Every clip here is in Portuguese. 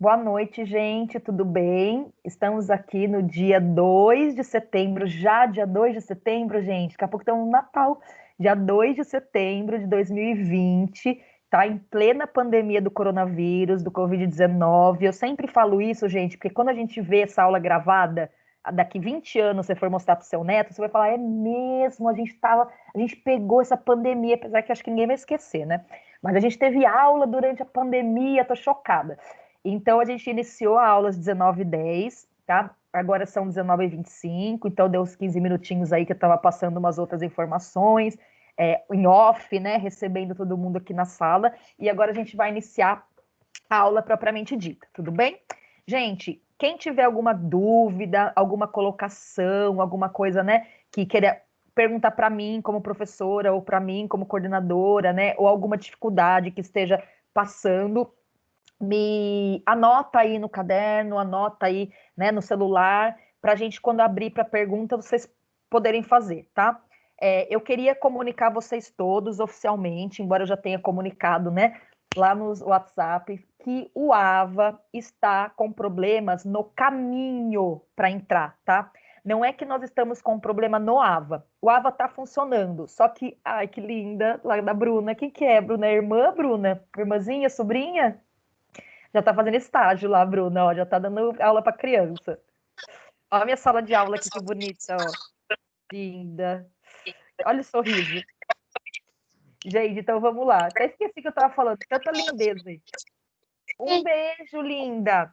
Boa noite, gente, tudo bem? Estamos aqui no dia 2 de setembro, já dia 2 de setembro, gente. Daqui a pouco estamos no Natal, dia 2 de setembro de 2020, tá em plena pandemia do coronavírus, do Covid-19. Eu sempre falo isso, gente, porque quando a gente vê essa aula gravada, daqui 20 anos você for mostrar para o seu neto, você vai falar, é mesmo, a gente pegou essa pandemia, apesar que acho que ninguém vai esquecer, né? Mas a gente teve aula durante a pandemia, tô chocada. Então, a gente iniciou a aula às 19h10, tá? Agora são 19h25, então deu uns 15 minutinhos aí que eu estava passando umas outras informações, em off, né? Recebendo todo mundo aqui na sala. E agora a gente vai iniciar a aula propriamente dita, tudo bem? Gente, quem tiver alguma dúvida, alguma colocação, alguma coisa, né, que queira perguntar para mim como professora ou para mim como coordenadora, né, ou alguma dificuldade que esteja passando, me anota aí no caderno, anota aí, né, no celular, para a gente, quando abrir para pergunta, vocês poderem fazer, tá? Eu queria comunicar vocês todos oficialmente, embora eu já tenha comunicado, né, lá no WhatsApp, que o AVA está com problemas no caminho para entrar, tá? Não é que nós estamos com problema no AVA. O AVA está funcionando, só que, ai, que linda, lá da Bruna. Quem que é, Bruna? É irmã, Bruna? Irmãzinha, sobrinha? Já tá fazendo estágio lá, Bruna, ó, já tá dando aula para criança. Ó a minha sala de aula aqui, que bonita, ó. Linda. Olha o sorriso. Gente, então vamos lá. Até esqueci que eu tava falando. Tanta lindeza aí. Um beijo, linda.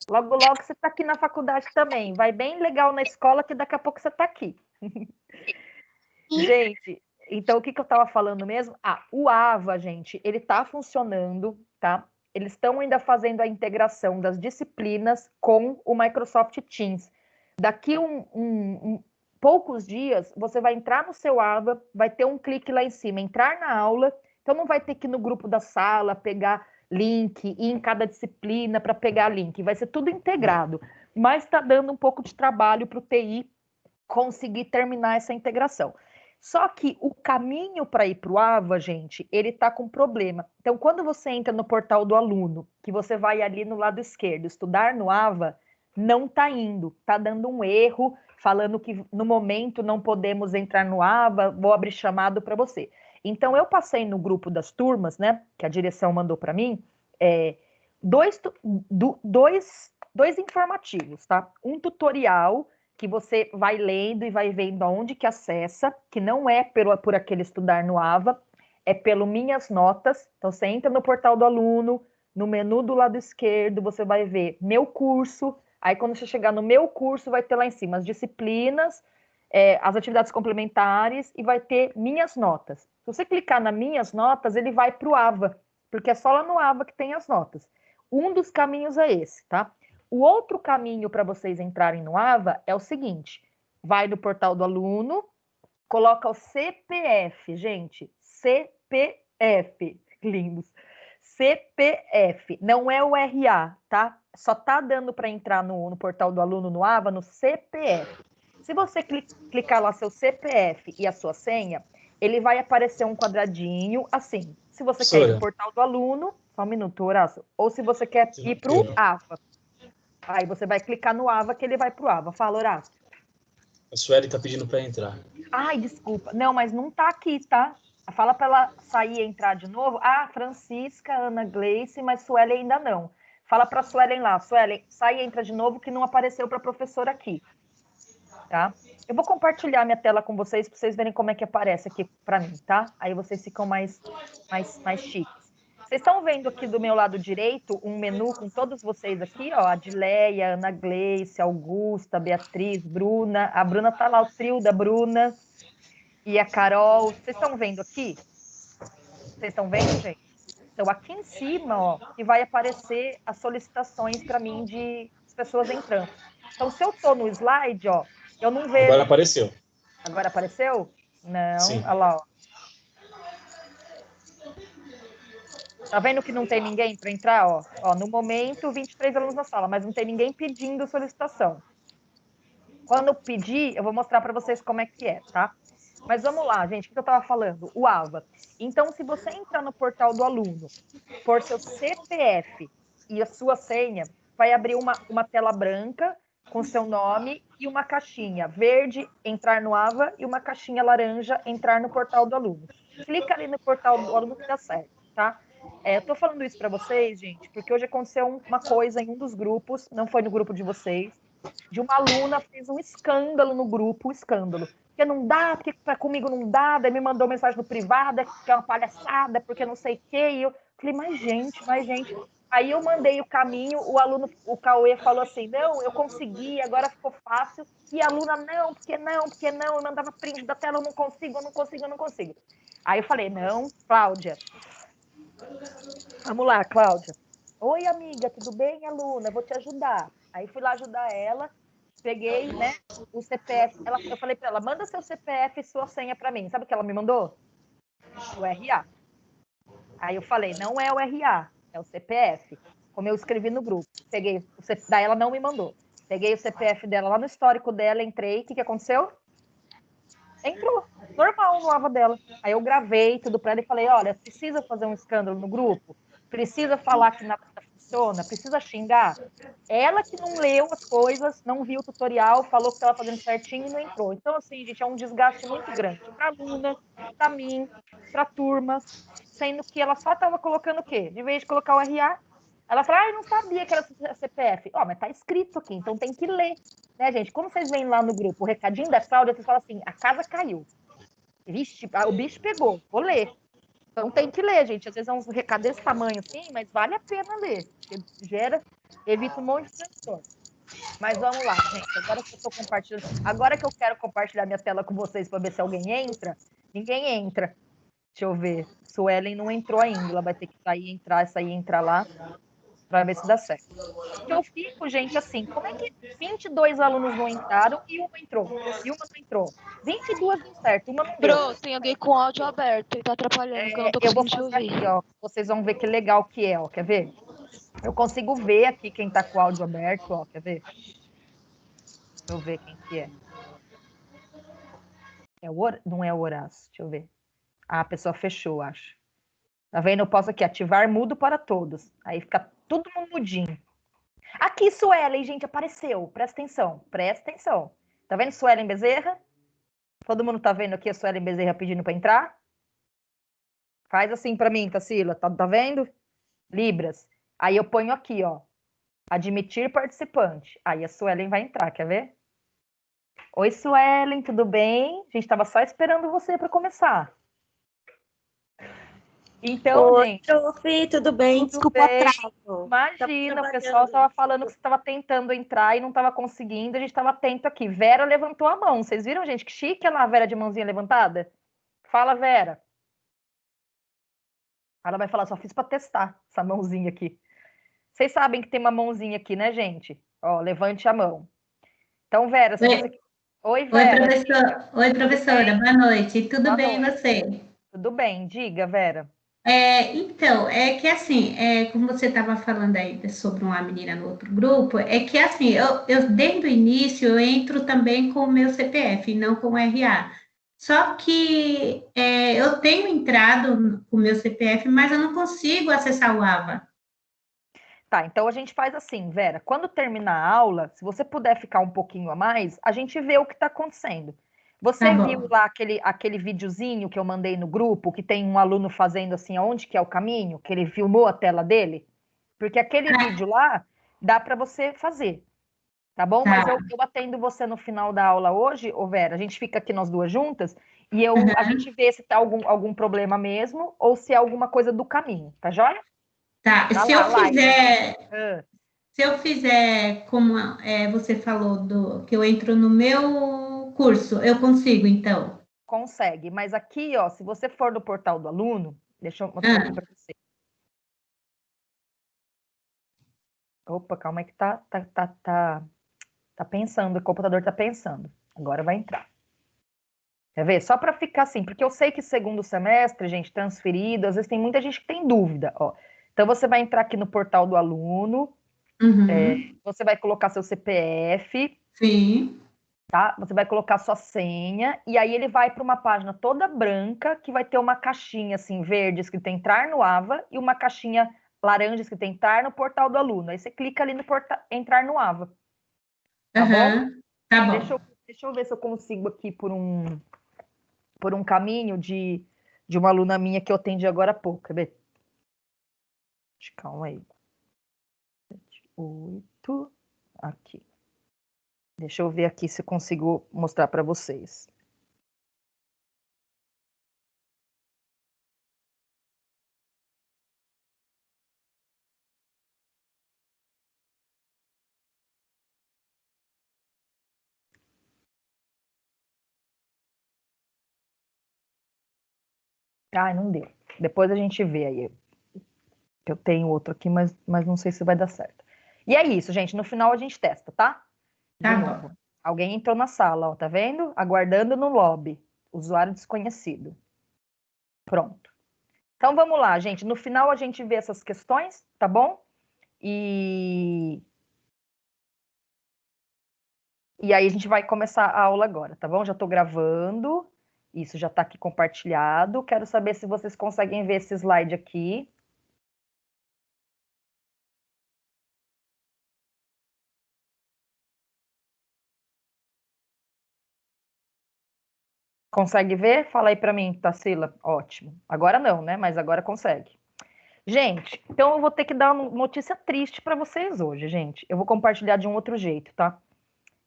Logo, logo você tá aqui na faculdade também. Vai bem legal na escola, que daqui a pouco você tá aqui. Gente, então o que eu tava falando mesmo? O AVA, gente, ele tá funcionando, tá? Eles estão ainda fazendo a integração das disciplinas com o Microsoft Teams. Daqui poucos dias, você vai entrar no seu AVA, vai ter um clique lá em cima, entrar na aula, então não vai ter que ir no grupo da sala, pegar link, ir em cada disciplina para pegar link, vai ser tudo integrado. Mas está dando um pouco de trabalho para o TI conseguir terminar essa integração. Só que o caminho para ir para o AVA, gente, ele está com problema. Então, quando você entra no portal do aluno, que você vai ali no lado esquerdo, estudar no AVA, não está indo, está dando um erro, falando que no momento não podemos entrar no AVA, vou abrir chamado para você. Então, eu passei no grupo das turmas, né, que a direção mandou para mim, dois, dois informativos, tá? Um tutorial que você vai lendo e vai vendo aonde que acessa, que não é por aquele estudar no AVA, é pelo Minhas Notas. Então, você entra no portal do aluno, no menu do lado esquerdo, você vai ver Meu Curso. Aí, quando você chegar no Meu Curso, vai ter lá em cima as disciplinas, as atividades complementares e vai ter Minhas Notas. Se você clicar na Minhas Notas, ele vai para o AVA, porque é só lá no AVA que tem as notas. Um dos caminhos é esse, tá? O outro caminho para vocês entrarem no AVA é o seguinte: vai no portal do aluno, coloca o CPF, gente, CPF, lindos. CPF, não é o RA, tá? Só tá dando para entrar no portal do aluno no AVA no CPF. Se você clicar lá seu CPF e a sua senha, ele vai aparecer um quadradinho assim. Se você quer ir para o Professora, portal do aluno, só um minuto, Horácio, ou se você quer ir para o AVA. Aí você vai clicar no AVA que ele vai para o AVA. Fala, Horácio. a Sueli tá pedindo para entrar. Ai, desculpa. Não, mas não tá aqui, tá? Fala para ela sair e entrar de novo. Ah, Francisca, Ana Gleice, mas Suelen ainda não. Fala para Suelen lá. Suelen, sai e entra de novo que não apareceu para a professora aqui, tá? Eu vou compartilhar minha tela com vocês para vocês verem como é que aparece aqui para mim, tá? Aí vocês ficam mais chiques. Vocês estão vendo aqui do meu lado direito um menu com todos vocês aqui, ó, Adileia, Ana Gleice, Augusta, Beatriz, Bruna. A Bruna tá lá, o trio da Bruna e a Carol. Vocês estão vendo aqui? Vocês estão vendo, gente? Então, aqui em cima, ó, que vai aparecer as solicitações para mim de pessoas entrando. Então, se eu tô no slide, ó, eu não Agora vejo. apareceu. Agora apareceu? Não, Sim. olha lá, ó. Tá vendo que não tem ninguém para entrar, ó? Ó, no momento, 23 alunos na sala, mas não tem ninguém pedindo solicitação. Quando eu pedir, eu vou mostrar para vocês como é que é, tá? Mas vamos lá, gente, o que eu estava falando? O AVA. Então, se você entrar no portal do aluno, por seu CPF e a sua senha vai abrir uma tela branca com seu nome e uma caixinha verde, entrar no AVA, e uma caixinha laranja, entrar no portal do aluno. Clica ali no portal do aluno que dá certo, tá? Eu tô falando isso para vocês, gente, porque hoje aconteceu uma coisa em um dos grupos, não foi no grupo de vocês, de uma aluna fez um escândalo no grupo, um escândalo. Porque não dá, porque comigo não dá, daí me mandou mensagem no privado, que é uma palhaçada, porque não sei o quê, e eu falei, mas gente. Aí eu mandei o caminho, o aluno, o Cauê falou assim, não, eu consegui, agora ficou fácil, e a aluna, porque não, eu mandava print da tela, eu não consigo. Aí eu falei, não, Cláudia, vamos lá, Cláudia. Oi, amiga, tudo bem, aluna? Eu vou te ajudar. Aí fui lá ajudar ela, peguei, né, o CPF. Eu falei para ela, manda seu CPF e sua senha para mim. Sabe o que ela me mandou? O RA. Aí eu falei, não é o RA, é o CPF. Como eu escrevi no grupo. Peguei o CPF, daí ela não me mandou. Peguei o CPF dela lá no histórico dela, entrei. O que aconteceu? Entrou, normal no AVA dela. Aí eu gravei tudo para ela e falei, olha, precisa fazer um escândalo no grupo? Precisa falar que nada funciona? Precisa xingar? Ela que não leu as coisas, não viu o tutorial, falou que estava fazendo certinho e não entrou. Então, assim, gente, é um desgaste muito grande para a aluna, para mim, para a turma, sendo que ela só estava colocando o quê? De vez de colocar o RA, ela falou, eu não sabia que era CPF. Mas tá escrito aqui, então tem que ler. Né, gente? Quando vocês veem lá no grupo o recadinho da Cláudia, vocês falam assim, a casa caiu. Vixe, o bicho pegou, vou ler. Então tem que ler, gente. Às vezes é um recado desse tamanho assim, mas vale a pena ler. Evita um monte de transtorno. Mas vamos lá, gente. Agora que eu tô compartilhando, agora que eu quero compartilhar minha tela com vocês para ver se alguém entra, ninguém entra. Deixa eu ver. Suelen não entrou ainda. Ela vai ter que sair, entrar lá, para ver se dá certo. Porque eu fico, gente, assim, como é que 22 alunos não entraram e uma entrou? E uma não entrou. 22 deu certo, uma não deu. Bro, tem alguém com áudio aberto e tá atrapalhando, que eu não tô Eu vou conseguindo te fazer ouvir. aqui, ó. Vocês vão ver que legal que é, ó. Quer ver? Eu consigo ver aqui quem tá com o áudio aberto, ó. Quer ver? Deixa eu ver quem que é. Não é o Horácio, deixa eu ver. A pessoa fechou, acho. Tá vendo? Eu posso aqui ativar mudo para todos. Aí fica todo mundo mudinho. Aqui, Suelen, gente, apareceu. Presta atenção. Tá vendo Suelen Bezerra? Todo mundo tá vendo aqui a Suelen Bezerra pedindo para entrar? Faz assim para mim, Tassila. Tá vendo? Libras. Aí eu ponho aqui, ó. Admitir participante. Aí a Suelen vai entrar, quer ver? Oi, Suelen, tudo bem? A gente estava só esperando você para começar. Então, Oi, gente. Prof, tudo bem? Tudo Desculpa bem. o atraso. Imagina, o pessoal estava falando que você estava tentando entrar e não estava conseguindo, a gente estava atento aqui. Vera levantou a mão. Vocês viram, gente? Que chique ela, a Vera de mãozinha levantada? Fala, Vera. Ela vai falar, só fiz para testar essa mãozinha aqui. Vocês sabem que tem uma mãozinha aqui, né, gente? Ó, levante a mão. Então, Vera, se você... Oi, Vera. Oi, professora. Boa noite. Tudo Boa bem, e noite. você? Tudo bem. Diga, Vera. Então, é que assim, como você estava falando aí sobre uma menina no outro grupo, é que assim, eu desde o início eu entro também com o meu CPF, não com o RA. Só que eu tenho entrado com o meu CPF, mas eu não consigo acessar o AVA. Tá, então a gente faz assim, Vera, quando terminar a aula, se você puder ficar um pouquinho a mais, a gente vê o que está acontecendo. Você Tá bom. viu lá aquele videozinho que eu mandei no grupo, que tem um aluno fazendo assim, aonde que é o caminho, que ele filmou a tela dele? Porque aquele vídeo lá dá para você fazer, tá bom? Tá. Mas eu atendo você no final da aula hoje, ô Vera, a gente fica aqui nós duas juntas e a gente vê se tá algum problema mesmo ou se é alguma coisa do caminho, tá joia? Tá, Tá se lá, eu fizer como você falou que eu entro no meu curso, eu consigo, então? Consegue, mas aqui, ó, se você for no portal do aluno, deixa eu mostrar aqui para você. Opa, calma aí que tá pensando, o computador tá pensando. Agora vai entrar. Quer ver? Só para ficar assim, porque eu sei que segundo semestre, gente, transferido, às vezes tem muita gente que tem dúvida, ó. Então você vai entrar aqui no portal do aluno, você vai colocar seu CPF. Sim. Tá? Você vai colocar sua senha e aí ele vai para uma página toda branca que vai ter uma caixinha assim verde escrito entrar no AVA e uma caixinha laranja escrito entrar no portal do aluno. Aí você clica ali no portal, entrar no AVA. Tá bom? Tá bom. Deixa eu ver se eu consigo aqui por um caminho de uma aluna minha que eu atendi agora há pouco. Quer ver? Calma aí. 8. Aqui. Deixa eu ver aqui se eu consigo mostrar para vocês. Ai, não deu. Depois a gente vê aí. Eu tenho outro aqui, mas não sei se vai dar certo. E é isso, gente. No final a gente testa, tá? Tá bom. novo. Alguém entrou na sala, ó, tá vendo? Aguardando no lobby. Usuário desconhecido. Pronto. Então vamos lá, gente. No final a gente vê essas questões, tá bom? E aí a gente vai começar a aula agora, tá bom? Já tô gravando. Isso já tá aqui compartilhado. Quero saber se vocês conseguem ver esse slide aqui. Consegue ver? Fala aí para mim, Tarsila. Ótimo. Agora não, né? Mas agora consegue. Gente, então eu vou ter que dar uma notícia triste para vocês hoje, gente. Eu vou compartilhar de um outro jeito, tá?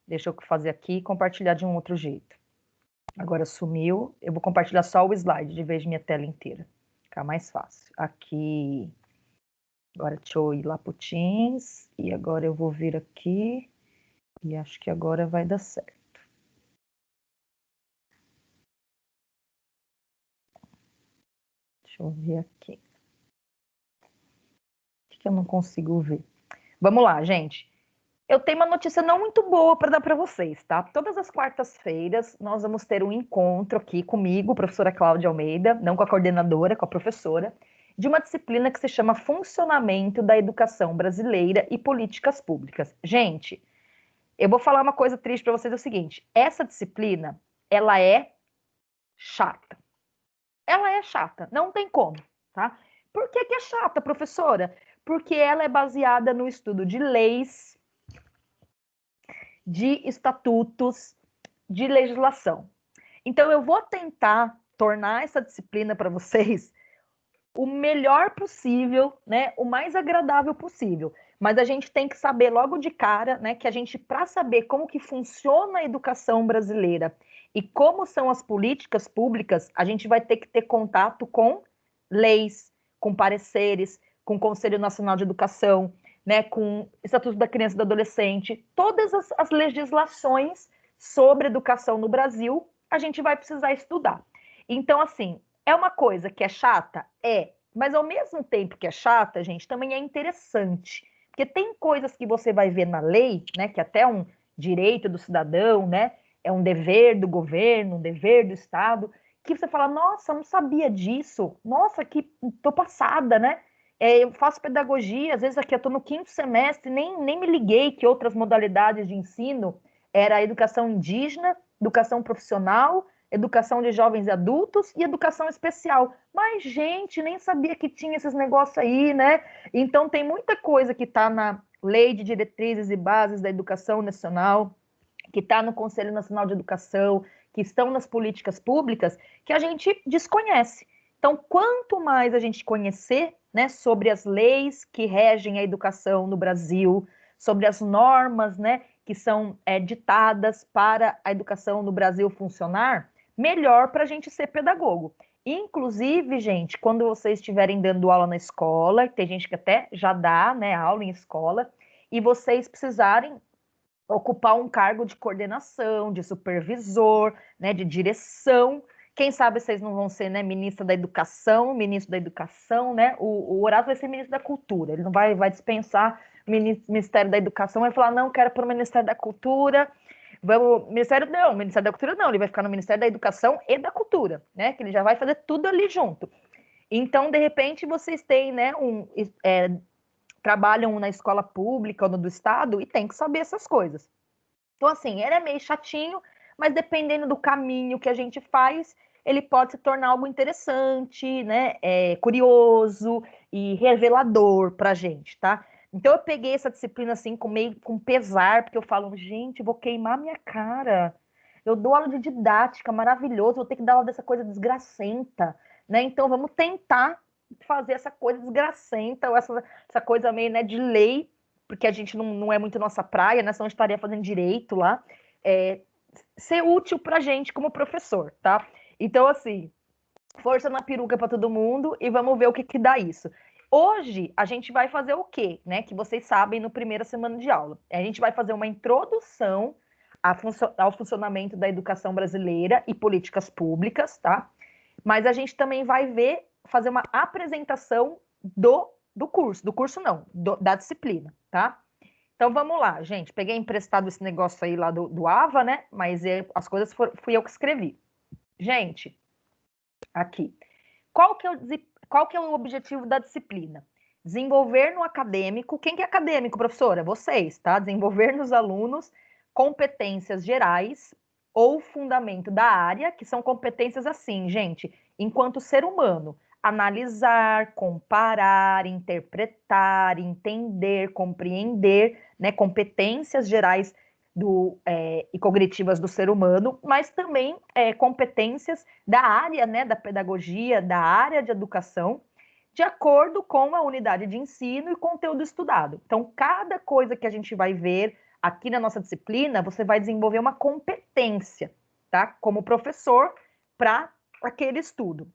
Deixa eu fazer aqui e compartilhar de um outro jeito. Agora sumiu. Eu vou compartilhar só o slide de vez de minha tela inteira. Ficar mais fácil. Aqui. Agora deixa eu ir lá pro Teams. E agora eu vou vir aqui. E acho que agora vai dar certo. Deixa eu ver aqui. O que eu não consigo ver? Vamos lá, gente. Eu tenho uma notícia não muito boa para dar para vocês, tá? Todas as quartas-feiras nós vamos ter um encontro aqui comigo, professora Cláudia Almeida, não com a coordenadora, com a professora, de uma disciplina que se chama Funcionamento da Educação Brasileira e Políticas Públicas. Gente, eu vou falar uma coisa triste para vocês, é o seguinte, essa disciplina, ela é chata. Ela é chata, não tem como, tá? Por que é chata, professora? Porque ela é baseada no estudo de leis, de estatutos, de legislação. Então, eu vou tentar tornar essa disciplina para vocês o melhor possível, né? O mais agradável possível. Mas a gente tem que saber logo de cara, né? Que a gente, para saber como que funciona a educação brasileira e como são as políticas públicas, a gente vai ter que ter contato com leis, com pareceres, com o Conselho Nacional de Educação, né, com o Estatuto da Criança e do Adolescente, todas as legislações sobre educação no Brasil, a gente vai precisar estudar. Então, assim, é uma coisa que é chata? É. Mas ao mesmo tempo que é chata, gente, também é interessante. Porque tem coisas que você vai ver na lei, né, que até é um direito do cidadão, né, é um dever do governo, um dever do Estado, que você fala, nossa, não sabia disso, nossa, que tô passada, né? Eu faço pedagogia, às vezes aqui eu estou no 5º semestre, nem me liguei que outras modalidades de ensino era a educação indígena, educação profissional, educação de jovens e adultos e educação especial. Mas, gente, nem sabia que tinha esses negócios aí, né? Então, tem muita coisa que está na Lei de Diretrizes e Bases da Educação Nacional, que está no Conselho Nacional de Educação, que estão nas políticas públicas, que a gente desconhece. Então, quanto mais a gente conhecer, né, sobre as leis que regem a educação no Brasil, sobre as normas, né, que são ditadas para a educação no Brasil funcionar, melhor para a gente ser pedagogo. Inclusive, gente, quando vocês estiverem dando aula na escola, tem gente que até já dá, né, aula em escola, e vocês precisarem ocupar um cargo de coordenação, de supervisor, né, de direção. Quem sabe vocês não vão ser, né, ministro da Educação, né? O Horácio vai ser ministro da Cultura. Ele não vai dispensar o Ministério da Educação, vai falar, não, quero para o Ministério da Cultura. Ministério da Cultura não, ele vai ficar no Ministério da Educação e da Cultura, né? Que ele já vai fazer tudo ali junto. Então, de repente, vocês têm, né, trabalham na escola pública ou no do Estado e tem que saber essas coisas. Então, assim, ele é meio chatinho, mas dependendo do caminho que a gente faz, ele pode se tornar algo interessante, né? Curioso. e revelador para a gente, tá? Então eu peguei essa disciplina assim meio com pesar, porque eu falo, gente, vou queimar minha cara. Eu dou aula de didática, maravilhoso, vou ter que dar aula dessa coisa desgracenta, né? Então vamos tentar fazer essa coisa desgracenta, ou essa coisa meio, né, de lei, porque a gente não é muito nossa praia, né? Senão a gente estaria fazendo direito lá. Ser útil pra gente como professor, tá? Então, assim, força na peruca para todo mundo e vamos ver o que dá isso. Hoje, a gente vai fazer o quê, né? Que vocês sabem no primeira semana de aula. A gente vai fazer uma introdução ao funcionamento da educação brasileira e políticas públicas, tá? Mas a gente também vai fazer uma apresentação do curso não, da disciplina, tá? Então vamos lá, gente. Peguei emprestado esse negócio aí lá do AVA, né? Mas as coisas fui eu que escrevi. Gente, aqui. Qual que é o objetivo da disciplina? Desenvolver no acadêmico. Quem que é acadêmico, professora? Vocês, tá? Desenvolver nos alunos competências gerais ou fundamento da área, que são competências assim, gente, enquanto ser humano. Analisar, comparar, interpretar, entender, compreender, né? Competências gerais e cognitivas do ser humano, mas também competências da área, né, da pedagogia, da área de educação, de acordo com a unidade de ensino e conteúdo estudado. Então, cada coisa que a gente vai ver aqui na nossa disciplina, você vai desenvolver uma competência, tá? Como professor, para aquele estudo.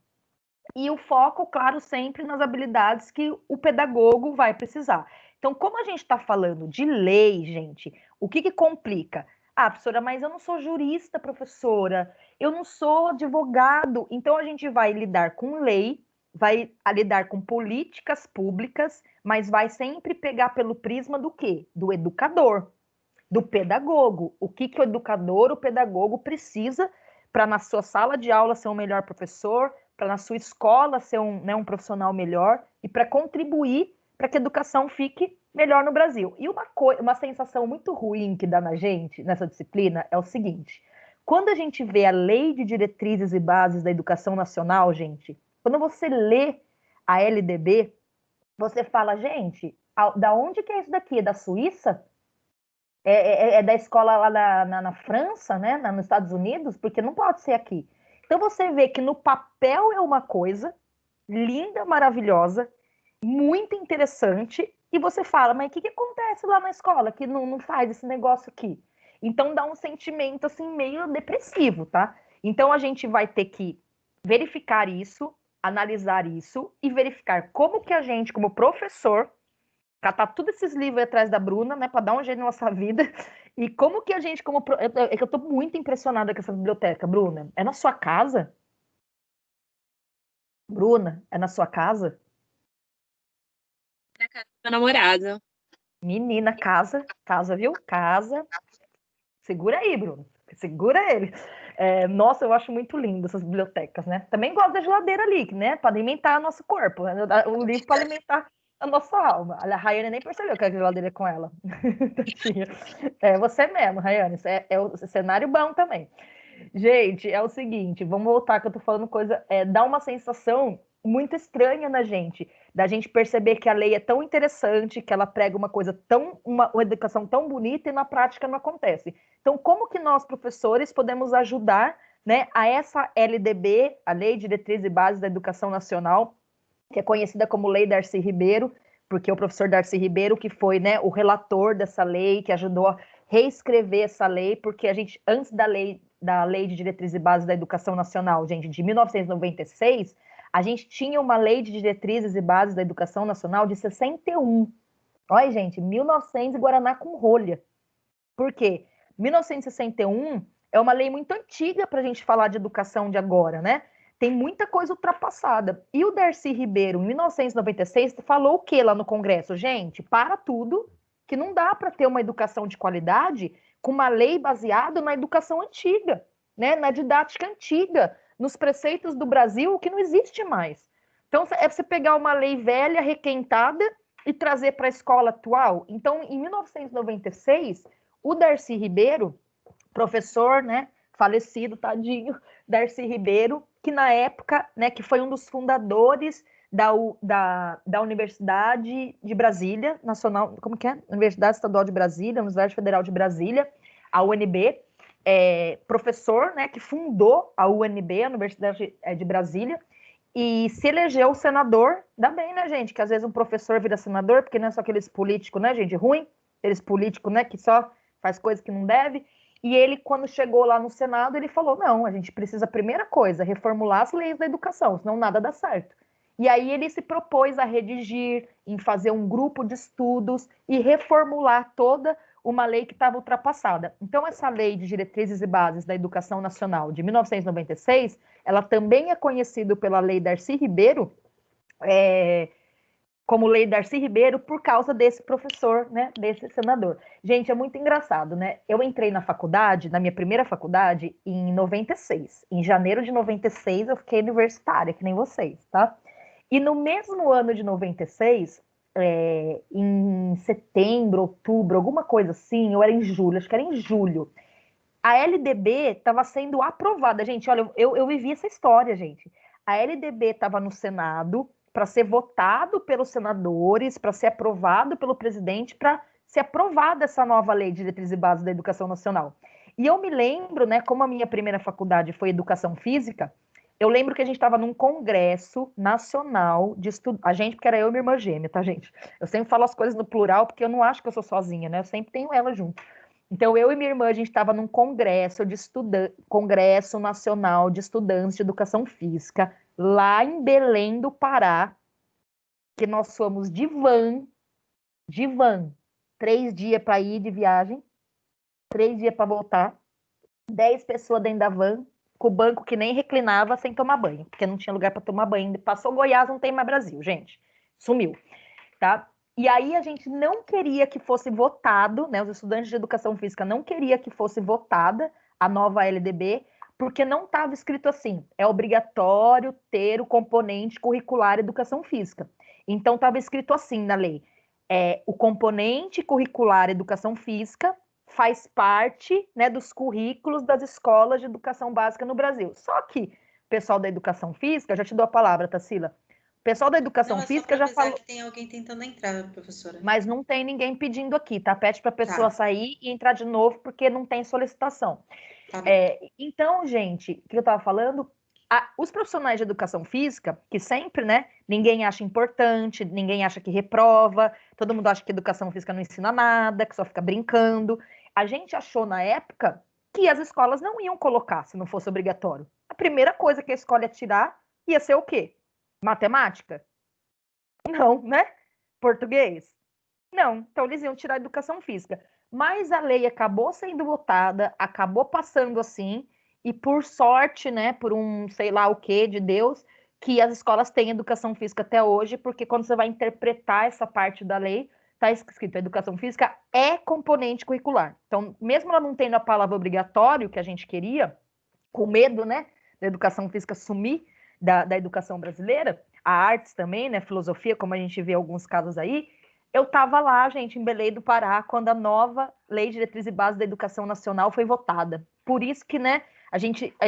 E o foco, claro, sempre nas habilidades que o pedagogo vai precisar. Então, como a gente está falando de lei, gente, o que complica? Ah, professora, mas eu não sou jurista, professora, eu não sou advogado. Então, a gente vai lidar com lei, vai lidar com políticas públicas, mas vai sempre pegar pelo prisma do quê? Do educador, do pedagogo. O que o educador, o pedagogo precisa para na sua sala de aula ser um melhor professor, para na sua escola ser um profissional melhor e para contribuir para que a educação fique melhor no Brasil. E uma sensação muito ruim que dá na gente, nessa disciplina, é o seguinte: quando a gente vê a Lei de Diretrizes e Bases da Educação Nacional, gente, quando você lê a LDB, você fala, gente, da onde que é isso daqui? É da Suíça? É da escola lá na França, né? Nos Estados Unidos? Porque não pode ser aqui. Então você vê que no papel é uma coisa linda, maravilhosa, muito interessante, e você fala, mas o que acontece lá na escola que não faz esse negócio aqui? Então dá um sentimento assim meio depressivo, tá? Então a gente vai ter que verificar isso, analisar isso e verificar como que a gente, como professor, catar todos esses livros atrás da Bruna, né, para dar um jeito na nossa vida. E como que a gente, é que eu tô muito impressionada com essa biblioteca, Bruna. É na sua casa? Bruna, é na sua casa? Na casa do meu namorado. Menina, casa, viu? Casa. Segura aí, Bruno. Segura ele. Nossa, eu acho muito lindo essas bibliotecas, né? Também gosto da geladeira ali, né? Para alimentar nosso corpo. Né? O livro para alimentar a nossa alma. A Rayane nem percebeu que a geladeira é com ela. Você mesmo, Rayane. É o cenário bom também. Gente, é o seguinte, vamos voltar que eu tô falando coisa, dá uma sensação muito estranha na gente, da gente perceber que a lei é tão interessante, que ela prega uma coisa uma educação tão bonita e na prática não acontece. Então, como que nós, professores, podemos ajudar, né, a essa LDB, a Lei de Diretrizes e Bases da Educação Nacional, que é conhecida como Lei Darcy Ribeiro, porque o professor Darcy Ribeiro, que foi, né, o relator dessa lei, que ajudou a reescrever essa lei, porque a gente, antes da lei de Diretrizes e Bases da Educação Nacional, gente, de 1996, a gente tinha uma lei de diretrizes e bases da educação nacional de 61. Olha, gente, 1900 e Guaraná com rolha. Por quê? 1961 é uma lei muito antiga para a gente falar de educação de agora, né? Tem muita coisa ultrapassada. E o Darcy Ribeiro, em 1996, falou o que lá no Congresso? Gente, para tudo, que não dá para ter uma educação de qualidade com uma lei baseada na educação antiga, né? Na didática antiga, nos preceitos do Brasil, que não existe mais. Então, é você pegar uma lei velha, requentada, e trazer para a escola atual. Então, em 1996, o Darcy Ribeiro, professor, né, falecido, tadinho, Darcy Ribeiro, que na época, né, que foi um dos fundadores da Universidade de Brasília, Nacional, como que é? Universidade Estadual de Brasília, Universidade Federal de Brasília, a UNB, professor, né, que fundou a UNB, a Universidade de Brasília, e se elegeu senador, dá bem, né, gente, que às vezes um professor vira senador, porque não é só aqueles políticos, né, gente, ruim, aqueles políticos, né, que só faz coisas que não deve. E ele, quando chegou lá no Senado, ele falou, não, a gente precisa, primeira coisa, reformular as leis da educação, senão nada dá certo. E aí ele se propôs a redigir, em fazer um grupo de estudos e reformular toda uma lei que estava ultrapassada. Então, essa lei de diretrizes e bases da educação nacional de 1996, ela também é conhecida pela Lei Darcy Ribeiro, como Lei Darcy Ribeiro, por causa desse professor, né, desse senador. Gente, é muito engraçado, né? Eu entrei na faculdade, na minha primeira faculdade, em 96. Em janeiro de 96, eu fiquei universitária, que nem vocês, tá? E no mesmo ano de 96, em setembro, outubro, alguma coisa assim, eu era em julho, acho que era em julho, a LDB estava sendo aprovada. Gente, olha, eu vivi essa história, gente. A LDB estava no Senado para ser votado pelos senadores, para ser aprovado pelo presidente, para ser aprovada essa nova lei de diretrizes e bases da educação nacional. E eu me lembro, né, como a minha primeira faculdade foi educação física, eu lembro que a gente estava num congresso nacional de estudo. A gente, porque era eu e minha irmã gêmea, tá, gente? Eu sempre falo as coisas no plural, porque eu não acho que eu sou sozinha, né? Eu sempre tenho ela junto. Então, eu e minha irmã, a gente estava num congresso nacional de estudantes de educação física, lá em Belém do Pará, que nós fomos de van, 3 dias para ir de viagem, 3 dias para voltar, 10 pessoas dentro da van, com o banco que nem reclinava, sem tomar banho, porque não tinha lugar para tomar banho. Passou Goiás, não tem mais Brasil, gente. Sumiu, tá? E aí a gente não queria que fosse votado, né? Os estudantes de educação física não queria que fosse votada a nova LDB, porque não estava escrito assim, é obrigatório ter o componente curricular educação física. Então estava escrito assim na lei, o componente curricular educação física faz parte, né, dos currículos das escolas de educação básica no Brasil. Só que o pessoal da educação física, já te dou a palavra, Tarsila, o pessoal da educação Não, é física só já para avisar falou, que tem alguém tentando entrar, professora. mas não tem ninguém pedindo aqui, tá? Pede para a pessoa Tá. sair e entrar de novo, porque não tem solicitação. Tá bom. Então, gente, o que eu estava falando? Os profissionais de educação física, que sempre, né, ninguém acha importante, ninguém acha que reprova, todo mundo acha que educação física não ensina nada, que só fica brincando. A gente achou na época que as escolas não iam colocar se não fosse obrigatório. A primeira coisa que a escola ia tirar ia ser o quê? Matemática? Não, né? Português? Não. Então eles iam tirar a educação física. Mas a lei acabou sendo votada, acabou passando assim, e por sorte, né, por um sei lá o que de Deus, que as escolas têm educação física até hoje, porque quando você vai interpretar essa parte da lei, está escrito: a educação física é componente curricular. Então, mesmo ela não tendo a palavra obrigatório que a gente queria, com medo, né, da educação física sumir da educação brasileira, a artes também, né, filosofia, como a gente vê alguns casos aí, eu estava lá, gente, em Belém do Pará, quando a nova Lei de Diretriz e Base da Educação Nacional foi votada. Por isso que, né,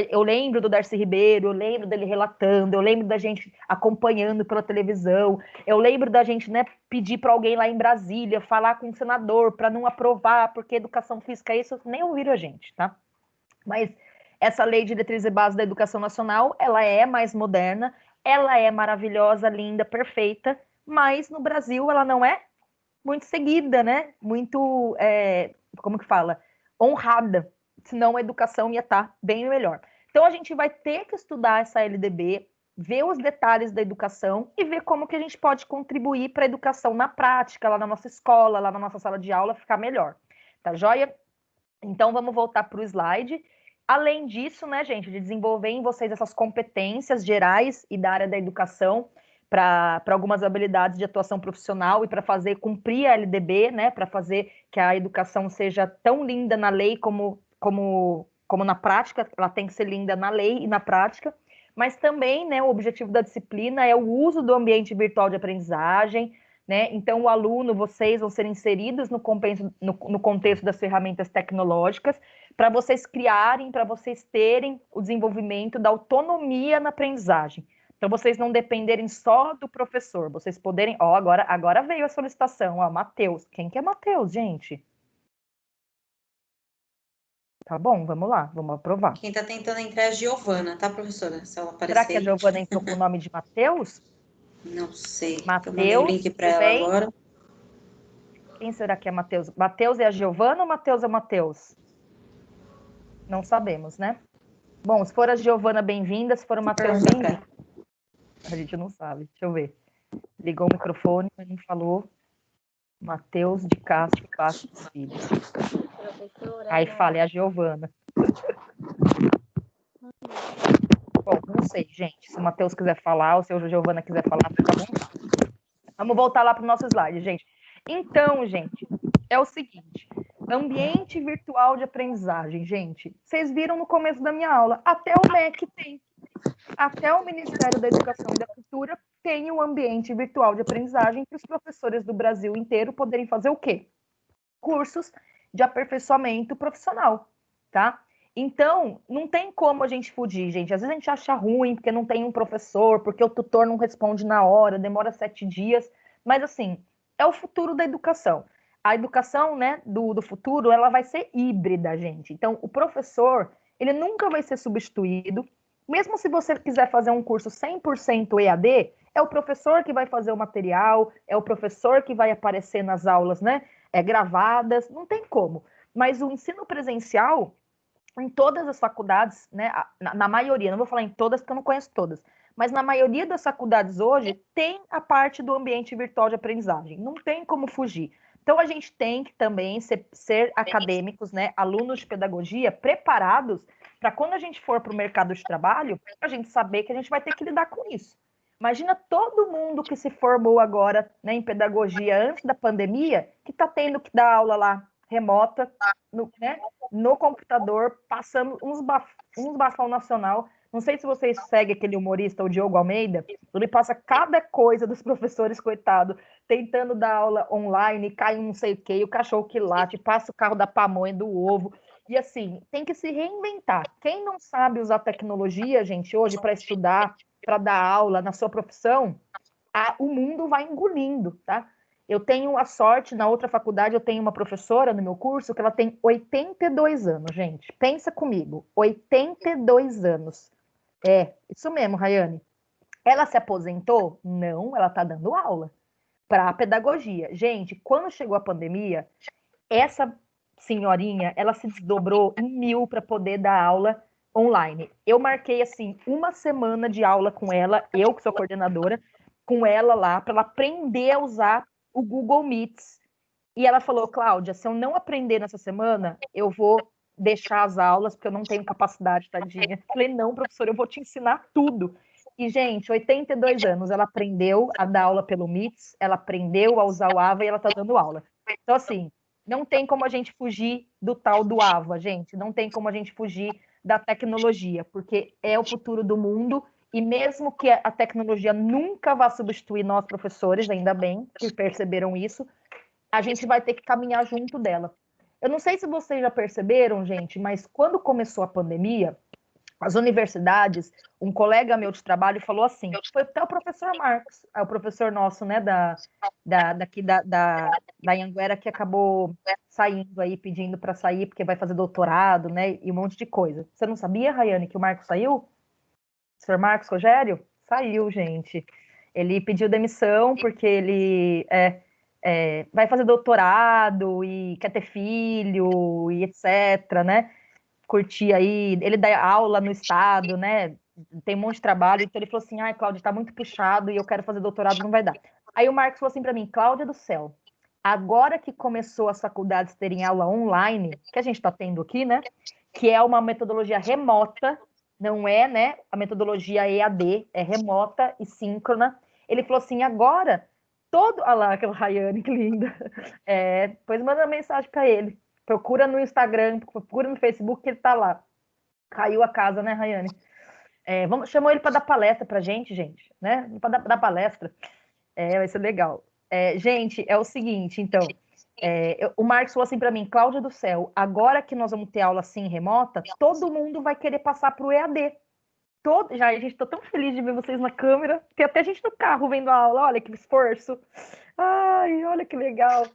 eu lembro do Darcy Ribeiro, eu lembro dele relatando, eu lembro da gente acompanhando pela televisão, eu lembro da gente, né, pedir para alguém lá em Brasília, falar com o senador para não aprovar, porque educação física é isso, nem ouviram a gente, tá? Mas essa Lei de Diretriz e Base da Educação Nacional, ela é mais moderna, ela é maravilhosa, linda, perfeita, mas no Brasil ela não é muito seguida, né? Muito, como que fala? Honrada. Senão a educação ia estar bem melhor. Então a gente vai ter que estudar essa LDB, ver os detalhes da educação e ver como que a gente pode contribuir para a educação na prática, lá na nossa escola, lá na nossa sala de aula, ficar melhor. Tá joia? Então vamos voltar para o slide. Além disso, né, gente, de desenvolver em vocês essas competências gerais e da área da educação, para algumas habilidades de atuação profissional e para fazer cumprir a LDB, né, para fazer que a educação seja tão linda na lei como na prática, ela tem que ser linda na lei e na prática, mas também, né, o objetivo da disciplina é o uso do ambiente virtual de aprendizagem, né? Então, o aluno, vocês vão ser inseridos no contexto das ferramentas tecnológicas para vocês criarem, para vocês terem o desenvolvimento da autonomia na aprendizagem. Então, vocês não dependerem só do professor, vocês poderem... Ó, agora veio a solicitação, ó, Matheus. Quem que é Matheus, gente? Tá bom, vamos lá, vamos aprovar. Quem está tentando entrar é a Giovana, tá, professora? Se ela aparecer. Será que a Giovana entrou com o nome de Matheus? Não sei. Matheus, eu mandei o link para tudo ela bem? agora. Quem será que é Matheus? Matheus é a Giovana ou Matheus é o Matheus? Não sabemos, né? Bom, se for a Giovana, bem-vinda. Se for o Matheus, bem-vindo. A gente não sabe. Deixa eu ver. Ligou o microfone, mas não falou. Matheus de Castro Bastos Filho. Aí fala, é a Giovana. Bom, não sei, gente. Se o Matheus quiser falar ou se a Giovana quiser falar, tá bom? Vamos voltar lá para o nosso slide, gente. Então, gente, é o seguinte. Ambiente virtual de aprendizagem, gente. Vocês viram no começo da minha aula. Até o MEC tem. Até o Ministério da Educação e da Cultura tem um ambiente virtual de aprendizagem para os professores do Brasil inteiro poderem fazer o quê? Cursos de aperfeiçoamento profissional, tá? Então, não tem como a gente fugir, gente. Às vezes a gente acha ruim porque não tem um professor, porque o tutor não responde na hora, demora 7 dias. Mas, assim, é o futuro da educação. A educação, né, do futuro, ela vai ser híbrida, gente. Então, o professor, ele nunca vai ser substituído. Mesmo se você quiser fazer um curso 100% EAD, é o professor que vai fazer o material, é o professor que vai aparecer nas aulas, né, gravadas, não tem como. Mas o ensino presencial, em todas as faculdades, né, na maioria, não vou falar em todas porque eu não conheço todas, mas na maioria das faculdades hoje tem a parte do ambiente virtual de aprendizagem, não tem como fugir. Então a gente tem que também ser acadêmicos, né, alunos de pedagogia preparados para quando a gente for para o mercado de trabalho, a gente saber que a gente vai ter que lidar com isso. Imagina todo mundo que se formou agora, né, em pedagogia antes da pandemia, que está tendo que dar aula lá remota, no computador, passando uns bafão nacional. Não sei se vocês seguem aquele humorista, o Diogo Almeida, ele passa cada coisa dos professores, coitado, tentando dar aula online, cai um não sei o quê, o cachorro que late, passa o carro da pamonha, do ovo. E assim, tem que se reinventar. Quem não sabe usar tecnologia, gente, hoje, para estudar, para dar aula na sua profissão, o mundo vai engolindo, tá? Eu tenho a sorte, na outra faculdade, eu tenho uma professora no meu curso que ela tem 82 anos, gente. Pensa comigo, 82 anos. É, isso mesmo, Rayane. Ela se aposentou? Não, ela está dando aula para pedagogia. Gente, quando chegou a pandemia, essa senhorinha, ela se desdobrou em 1000 para poder dar aula online. Eu marquei, assim, uma semana de aula com ela, eu que sou coordenadora, com ela lá, para ela aprender a usar o Google Meets. E ela falou, Cláudia, se eu não aprender nessa semana, eu vou deixar as aulas, porque eu não tenho capacidade, tadinha. Falei, não, professora, eu vou te ensinar tudo. E, gente, 82 anos, ela aprendeu a dar aula pelo Meets, ela aprendeu a usar o AVA e ela está dando aula. Então, assim, não tem como a gente fugir do tal do AVA, gente. Não tem como a gente fugir da tecnologia, porque é o futuro do mundo. E mesmo que a tecnologia nunca vá substituir nós, professores, ainda bem que perceberam isso, a gente vai ter que caminhar junto dela. Eu não sei se vocês já perceberam, gente, mas quando começou a pandemia, as universidades, um colega meu de trabalho falou assim, foi até o professor Marcos, o professor nosso, né, daqui da Anhanguera, que acabou saindo aí, pedindo para sair, porque vai fazer doutorado, né, e um monte de coisa. Você não sabia, Rayane, que o Marcos saiu? Sr. Marcos Rogério? Saiu, gente. Ele pediu demissão porque ele vai fazer doutorado e quer ter filho e etc, né? Curtir aí, ele dá aula no estado, né? Tem um monte de trabalho, então ele falou assim, ai, Cláudia, tá muito puxado e eu quero fazer doutorado, não vai dar. Aí o Marcos falou assim para mim, Cláudia do céu, agora que começou as faculdades terem aula online, que a gente está tendo aqui, né? Que é uma metodologia remota, não é, né? A metodologia EAD, é remota e síncrona. Ele falou assim, agora, olha lá, aquela Rayane, que linda. Depois manda mensagem para ele. Procura no Instagram, procura no Facebook, que ele tá lá. Caiu a casa, né, Rayane? Chamou ele para dar palestra pra gente, né? Para dar palestra. Vai ser legal. Gente, é o seguinte, então, o Marcos falou assim para mim, Cláudia do céu, agora que nós vamos ter aula assim remota, todo mundo vai querer passar para o EAD. Já, gente, estou tão feliz de ver vocês na câmera, tem até gente no carro vendo a aula, olha que esforço. Ai, olha que legal.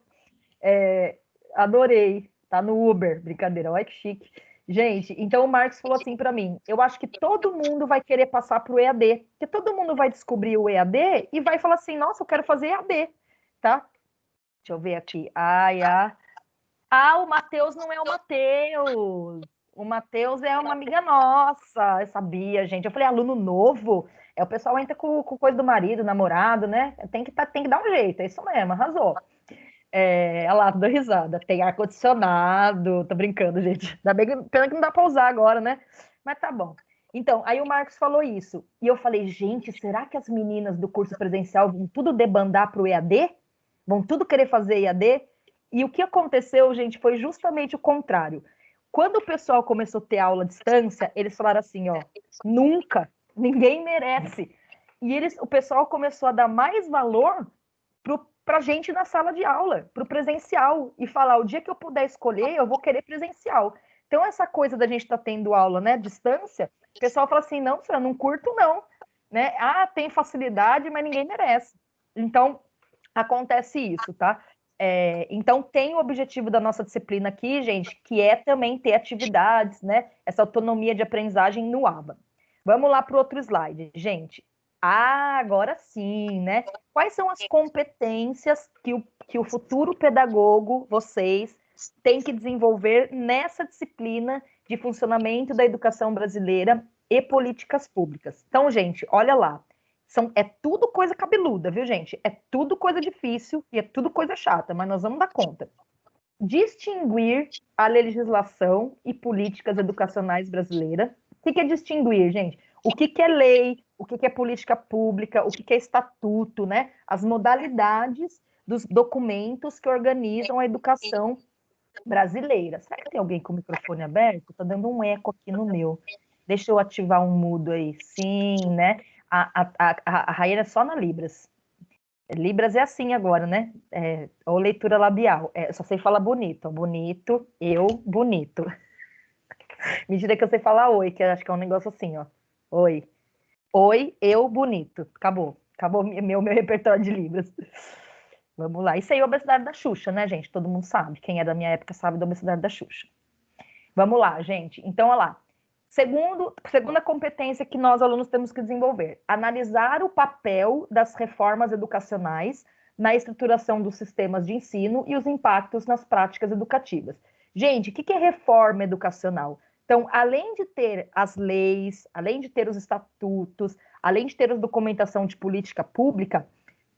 Adorei, tá no Uber, brincadeira, olha que chique. Gente, então o Marcos falou assim para mim, eu acho que todo mundo vai querer passar para o EAD, porque todo mundo vai descobrir o EAD e vai falar assim, nossa, eu quero fazer EAD, tá? Deixa eu ver aqui. O Matheus não é o Matheus. O Matheus é uma amiga nossa. Eu sabia, gente. Eu falei, aluno novo. O pessoal entra com coisa do marido, namorado, né? Tem que dar um jeito. É isso mesmo, arrasou. Olha lá, dou risada. Tem ar-condicionado. Tô brincando, gente. Ainda bem pena que não dá pra usar agora, né? Mas tá bom. Então, aí o Marcos falou isso. E eu falei, gente, será que as meninas do curso presencial vão tudo debandar pro EAD? Vão tudo querer fazer EAD? E o que aconteceu, gente, foi justamente o contrário. Quando o pessoal começou a ter aula à distância, eles falaram assim, ó, nunca, ninguém merece. E o pessoal começou a dar mais valor para a gente na sala de aula, para o presencial, e falar, o dia que eu puder escolher, eu vou querer presencial. Então, essa coisa da gente estar tendo aula, né, à distância, o pessoal fala assim, não, senhora, não curto não, né? Tem facilidade, mas ninguém merece. Então, acontece isso, tá? Então, tem o objetivo da nossa disciplina aqui, gente, que é também ter atividades, né? Essa autonomia de aprendizagem no ABA. Vamos lá para o outro slide, gente. Agora sim, né? Quais são as competências que o futuro pedagogo, vocês, têm que desenvolver nessa disciplina de funcionamento da educação brasileira e políticas públicas? Então, gente, olha lá. É tudo coisa cabeluda, viu, gente? É tudo coisa difícil e é tudo coisa chata, mas nós vamos dar conta. Distinguir a legislação e políticas educacionais brasileiras. O que é distinguir, gente? O que é lei, o que é política pública, o que é estatuto, né? As modalidades dos documentos que organizam a educação brasileira. Será que tem alguém com o microfone aberto? Tá dando um eco aqui no meu. Deixa eu ativar um mudo aí. Sim, né? A Raíra é só na Libras. Libras é assim agora, né? Ou leitura labial. Eu só sei falar bonito. Bonito, eu, bonito. Mentira que eu sei falar oi, que eu acho que é um negócio assim, ó. Oi. Oi, eu, bonito. Acabou. Acabou meu repertório de Libras. Vamos lá. Isso aí é a obesidade da Xuxa, né, gente? Todo mundo sabe. Quem é da minha época sabe da obesidade da Xuxa. Vamos lá, gente. Então, olha lá. Segunda competência que nós, alunos, temos que desenvolver: analisar o papel das reformas educacionais na estruturação dos sistemas de ensino e os impactos nas práticas educativas. Gente, o que é reforma educacional? Então, além de ter as leis, além de ter os estatutos, além de ter a documentação de política pública,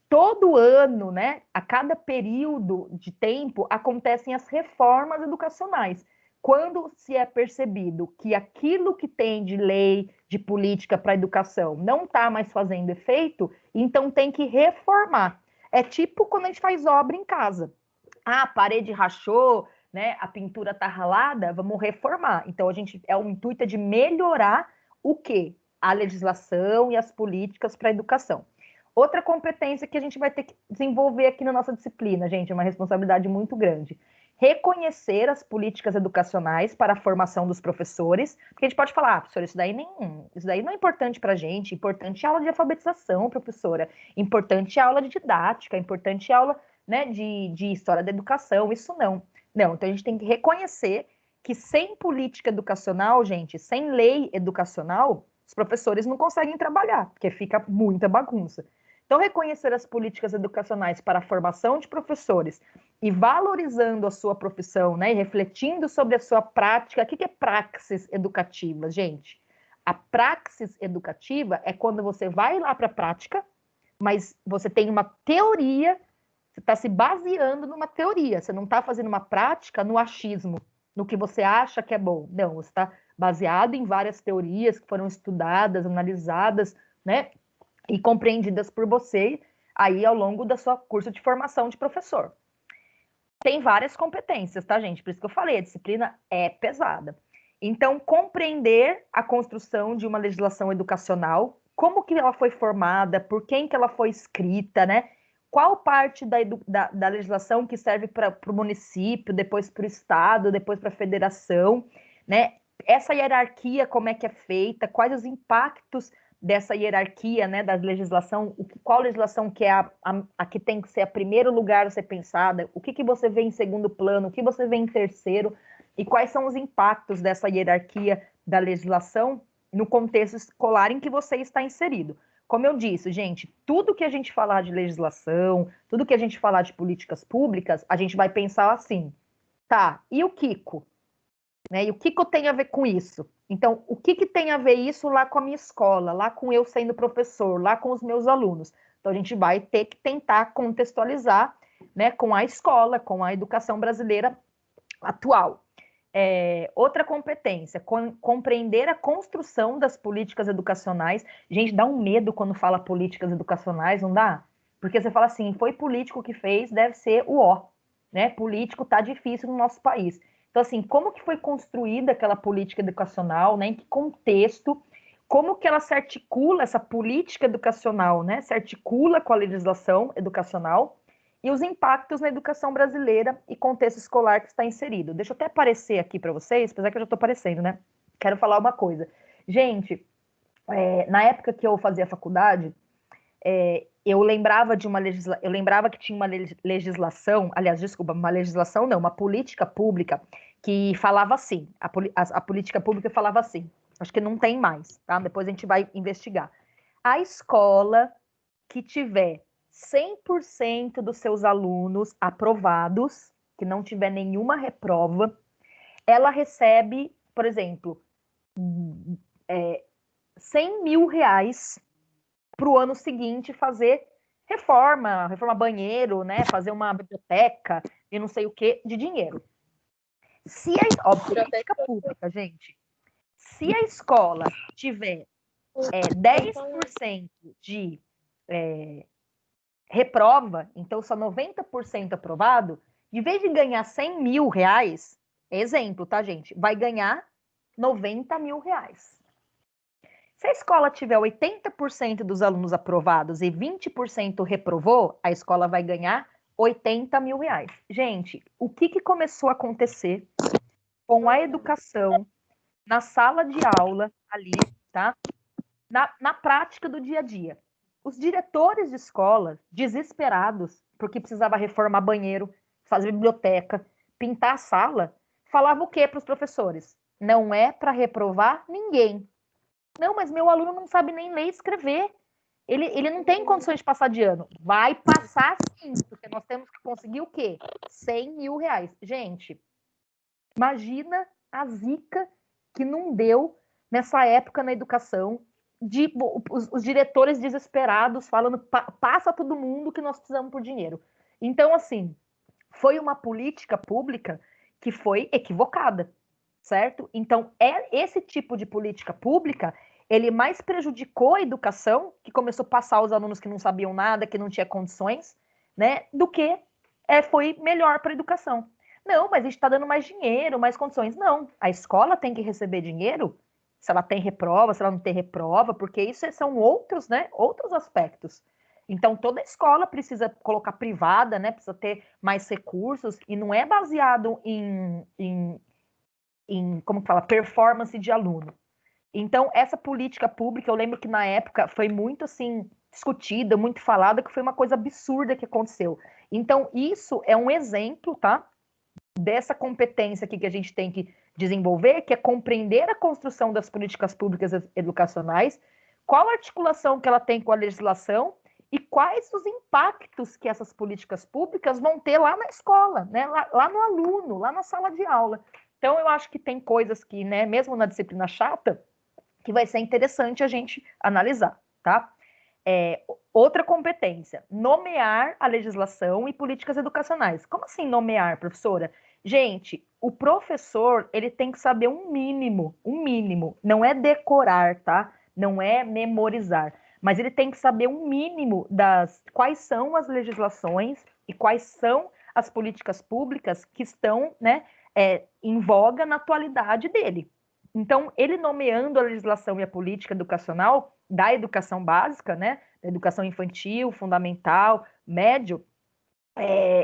todo ano, né, a cada período de tempo, acontecem as reformas educacionais. Quando se é percebido que aquilo que tem de lei, de política para a educação não está mais fazendo efeito, então tem que reformar. É tipo quando a gente faz obra em casa. A parede rachou, né, a pintura está ralada, vamos reformar. Então, o intuito é de melhorar o quê? A legislação e as políticas para a educação. Outra competência que a gente vai ter que desenvolver aqui na nossa disciplina, gente, é uma responsabilidade muito grande. Reconhecer as políticas educacionais para a formação dos professores, porque a gente pode falar, professora, isso daí não é importante para a gente, importante é a aula de alfabetização, professora, importante é a aula de didática, importante é a aula, né, de história da educação, isso não. Não, então a gente tem que reconhecer que sem política educacional, gente, sem lei educacional, os professores não conseguem trabalhar, porque fica muita bagunça. Então, reconhecer as políticas educacionais para a formação de professores e valorizando a sua profissão, né, e refletindo sobre a sua prática. O que é praxis educativa, gente? A praxis educativa é quando você vai lá para a prática, mas você tem uma teoria, você está se baseando numa teoria, você não está fazendo uma prática no achismo, no que você acha que é bom. Não, você está baseado em várias teorias que foram estudadas, analisadas, né, e compreendidas por você aí ao longo da sua curso de formação de professor. Tem várias competências, tá, gente? Por isso que eu falei, a disciplina é pesada. Então, compreender a construção de uma legislação educacional, como que ela foi formada, por quem que ela foi escrita, né? qual parte da legislação que serve para o município, depois para o estado, depois para a federação, né? Essa hierarquia, como é que é feita, quais os impactos dessa hierarquia, né, da legislação, qual legislação que é a que tem que ser a primeiro lugar a ser pensada, o que você vê em segundo plano, o que você vê em terceiro, e quais são os impactos dessa hierarquia da legislação no contexto escolar em que você está inserido. Como eu disse, gente, tudo que a gente falar de legislação, tudo que a gente falar de políticas públicas, a gente vai pensar assim, tá, e o Kiko? Né? E o que eu tenho a ver com isso? Então, o que tem a ver isso lá com a minha escola, lá com eu sendo professor, lá com os meus alunos? Então, a gente vai ter que tentar contextualizar, né, com a escola, com a educação brasileira atual. Outra competência, compreender a construção das políticas educacionais. Gente, dá um medo quando fala políticas educacionais, não dá? Porque você fala assim, foi político que fez, deve ser o ó, né? Político tá difícil no nosso país. Então, assim, como que foi construída aquela política educacional, né? Em que contexto, como que ela se articula, essa política educacional, né? Se articula com a legislação educacional e os impactos na educação brasileira e contexto escolar que está inserido. Deixa eu até aparecer aqui para vocês, apesar que eu já estou aparecendo, né? Quero falar uma coisa. Gente, na época que eu fazia faculdade, eu lembrava que tinha uma legislação, aliás, desculpa, uma legislação não, uma política pública que falava assim, a política pública falava assim, acho que não tem mais, tá? Depois a gente vai investigar. A escola que tiver 100% dos seus alunos aprovados, que não tiver nenhuma reprova, ela recebe, por exemplo, R$100 mil para o ano seguinte fazer reforma banheiro, né? Fazer uma biblioteca e não sei o que de dinheiro. Política pública, gente. Se a escola tiver 10% de reprova, então só 90% aprovado, de vez de ganhar R$100 mil, exemplo, tá, gente? Vai ganhar R$90 mil. Se a escola tiver 80% dos alunos aprovados e 20% reprovou, a escola vai ganhar R$80 mil. Gente, o que começou a acontecer com a educação na sala de aula ali, tá? Na prática do dia a dia. Os diretores de escola, desesperados, porque precisava reformar banheiro, fazer biblioteca, pintar a sala, falavam o quê para os professores? Não é para reprovar ninguém. Não, mas meu aluno não sabe nem ler e escrever. Ele não tem condições de passar de ano. Vai passar sim, porque nós temos que conseguir o quê? R$100 mil. Gente, imagina a zica que não deu nessa época na educação, os diretores desesperados falando, passa todo mundo que nós precisamos por dinheiro. Então, assim, foi uma política pública que foi equivocada, certo? Então, esse tipo de política pública, ele mais prejudicou a educação, que começou a passar os alunos que não sabiam nada, que não tinha condições, né, do que foi melhor para a educação. Não, mas a gente está dando mais dinheiro, mais condições. Não, a escola tem que receber dinheiro, se ela tem reprova, se ela não tem reprova, porque isso são outros, né, outros aspectos. Então, toda escola precisa colocar privada, né, precisa ter mais recursos, e não é baseado em como que fala, performance de aluno. Então, essa política pública, eu lembro que na época foi muito, assim, discutida, muito falada, que foi uma coisa absurda que aconteceu. Então, isso é um exemplo, tá, dessa competência aqui que a gente tem que desenvolver, que é compreender a construção das políticas públicas educacionais, qual a articulação que ela tem com a legislação e quais os impactos que essas políticas públicas vão ter lá na escola, né, lá no aluno, lá na sala de aula. Então, eu acho que tem coisas que, né, mesmo na disciplina chata, que vai ser interessante a gente analisar, tá? Outra competência, nomear a legislação e políticas educacionais. Como assim nomear, professora? Gente, o professor, ele tem que saber um mínimo, não é decorar, tá? Não é memorizar, mas ele tem que saber um mínimo das quais são as legislações e quais são as políticas públicas que estão, né, em voga na atualidade dele. Então, ele nomeando a legislação e a política educacional da educação básica, né, educação infantil, fundamental, médio,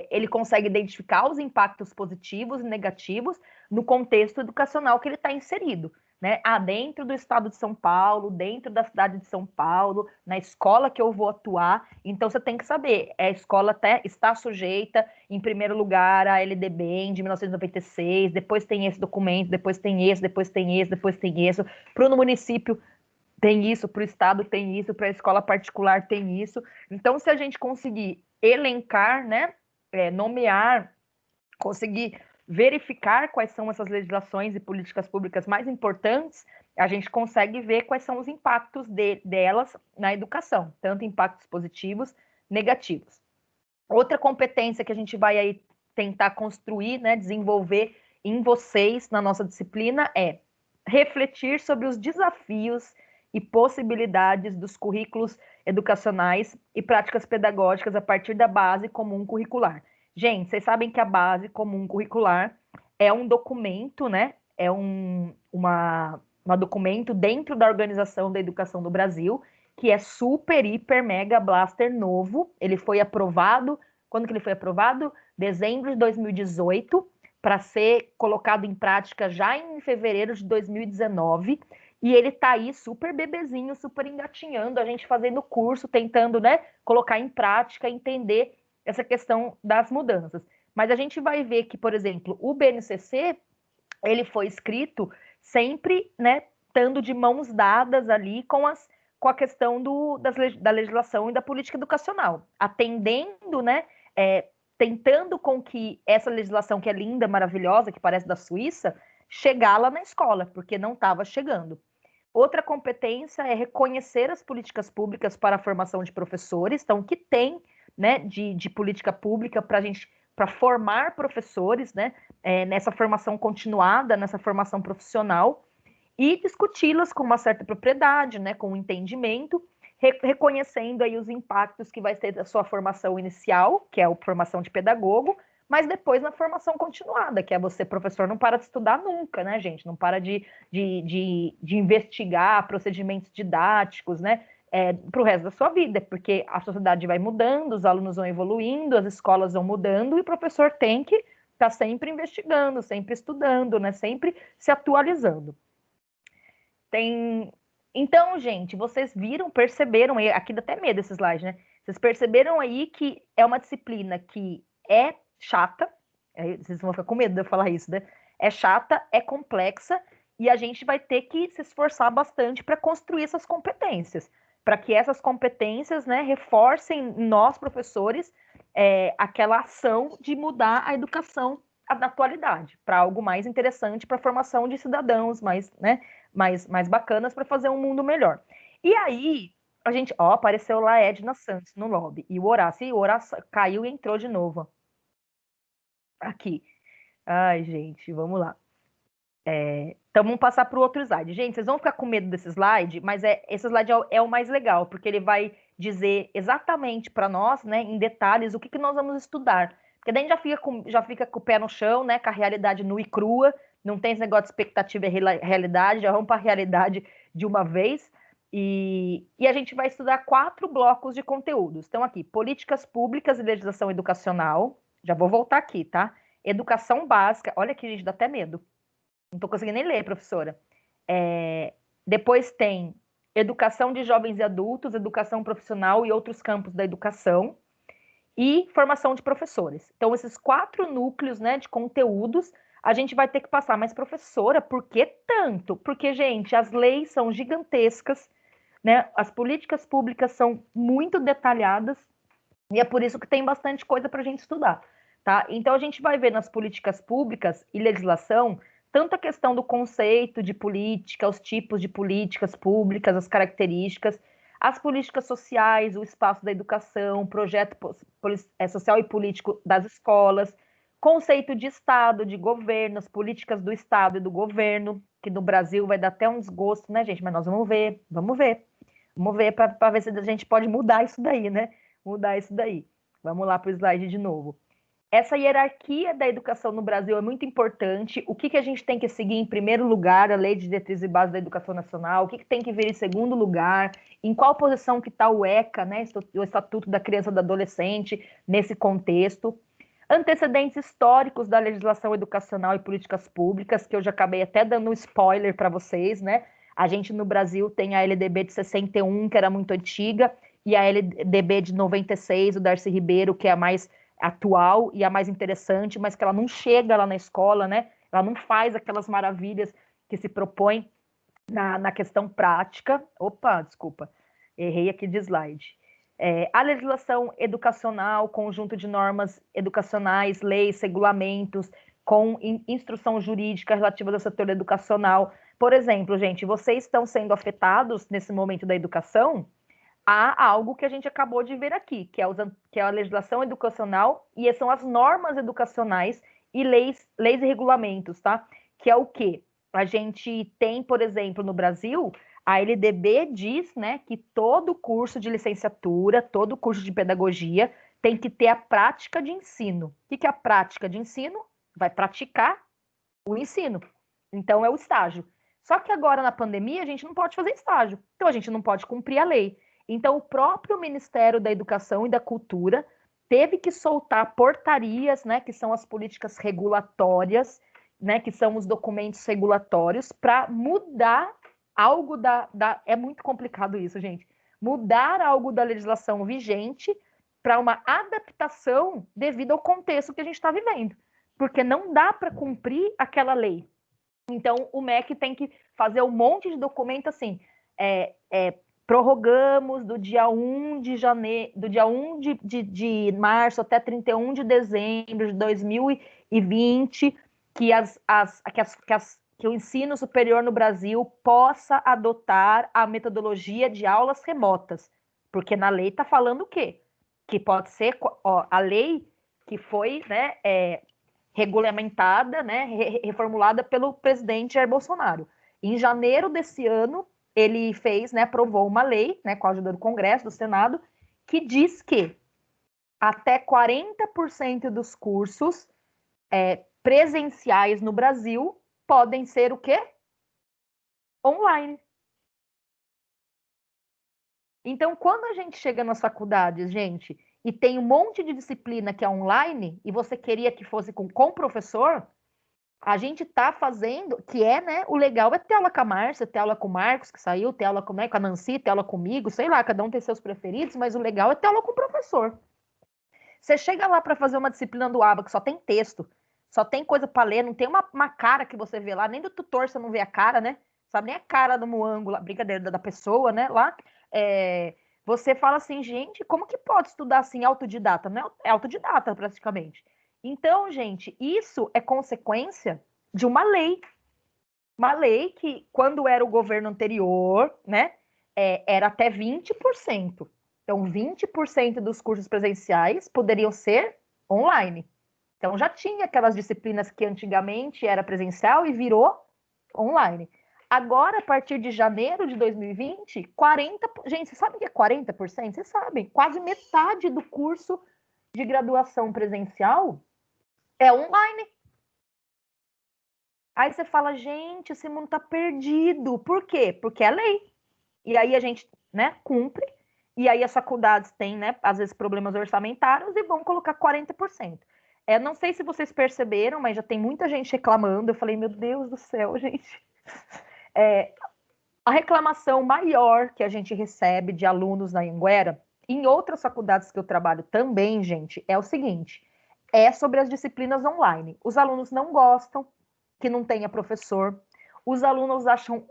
ele consegue identificar os impactos positivos e negativos no contexto educacional que ele está inserido, né? Dentro do estado de São Paulo, dentro da cidade de São Paulo, na escola que eu vou atuar. Então, você tem que saber, a escola está sujeita, em primeiro lugar, à LDB de 1996, depois tem esse documento, depois tem esse, depois tem esse, depois tem esse. Para o município tem isso, para o estado tem isso, para a escola particular tem isso. Então, se a gente conseguir elencar, né, nomear, conseguir verificar quais são essas legislações e políticas públicas mais importantes, a gente consegue ver quais são os impactos delas na educação, tanto impactos positivos, negativos. Outra competência que a gente vai aí tentar construir, né, desenvolver em vocês, na nossa disciplina, é refletir sobre os desafios e possibilidades dos currículos educacionais e práticas pedagógicas a partir da base comum curricular. Gente, vocês sabem que a base comum curricular é um documento, né? É um documento dentro da Organização da Educação do Brasil, que é super, hiper, mega blaster novo. Ele foi aprovado, quando que ele foi aprovado? Dezembro de 2018, para ser colocado em prática já em fevereiro de 2019. E ele tá aí super bebezinho, super engatinhando, a gente fazendo curso, tentando, né, colocar em prática, entender essa questão das mudanças. Mas a gente vai ver que, por exemplo, o BNCC, ele foi escrito sempre, né, estando de mãos dadas ali com a questão da legislação e da política educacional, atendendo, né, tentando com que essa legislação que é linda, maravilhosa, que parece da Suíça, chegar lá na escola, porque não estava chegando. Outra competência é reconhecer as políticas públicas para a formação de professores, então, o que tem, né, de política pública para formar professores, né, nessa formação continuada, nessa formação profissional, e discuti-las com uma certa propriedade, né, com entendimento, reconhecendo aí os impactos que vai ter da sua formação inicial, que é a formação de pedagogo, mas depois na formação continuada, que é você, professor, não para de estudar nunca, né, gente? Não para de investigar procedimentos didáticos, né? Para o resto da sua vida, porque a sociedade vai mudando, os alunos vão evoluindo, as escolas vão mudando, e o professor tem que estar sempre investigando, sempre estudando, né? Sempre se atualizando. Então, gente, vocês perceberam, aqui dá até medo esse slide, né? Vocês perceberam aí que é uma disciplina que é chata, vocês vão ficar com medo de eu falar isso, né? É chata, é complexa, e a gente vai ter que se esforçar bastante para construir essas competências, para que essas competências, né, reforcem em nós, professores, aquela ação de mudar a educação na atualidade, para algo mais interessante, para a formação de cidadãos mais bacanas, para fazer um mundo melhor. E aí, a gente, apareceu lá Edna Santos no lobby, e o Horácio caiu e entrou de novo. Aqui. Ai, gente, vamos lá. Então, vamos passar para o outro slide. Gente, vocês vão ficar com medo desse slide, mas esse slide é o mais legal, porque ele vai dizer exatamente para nós, né, em detalhes, o que nós vamos estudar. Porque daí a gente já fica com o pé no chão, né, com a realidade nua e crua, não tem esse negócio de expectativa e realidade, já vamos para a realidade de uma vez. E a gente vai estudar 4 blocos de conteúdos. Então, aqui, políticas públicas e legislação educacional. Já vou voltar aqui, tá? Educação básica. Olha aqui, gente, dá até medo. Não estou conseguindo nem ler, professora. Depois tem educação de jovens e adultos, educação profissional e outros campos da educação. E formação de professores. Então, esses 4 núcleos, né, de conteúdos, a gente vai ter que passar. Mas, professora, por que tanto? Porque, gente, as leis são gigantescas, né? As políticas públicas são muito detalhadas, e é por isso que tem bastante coisa para a gente estudar, tá? Então, a gente vai ver nas políticas públicas e legislação, tanto a questão do conceito de política, os tipos de políticas públicas, as características, as políticas sociais, o espaço da educação, projeto social e político das escolas, conceito de Estado, de governo, as políticas do Estado e do governo, que no Brasil vai dar até um desgosto, né, gente? Mas nós vamos ver para ver se a gente pode mudar isso daí, né? Vamos lá para o slide de novo. essa hierarquia da educação no Brasil é muito importante. O que a gente tem que seguir em primeiro lugar? A Lei de Diretrizes e Bases da Educação Nacional. O que tem que vir em segundo lugar? Em qual posição que está o ECA, né, o Estatuto da Criança e do Adolescente, nesse contexto? Antecedentes históricos da legislação educacional e políticas públicas, que eu já acabei até dando um spoiler para vocês, né? A gente no Brasil tem a LDB de 61, que era muito antiga, e a LDB de 96, o Darcy Ribeiro, que é a mais atual e a mais interessante, mas que ela não chega lá na escola, né? Ela não faz aquelas maravilhas que se propõe na questão prática. Opa, desculpa, errei aqui de slide. A legislação educacional, conjunto de normas educacionais, leis, regulamentos, com instrução jurídica relativa ao setor educacional. Por exemplo, gente, vocês estão sendo afetados nesse momento da educação, há algo que a gente acabou de ver aqui, que é a legislação educacional, e são as normas educacionais e leis e regulamentos, tá? Que é o quê? A gente tem, por exemplo, no Brasil, a LDB diz, né, que todo curso de licenciatura, todo curso de pedagogia tem que ter a prática de ensino. O que é a prática de ensino? Vai praticar o ensino. Então, é o estágio. Só que agora, na pandemia, a gente não pode fazer estágio. Então, a gente não pode cumprir a lei. Então, o próprio Ministério da Educação e da Cultura teve que soltar portarias, né, que são as políticas regulatórias, né, que são os documentos regulatórios, para mudar algo É muito complicado isso, gente. Mudar algo da legislação vigente para uma adaptação devido ao contexto que a gente está vivendo. Porque não dá para cumprir aquela lei. Então, o MEC tem que fazer um monte de documento assim, prorrogamos do dia 1 de janeiro, do dia 1 de março até 31 de dezembro de 2020, que o ensino superior no Brasil possa adotar a metodologia de aulas remotas. Porque na lei está falando o quê? Que pode ser a lei que foi, né, regulamentada, né, reformulada pelo presidente Jair Bolsonaro. Em janeiro desse ano, ele fez, né, aprovou uma lei, né, com a ajuda do Congresso, do Senado, que diz que até 40% dos cursos presenciais no Brasil podem ser o quê? Online. Então, quando a gente chega nas faculdades, gente, e tem um monte de disciplina que é online, e você queria que fosse com professor, a gente tá fazendo, que é, né, o legal é ter aula com a Márcia, ter aula com o Marcos, que saiu, ter aula com, né, com a Nancy, ter aula comigo, sei lá, cada um tem seus preferidos, mas o legal é ter aula com o professor. Você chega lá para fazer uma disciplina do ABA que só tem texto, só tem coisa para ler, não tem uma cara que você vê lá, nem do tutor você não vê a cara, né? Sabe nem a cara do moango, brincadeira da pessoa, né? Lá, você fala assim, gente, como que pode estudar assim autodidata? Não é autodidata praticamente. Então, gente, isso é consequência de uma lei. Uma lei que, quando era o governo anterior, né, era até 20%. Então, 20% dos cursos presenciais poderiam ser online. Então, já tinha aquelas disciplinas que antigamente era presencial e virou online. Agora, a partir de janeiro de 2020, 40%. Gente, vocês sabem o que é 40%? Vocês sabem. Quase metade do curso de graduação presencial é online. Aí você fala, gente, esse mundo tá perdido. Por quê? Porque é lei. E aí a gente, né, cumpre. E aí as faculdades têm, né, às vezes problemas orçamentários e vão colocar 40%. Não sei se vocês perceberam, mas já tem muita gente reclamando. Eu falei, meu Deus do céu, gente. A reclamação maior que a gente recebe de alunos na Anhanguera, em outras faculdades que eu trabalho também, gente, é o seguinte, é sobre as disciplinas online. Os alunos não gostam que não tenha professor. Os alunos acham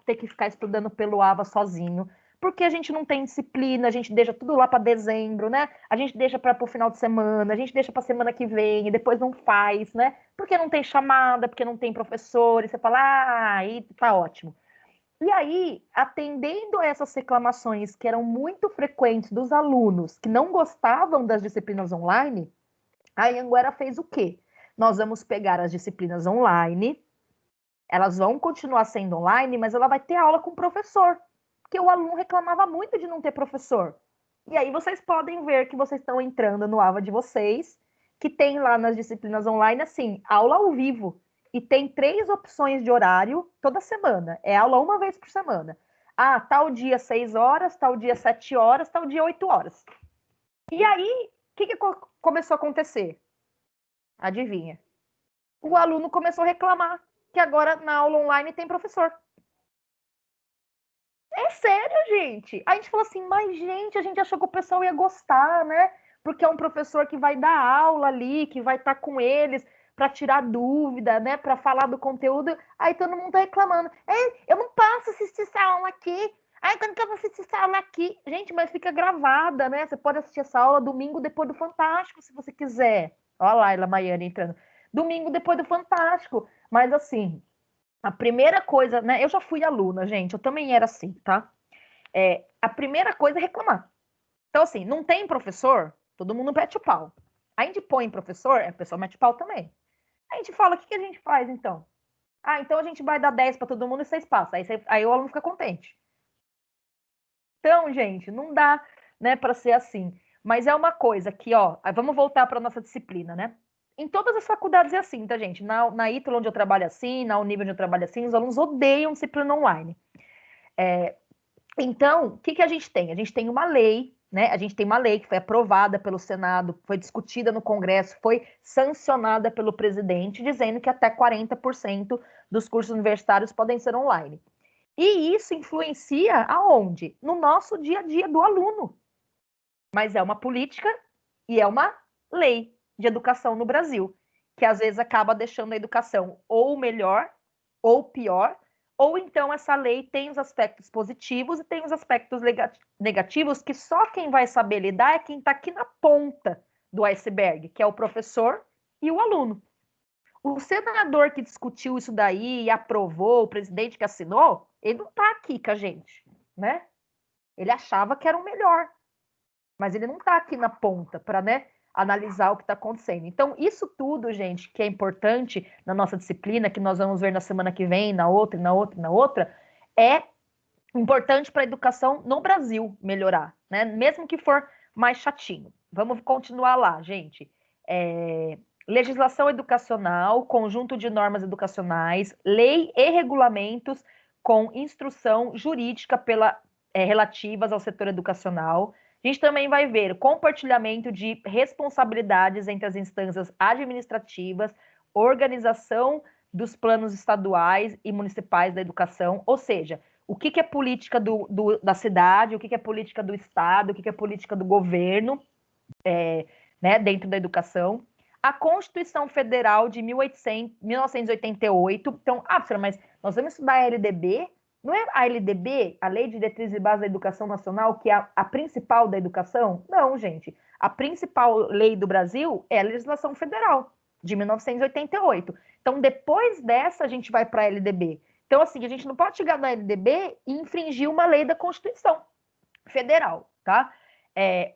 ter que ficar estudando pelo AVA sozinho, porque a gente não tem disciplina, a gente deixa tudo lá para dezembro, né? A gente deixa para o final de semana, a gente deixa para semana que vem e depois não faz, né? Porque não tem chamada, porque não tem professor, e você fala, aí tá ótimo. E aí, atendendo a essas reclamações que eram muito frequentes dos alunos que não gostavam das disciplinas online, a Anhanguera fez o quê? Nós vamos pegar as disciplinas online, elas vão continuar sendo online, mas ela vai ter aula com o professor, porque o aluno reclamava muito de não ter professor. E aí vocês podem ver que vocês estão entrando no AVA de vocês, que tem lá nas disciplinas online, assim, aula ao vivo. E tem 3 opções de horário toda semana. É aula uma vez por semana. Ah, tal dia 6 horas, tal dia 7 horas, tal dia 8 horas. E aí, o que começou a acontecer? Adivinha? O aluno começou a reclamar que agora na aula online tem professor. É sério, gente. A gente falou assim, mas gente, a gente achou que o pessoal ia gostar, né? Porque é um professor que vai dar aula ali, que vai estar com eles para tirar dúvida, né? Para falar do conteúdo. Aí todo mundo tá reclamando. Eu não posso assistir essa aula aqui. Ai, quando que eu vou assistir essa aula aqui? Gente, mas fica gravada, né? Você pode assistir essa aula domingo depois do Fantástico, se você quiser. Olha a Laila Maiane entrando. Domingo depois do Fantástico. Mas assim, a primeira coisa, né? Eu já fui aluna, gente. Eu também era assim, tá? A primeira coisa é reclamar. Então, assim, não tem professor, todo mundo mete o pau. A gente põe professor, a pessoa mete o pau também. A gente fala, o que a gente faz, então? Ah, então a gente vai dar 10 para todo mundo e 6 passa. Aí o aluno fica contente. Então, gente, não dá, né, para ser assim. Mas é uma coisa que, ó, vamos voltar para nossa disciplina, né? Em todas as faculdades é assim, tá, gente? Na ITLA, onde eu trabalho assim, na Unib, onde eu trabalho assim, os alunos odeiam disciplina online. Então, o que a gente tem? A gente tem uma lei, né? A gente tem uma lei que foi aprovada pelo Senado, foi discutida no Congresso, foi sancionada pelo presidente, dizendo que até 40% dos cursos universitários podem ser online. E isso influencia aonde? No nosso dia a dia do aluno. Mas é uma política e é uma lei de educação no Brasil, que às vezes acaba deixando a educação ou melhor ou pior, ou então essa lei tem os aspectos positivos e tem os aspectos negativos que só quem vai saber lidar é quem está aqui na ponta do iceberg, que é o professor e o aluno. O senador que discutiu isso daí e aprovou, o presidente que assinou, ele não está aqui com a gente, né? Ele achava que era o melhor, mas ele não está aqui na ponta para, né, analisar o que está acontecendo. Então, isso tudo, gente, que é importante na nossa disciplina, que nós vamos ver na semana que vem, na outra, é importante para a educação no Brasil melhorar, né? Mesmo que for mais chatinho. Vamos continuar lá, gente. Legislação educacional, conjunto de normas educacionais, lei e regulamentos com instrução jurídica relativas ao setor educacional. A gente também vai ver compartilhamento de responsabilidades entre as instâncias administrativas, organização dos planos estaduais e municipais da educação, ou seja, o que é política da cidade, o que é política do estado, o que é política do governo, né, dentro da educação. A Constituição Federal de 1988. Então, mas nós vamos estudar a LDB? Não é a LDB, a Lei de Diretrizes e Bases da Educação Nacional, que é a principal da educação? Não, gente. A principal lei do Brasil é a Legislação Federal, de 1988. Então, depois dessa, a gente vai para a LDB. Então, assim, a gente não pode chegar na LDB e infringir uma lei da Constituição Federal, tá?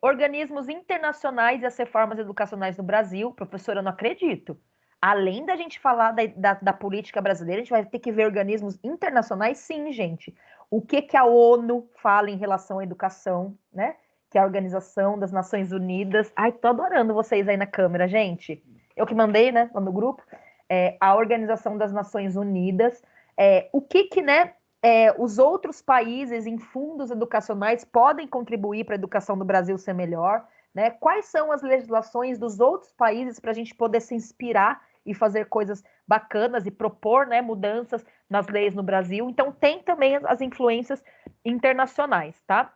Organismos internacionais e as reformas educacionais no Brasil, professora, eu não acredito. Além da gente falar da política brasileira, a gente vai ter que ver organismos internacionais, sim, gente. O que a ONU fala em relação à educação, né? Que é a Organização das Nações Unidas. Ai, tô adorando vocês aí na câmera, gente. Eu que mandei, né, lá no grupo. A Organização das Nações Unidas. O que né, os outros países em fundos educacionais podem contribuir para a educação do Brasil ser melhor, né? Quais são as legislações dos outros países para a gente poder se inspirar e fazer coisas bacanas e propor, né, mudanças nas leis no Brasil. Então, tem também as influências internacionais, tá?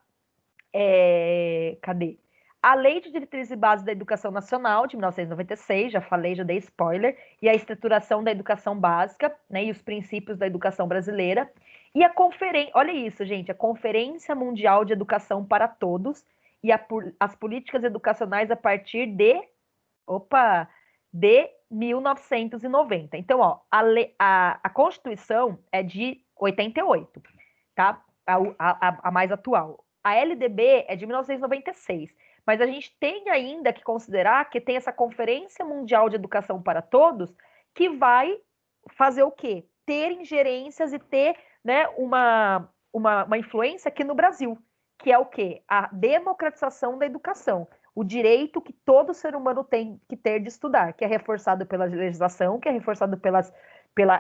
Cadê? A Lei de Diretrizes e Bases da Educação Nacional, de 1996, já falei, já dei spoiler, e a estruturação da educação básica, né, e os princípios da educação brasileira. E a conferência, olha isso, gente, a Conferência Mundial de Educação para Todos e as políticas educacionais a partir de 1990. Então, ó, a Constituição é de 88, tá? A mais atual. A LDB é de 1996. Mas a gente tem ainda que considerar que tem essa Conferência Mundial de Educação para Todos que vai fazer o quê? Ter ingerências e ter, né, uma influência aqui no Brasil, que é o quê? A democratização da educação, o direito que todo ser humano tem que ter de estudar, que é reforçado pela legislação, que é reforçado pela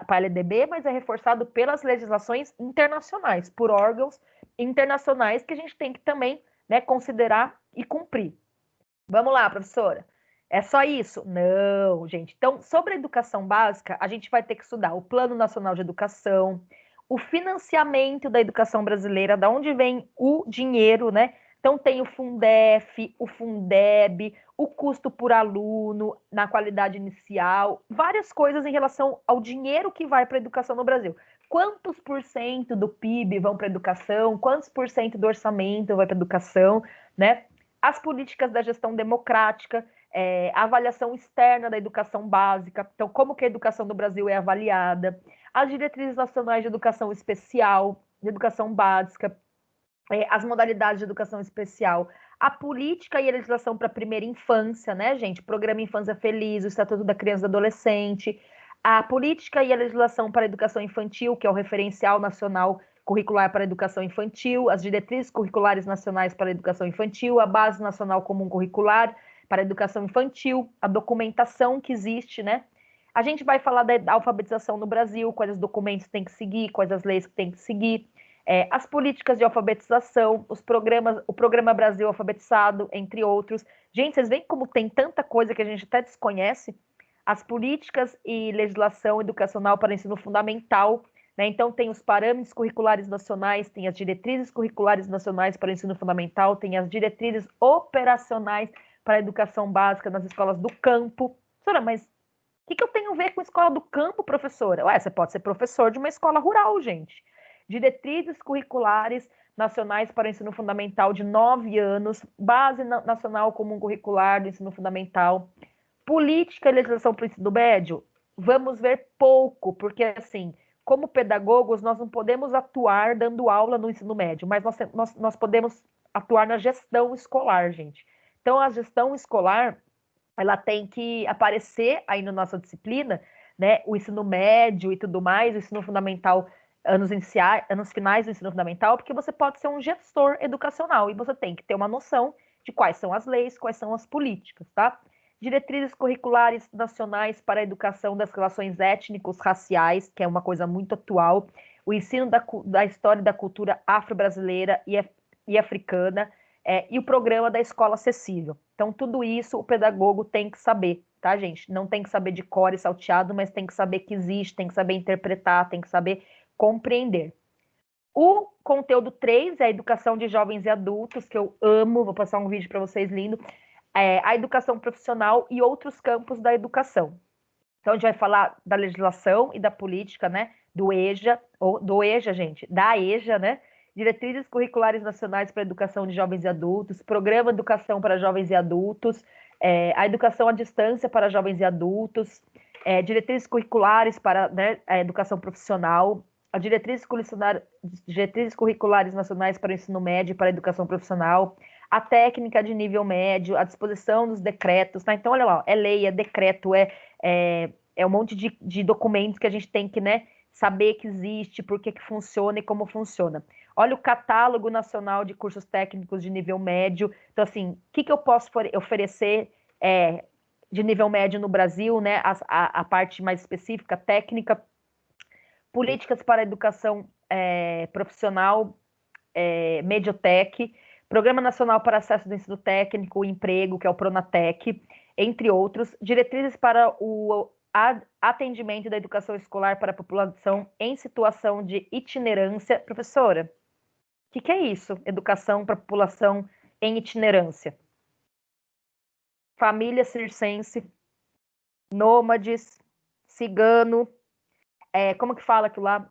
LDB, mas é reforçado pelas legislações internacionais, por órgãos internacionais que a gente tem que também, né, considerar e cumprir. Vamos lá, professora. É só isso? Não, gente. Então, sobre a educação básica, a gente vai ter que estudar o Plano Nacional de Educação, o financiamento da educação brasileira, da onde vem o dinheiro, né? Então, tem o Fundef, o Fundeb, o custo por aluno, na qualidade inicial, várias coisas em relação ao dinheiro que vai para a educação no Brasil. Quantos por cento do PIB vão para a educação? Quantos por cento do orçamento vai para a educação, né? As políticas da gestão democrática, a avaliação externa da educação básica, então como que a educação do Brasil é avaliada, as diretrizes nacionais de educação especial, de educação básica, as modalidades de educação especial, a política e a legislação para a primeira infância, né, gente? Programa Infância Feliz, o Estatuto da Criança e do Adolescente, a política e a legislação para a educação infantil, que é o referencial nacional curricular para a educação infantil, as diretrizes curriculares nacionais para a educação infantil, a base nacional comum curricular para a educação infantil, a documentação que existe, né? A gente vai falar da alfabetização no Brasil, quais os documentos tem que seguir, quais as leis que tem que seguir, as políticas de alfabetização, o Programa Brasil Alfabetizado, entre outros. Gente, vocês veem como tem tanta coisa que a gente até desconhece? As políticas e legislação educacional para o ensino fundamental, né? Então, tem os parâmetros curriculares nacionais, tem as diretrizes curriculares nacionais para o ensino fundamental, tem as diretrizes operacionais para a educação básica nas escolas do campo. Professora, mas o que eu tenho a ver com escola do campo, professora? Ué, você pode ser professor de uma escola rural, gente. Diretrizes curriculares nacionais para o ensino fundamental de 9 anos, base nacional comum curricular do ensino fundamental, política e legislação para o ensino médio, vamos ver pouco, porque assim, como pedagogos, nós não podemos atuar dando aula no ensino médio, mas nós podemos atuar na gestão escolar, gente. Então, a gestão escolar, ela tem que aparecer aí na nossa disciplina, né? O ensino médio e tudo mais, o ensino fundamental, anos finais do ensino fundamental, porque você pode ser um gestor educacional e você tem que ter uma noção de quais são as leis, quais são as políticas, tá? Diretrizes curriculares nacionais para a educação das relações étnicos, raciais, que é uma coisa muito atual, o ensino da história e da cultura afro-brasileira e africana, e o programa da escola acessível. Então, tudo isso o pedagogo tem que saber, tá, gente? Não tem que saber de cor e salteado, mas tem que saber que existe, tem que saber interpretar, tem que saber compreender. O conteúdo 3 é a educação de jovens e adultos, que eu amo, vou passar um vídeo para vocês lindo, a educação profissional e outros campos da educação. Então, a gente vai falar da legislação e da política, né, do EJA, da EJA, né, diretrizes curriculares nacionais para a educação de jovens e adultos, programa Educação para Jovens e Adultos, a educação à distância para jovens e adultos, diretrizes curriculares para, né, a educação profissional, as diretrizes curriculares nacionais para o ensino médio e para a educação profissional, a técnica de nível médio, a disposição dos decretos, tá? Então, olha lá, é lei, é decreto, é um monte de documentos que a gente tem que, né, saber que existe, por que funciona e como funciona. Olha o catálogo nacional de cursos técnicos de nível médio. Então, assim, o que eu posso oferecer de nível médio no Brasil, né? A parte mais específica, técnica, políticas para a educação profissional, Mediotec, Programa Nacional para Acesso do Ensino Técnico, o Emprego, que é o Pronatec, entre outros, diretrizes para o atendimento da educação escolar para a população em situação de itinerância. Professora, o que é isso? Educação para a população em itinerância. Família circense, nômades, cigano, como que fala aquilo lá?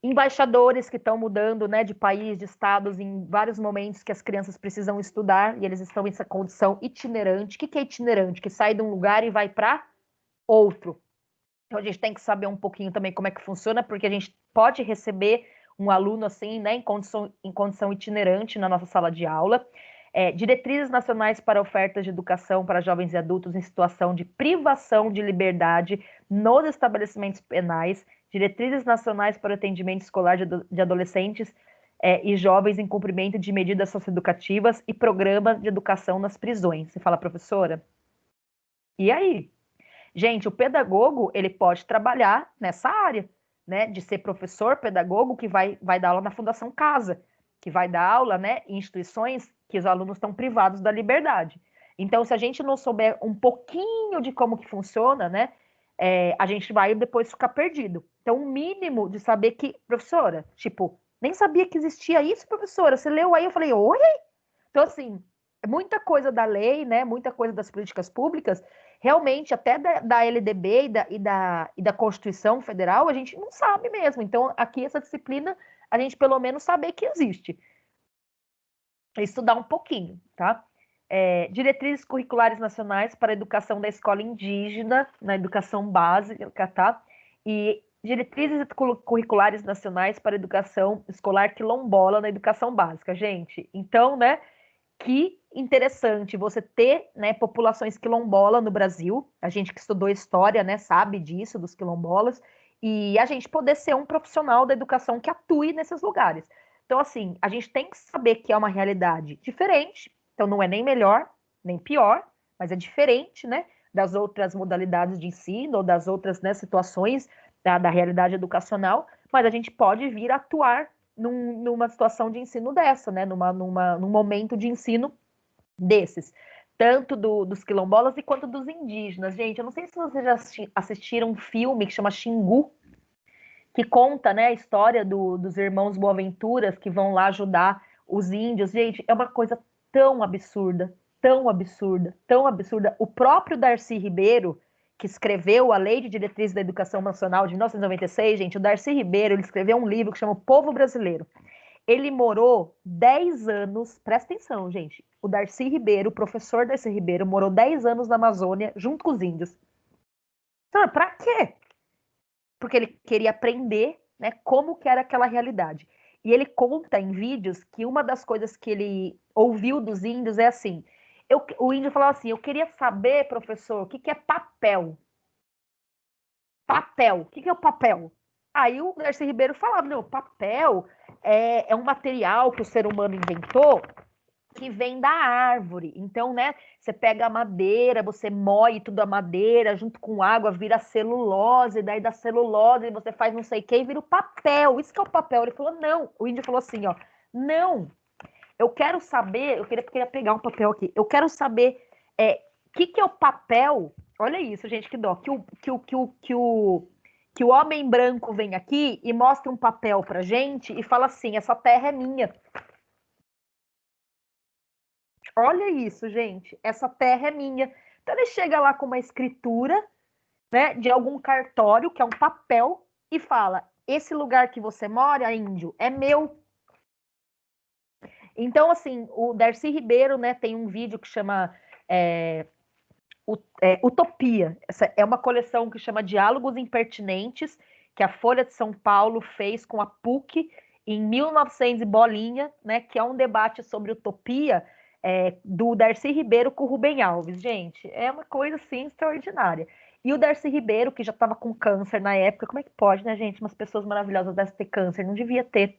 Embaixadores que estão mudando, né, de país, de estados, em vários momentos que as crianças precisam estudar e eles estão nessa condição itinerante. O que é itinerante? Que sai de um lugar e vai para outro. Então, a gente tem que saber um pouquinho também como é que funciona, porque a gente pode receber um aluno assim, né, em condição itinerante na nossa sala de aula. Diretrizes nacionais para ofertas de educação para jovens e adultos em situação de privação de liberdade nos estabelecimentos penais, diretrizes nacionais para o atendimento escolar de adolescentes e jovens em cumprimento de medidas socioeducativas e programas de educação nas prisões. Você fala, professora? E aí? Gente, o pedagogo, ele pode trabalhar nessa área, né, de ser professor, pedagogo, que vai dar aula na Fundação Casa, que vai dar aula, né, em instituições que os alunos estão privados da liberdade. Então, se a gente não souber um pouquinho de como que funciona, né, a gente vai depois ficar perdido. Então, o mínimo de saber que, professora, tipo, nem sabia que existia isso, professora, você leu aí, eu falei, oi? Então, assim, muita coisa da lei, né, muita coisa das políticas públicas, realmente, até da LDB e da Constituição Federal, a gente não sabe mesmo. Então, aqui, essa disciplina, a gente pelo menos saber que existe. Estudar um pouquinho, tá? Diretrizes curriculares nacionais para a educação da escola indígena, na educação básica, tá? E diretrizes curriculares nacionais para a educação escolar quilombola na educação básica. Gente, então, né, que interessante você ter, né, populações quilombola no Brasil. A gente que estudou história, né, sabe disso, dos quilombolas, e a gente poder ser um profissional da educação que atue nesses lugares. Então, assim, a gente tem que saber que é uma realidade diferente, então não é nem melhor, nem pior, mas é diferente, né, das outras modalidades de ensino, ou das outras, né, situações da realidade educacional, mas a gente pode vir a atuar numa situação de ensino dessa, né, num momento de ensino desses, tanto dos quilombolas e quanto dos indígenas. Gente, eu não sei se vocês já assistiram um filme que chama Xingu, que conta, né, a história dos irmãos Boaventuras que vão lá ajudar os índios. Gente, é uma coisa tão absurda, tão absurda, tão absurda. O próprio Darcy Ribeiro, que escreveu a Lei de Diretrizes da Educação Nacional de 1996, gente, o Darcy Ribeiro, ele escreveu um livro que chama O Povo Brasileiro. Ele morou 10 anos, presta atenção, gente, o Darcy Ribeiro, o professor Darcy Ribeiro, morou 10 anos na Amazônia, junto com os índios. Então, pra quê? Porque ele queria aprender, né, como que era aquela realidade. E ele conta em vídeos que uma das coisas que ele ouviu dos índios é assim, o índio falava assim, eu queria saber, professor, o que é papel? Papel, o que é o papel? Aí o Darcy Ribeiro falava, não, papel é um material que o ser humano inventou que vem da árvore. Então, né, você pega a madeira, você moe tudo a madeira, junto com água, vira celulose, daí da celulose você faz não sei o que e vira o papel. Isso que é o papel. Ele falou, não. O índio falou assim, ó, não. Eu quero saber, eu queria pegar um papel aqui, eu quero saber o que é o papel. Olha isso, gente, que dó. Que o homem branco vem aqui e mostra um papel pra gente e fala assim, essa terra é minha. Olha isso, gente. Essa terra é minha. Então ele chega lá com uma escritura, né, de algum cartório, que é um papel, e fala: esse lugar que você mora, índio, é meu. Então, assim, o Darcy Ribeiro, né, tem um vídeo que chama Utopia. Essa é uma coleção que chama Diálogos Impertinentes, que a Folha de São Paulo fez com a PUC em 1900 e bolinha, né, que é um debate sobre utopia, do Darcy Ribeiro com o Rubem Alves. Gente, é uma coisa, assim, extraordinária. E o Darcy Ribeiro, que já estava com câncer na época, como é que pode, né, gente? Umas pessoas maravilhosas devem ter câncer, não devia ter.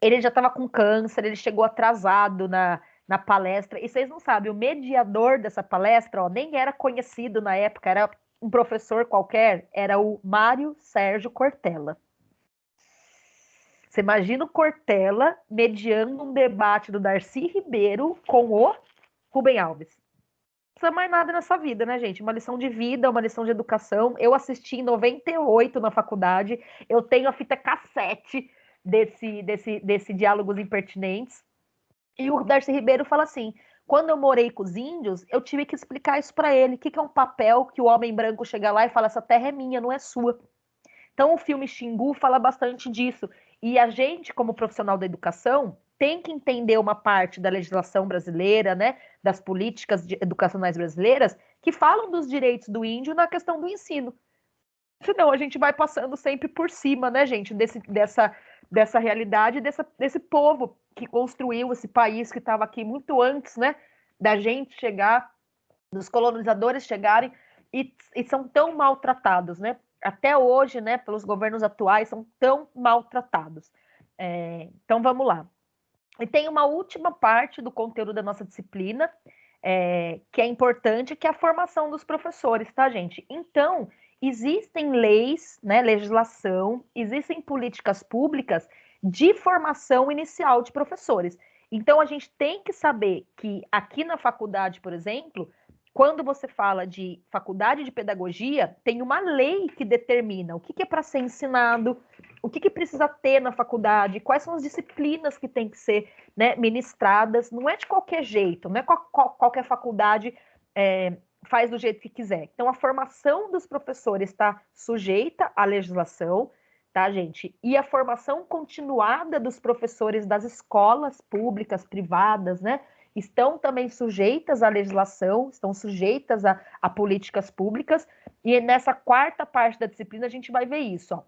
Ele já estava com câncer, ele chegou atrasado na palestra, e vocês não sabem, o mediador dessa palestra, ó, nem era conhecido na época, era um professor qualquer, era o Mário Sérgio Cortella. Você imagina o Cortella mediando um debate do Darcy Ribeiro com o Rubem Alves. Não precisa mais nada nessa vida, né, gente? Uma lição de vida, uma lição de educação. Eu assisti em 98 na faculdade, eu tenho a fita cassete desse Diálogos Impertinentes. E o Darcy Ribeiro fala assim, quando eu morei com os índios, eu tive que explicar isso para ele, o que é um papel que o homem branco chega lá e fala, essa terra é minha, não é sua. Então o filme Xingu fala bastante disso. E a gente, como profissional da educação, tem que entender uma parte da legislação brasileira, né, das políticas educacionais brasileiras, que falam dos direitos do índio na questão do ensino. Senão a gente vai passando sempre por cima, né, gente, dessa realidade, desse povo que construiu esse país, que estava aqui muito antes, né, da gente chegar, dos colonizadores chegarem, e são tão maltratados, né? Até hoje, né, pelos governos atuais, são tão maltratados. Então, vamos lá. E tem uma última parte do conteúdo da nossa disciplina, que é importante, que é a formação dos professores, tá, gente? Então, existem leis, né, legislação, existem políticas públicas de formação inicial de professores. Então, a gente tem que saber que aqui na faculdade, por exemplo, quando você fala de faculdade de pedagogia, tem uma lei que determina o que é para ser ensinado, o que precisa ter na faculdade, quais são as disciplinas que tem que ser, né, ministradas. Não é de qualquer jeito, não é qualquer faculdade faz do jeito que quiser. Então, a formação dos professores está sujeita à legislação, tá, gente? E a formação continuada dos professores das escolas públicas, privadas, né, estão também sujeitas à legislação, estão sujeitas a políticas públicas, e nessa quarta parte da disciplina a gente vai ver isso, ó.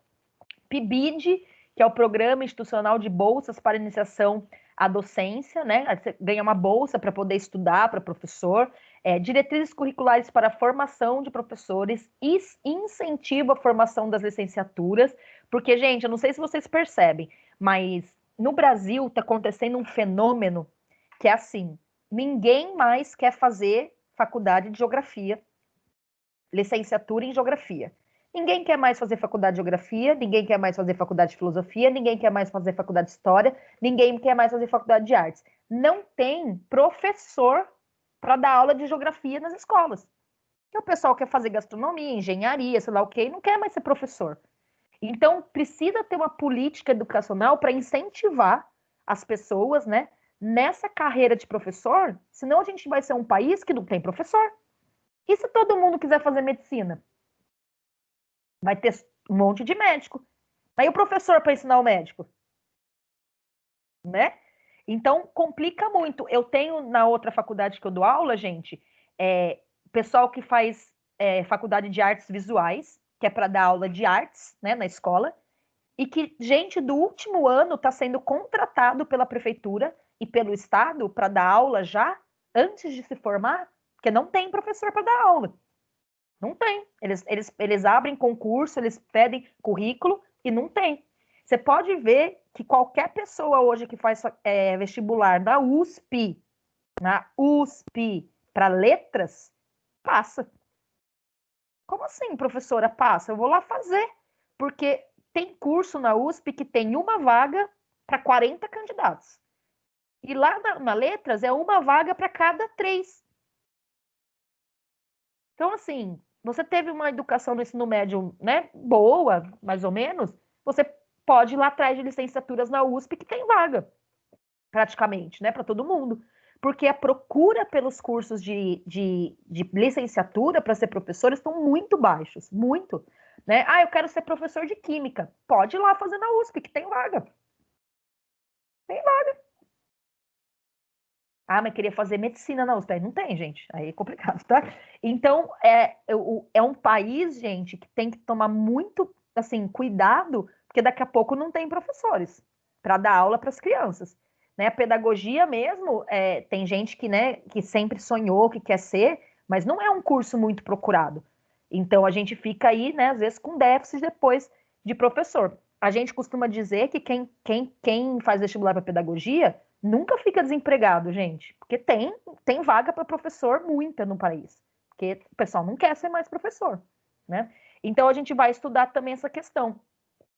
PIBID, que é o Programa Institucional de Bolsas para Iniciação à Docência, né? Você ganha uma bolsa para poder estudar para professor, diretrizes curriculares para a formação de professores, e incentiva a formação das licenciaturas, porque, gente, eu não sei se vocês percebem, mas no Brasil está acontecendo um fenômeno que é assim, ninguém mais quer fazer faculdade de geografia, licenciatura em geografia. Ninguém quer mais fazer faculdade de geografia, ninguém quer mais fazer faculdade de filosofia, ninguém quer mais fazer faculdade de história, ninguém quer mais fazer faculdade de artes. Não tem professor para dar aula de geografia nas escolas. E o pessoal quer fazer gastronomia, engenharia, sei lá o quê, e não quer mais ser professor. Então, precisa ter uma política educacional para incentivar as pessoas, né, nessa carreira de professor, senão a gente vai ser um país que não tem professor. E se todo mundo quiser fazer medicina? Vai ter um monte de médico. Aí o professor para ensinar o médico? Né? Então, complica muito. Eu tenho na outra faculdade que eu dou aula, gente, pessoal que faz faculdade de artes visuais, que é para dar aula de artes, né, na escola, e que gente do último ano está sendo contratado pela prefeitura e pelo Estado para dar aula já antes de se formar, porque não tem professor para dar aula. Não tem. Eles abrem concurso, eles pedem currículo e não tem. Você pode ver que qualquer pessoa hoje que faz vestibular na USP, para letras, passa. Como assim, professora, passa? Eu vou lá fazer. Porque tem curso na USP que tem uma vaga para 40 candidatos. E lá na letras é uma vaga para cada 3. Então, assim, você teve uma educação no ensino médio, né, boa, mais ou menos, você pode ir lá atrás de licenciaturas na USP que tem vaga, praticamente, né, para todo mundo. Porque a procura pelos cursos de licenciatura para ser professor estão muito baixos, muito. Né? Eu quero ser professor de química. Pode ir lá fazer na USP, que tem vaga. Tem vaga. Mas queria fazer medicina na USP. Aí não tem, gente. Aí é complicado, tá? Então, é um país, gente, que tem que tomar muito, assim, cuidado, porque daqui a pouco não tem professores para dar aula para as crianças. Né? A pedagogia mesmo, tem gente que, né, que sempre sonhou, que quer ser, mas não é um curso muito procurado. Então, a gente fica aí, né, às vezes, com déficit depois de professor. A gente costuma dizer que quem faz vestibular para pedagogia nunca fica desempregado, gente, porque tem vaga para professor muita no país, porque o pessoal não quer ser mais professor, né? Então, a gente vai estudar também essa questão,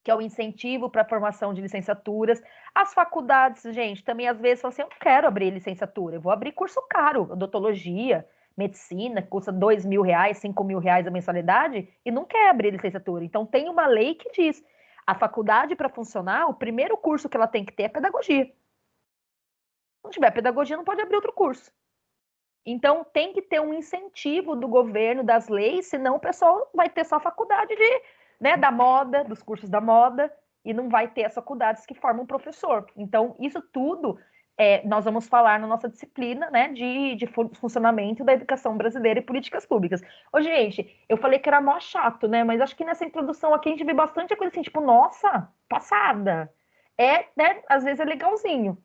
que é o incentivo para a formação de licenciaturas. As faculdades, gente, também às vezes falam assim, eu não quero abrir licenciatura, eu vou abrir curso caro, odontologia, medicina, que custa R$2.000, R$5.000 a mensalidade, e não quer abrir licenciatura. Então, tem uma lei que diz, a faculdade, para funcionar, o primeiro curso que ela tem que ter é pedagogia. Se não tiver pedagogia, não pode abrir outro curso. Então, tem que ter um incentivo do governo, das leis, senão o pessoal vai ter só faculdade da moda, dos cursos da moda, e não vai ter as faculdades que formam professor. Então, isso tudo nós vamos falar na nossa disciplina, né, de funcionamento da educação brasileira e políticas públicas. Ô, gente, eu falei que era mó chato, né, mas acho que nessa introdução aqui a gente vê bastante coisa assim, tipo, nossa, passada. Né, às vezes é legalzinho,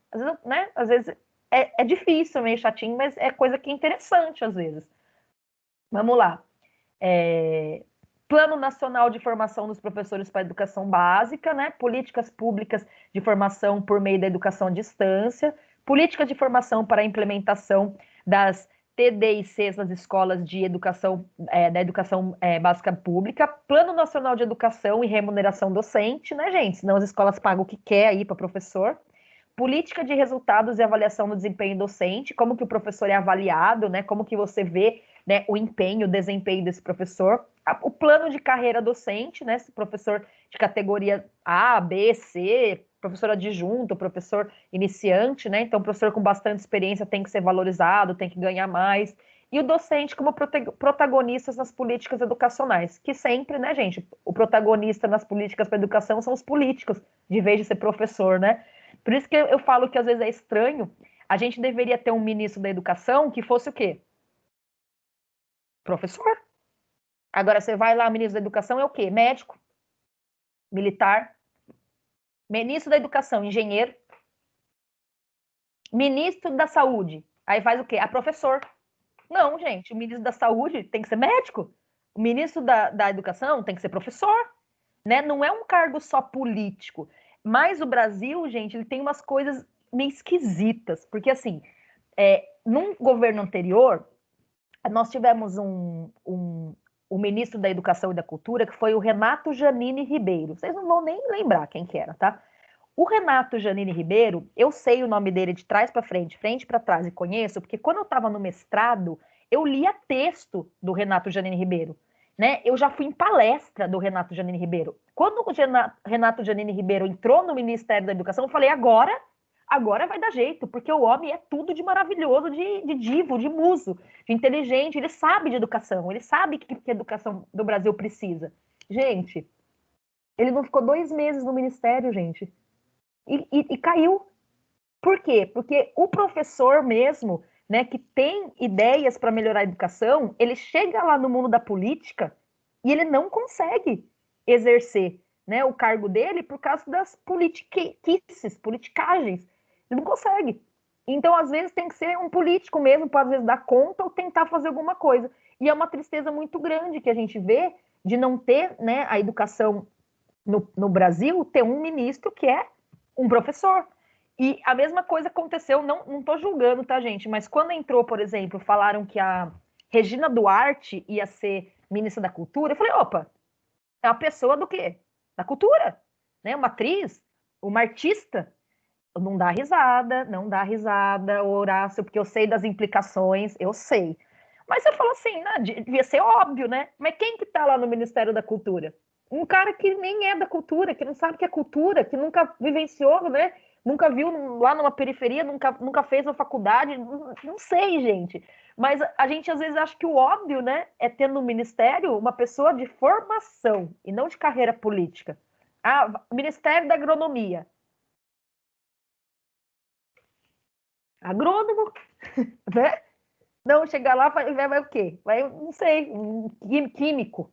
às vezes é difícil, meio chatinho, mas é coisa que é interessante às vezes. Vamos lá. Plano Nacional de Formação dos Professores para a Educação Básica, né? Políticas públicas de formação por meio da educação à distância, políticas de formação para a implementação das TDICs nas escolas de educação, da educação básica pública, Plano Nacional de Educação e Remuneração Docente, né, gente? Senão as escolas pagam o que quer aí para professor. Política de resultados e avaliação do desempenho docente, como que o professor é avaliado, né? Como que você vê, né, o empenho, o desempenho desse professor. O plano de carreira docente, né? Se professor de categoria A, B, C, professor adjunto, professor iniciante, né? Então, professor com bastante experiência tem que ser valorizado, tem que ganhar mais. E o docente como protagonistas nas políticas educacionais, que sempre, né, gente, o protagonista nas políticas para educação são os políticos, de vez de ser professor, né? Por isso que eu falo que às vezes é estranho, a gente deveria ter um ministro da educação que fosse o quê? Professor. Agora você vai lá, ministro da educação é o quê? Médico, militar, ministro da educação, engenheiro, ministro da saúde, aí faz o quê? Professor. Não, gente, o ministro da saúde tem que ser médico, o ministro da educação tem que ser professor, né? Não é um cargo só político. Mas o Brasil, gente, ele tem umas coisas meio esquisitas, porque assim, num governo anterior, nós tivemos um ministro da Educação e da Cultura, que foi o Renato Janine Ribeiro. Vocês não vão nem lembrar quem que era, tá? O Renato Janine Ribeiro, eu sei o nome dele de trás para frente para trás, e conheço, porque quando eu estava no mestrado, eu lia texto do Renato Janine Ribeiro. Né? Eu já fui em palestra do Renato Janine Ribeiro. Quando o Renato Janine Ribeiro entrou no Ministério da Educação, eu falei, agora vai dar jeito, porque o homem é tudo de maravilhoso, de divo, de muso, de inteligente, ele sabe de educação, ele sabe que a educação do Brasil precisa. Gente, ele não ficou 2 meses no Ministério, gente, e caiu. Por quê? Porque o professor mesmo, né, que tem ideias para melhorar a educação, ele chega lá no mundo da política e ele não consegue exercer, né, o cargo dele por causa das politicagens. Ele não consegue. Então, às vezes, tem que ser um político mesmo para, às vezes, dar conta ou tentar fazer alguma coisa. E é uma tristeza muito grande que a gente vê de não ter, né, a educação no Brasil, ter um ministro que é um professor. E a mesma coisa aconteceu, não tô julgando, tá, gente? Mas quando entrou, por exemplo, falaram que a Regina Duarte ia ser ministra da Cultura, eu falei, opa, é uma pessoa do quê? Da cultura, né? Uma atriz, uma artista. Não dá risada, Horácio, porque eu sei das implicações, eu sei. Mas você falou assim, né, devia ser óbvio, né? Mas quem que tá lá no Ministério da Cultura? Um cara que nem é da cultura, que não sabe o que é cultura, que nunca vivenciou, né? Nunca viu lá numa periferia, nunca fez uma faculdade, não sei, gente. Mas a gente às vezes acha que o óbvio, né, é ter no ministério uma pessoa de formação e não de carreira política. Ministério da Agronomia. Agrônomo, né? Não, chegar lá vai o quê? Vai, não sei, um químico,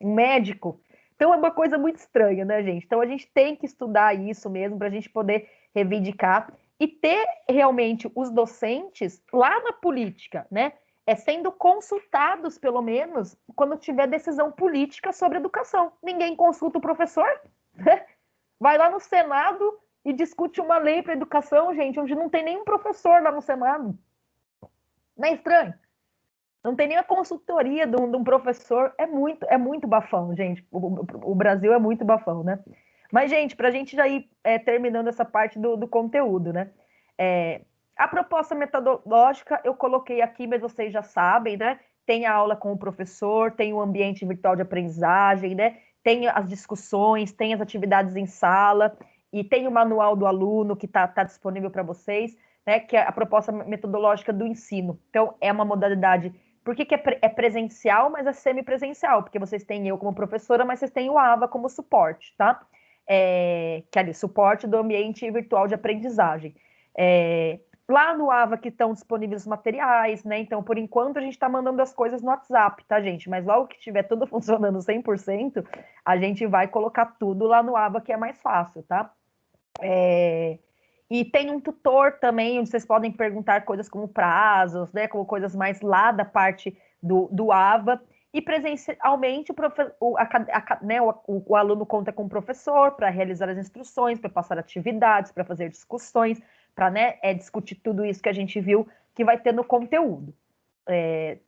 um médico. Então é uma coisa muito estranha, né, gente? Então a gente tem que estudar isso mesmo para a gente poder reivindicar e ter realmente os docentes lá na política, né? Sendo consultados, pelo menos, quando tiver decisão política sobre educação. Ninguém consulta o professor, né? Vai lá no Senado e discute uma lei para educação, gente, onde não tem nenhum professor lá no Senado. Não é estranho? Não tem nem a consultoria de um professor. É muito bafão, gente. O Brasil é muito bafão, né? Mas, gente, para a gente já ir terminando essa parte do conteúdo, né? A proposta metodológica eu coloquei aqui, mas vocês já sabem, né? Tem a aula com o professor, tem o ambiente virtual de aprendizagem, né? Tem as discussões, tem as atividades em sala e tem o manual do aluno que tá disponível para vocês, né? Que é a proposta metodológica do ensino. Então, é uma modalidade. Por que é presencial, mas é semipresencial? Porque vocês têm eu como professora, mas vocês têm o AVA como suporte, tá? Que é ali, suporte do ambiente virtual de aprendizagem. Lá no AVA que estão disponíveis os materiais, né? Então, por enquanto, a gente está mandando as coisas no WhatsApp, tá, gente? Mas logo que estiver tudo funcionando 100%, a gente vai colocar tudo lá no AVA, que é mais fácil, tá? E tem um tutor também, onde vocês podem perguntar coisas como prazos, né? Como coisas mais lá da parte do AVA. E presencialmente o aluno conta com o professor para realizar as instruções, para passar atividades, para fazer discussões, para discutir tudo isso que a gente viu que vai ter no conteúdo.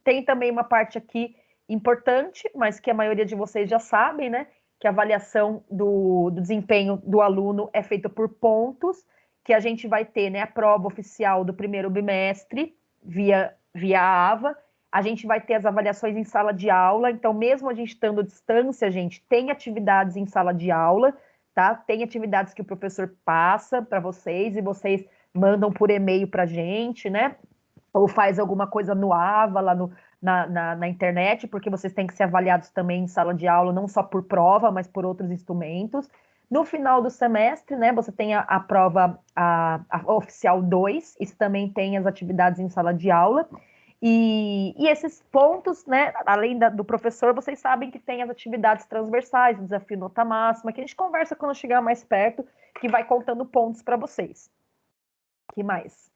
Tem também uma parte aqui importante, mas que a maioria de vocês já sabem, né? Que a avaliação do desempenho do aluno é feita por pontos, que a gente vai ter, né, a prova oficial do primeiro bimestre via AVA. A gente vai ter as avaliações em sala de aula, então mesmo a gente estando à distância, gente, tem atividades em sala de aula, tá? Tem atividades que o professor passa para vocês e vocês mandam por e-mail para a gente, né? Ou faz alguma coisa no AVA, lá na internet, porque vocês têm que ser avaliados também em sala de aula, não só por prova, mas por outros instrumentos. No final do semestre, né, você tem a prova a oficial 2, isso também tem as atividades em sala de aula. E esses pontos, né, além do professor, vocês sabem que tem as atividades transversais, o desafio nota máxima, que a gente conversa quando chegar mais perto, que vai contando pontos para vocês. Que mais?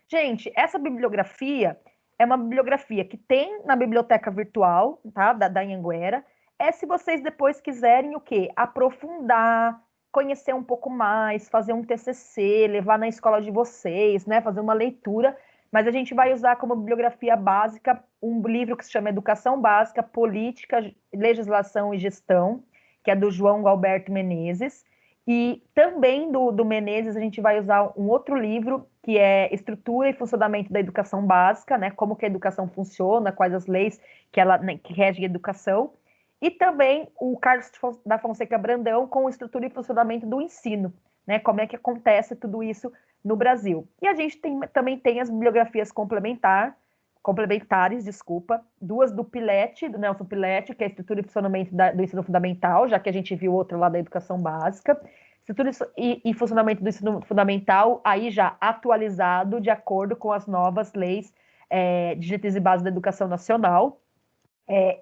Gente, essa bibliografia é uma bibliografia que tem na biblioteca virtual, tá, da Anhanguera. É se vocês depois quiserem o quê? Aprofundar, conhecer um pouco mais, fazer um TCC, levar na escola de vocês, né, fazer uma leitura. Mas a gente vai usar como bibliografia básica um livro que se chama Educação Básica, Política, Legislação e Gestão, que é do João Galberto Menezes. E também do Menezes a gente vai usar um outro livro, que é Estrutura e Funcionamento da Educação Básica, né? Como que a educação funciona, quais as leis que regem a educação. E também o Carlos da Fonseca Brandão com Estrutura e Funcionamento do Ensino, né? Como é que acontece tudo isso no Brasil. E a gente também tem as bibliografias complementares, duas do Pilete, do Nelson Pilete, que é a Estrutura e Funcionamento do Ensino Fundamental, já que a gente viu outra lá da Educação Básica. Estrutura e Funcionamento do Ensino Fundamental, aí já atualizado de acordo com as novas leis de diretrizes e bases da educação nacional.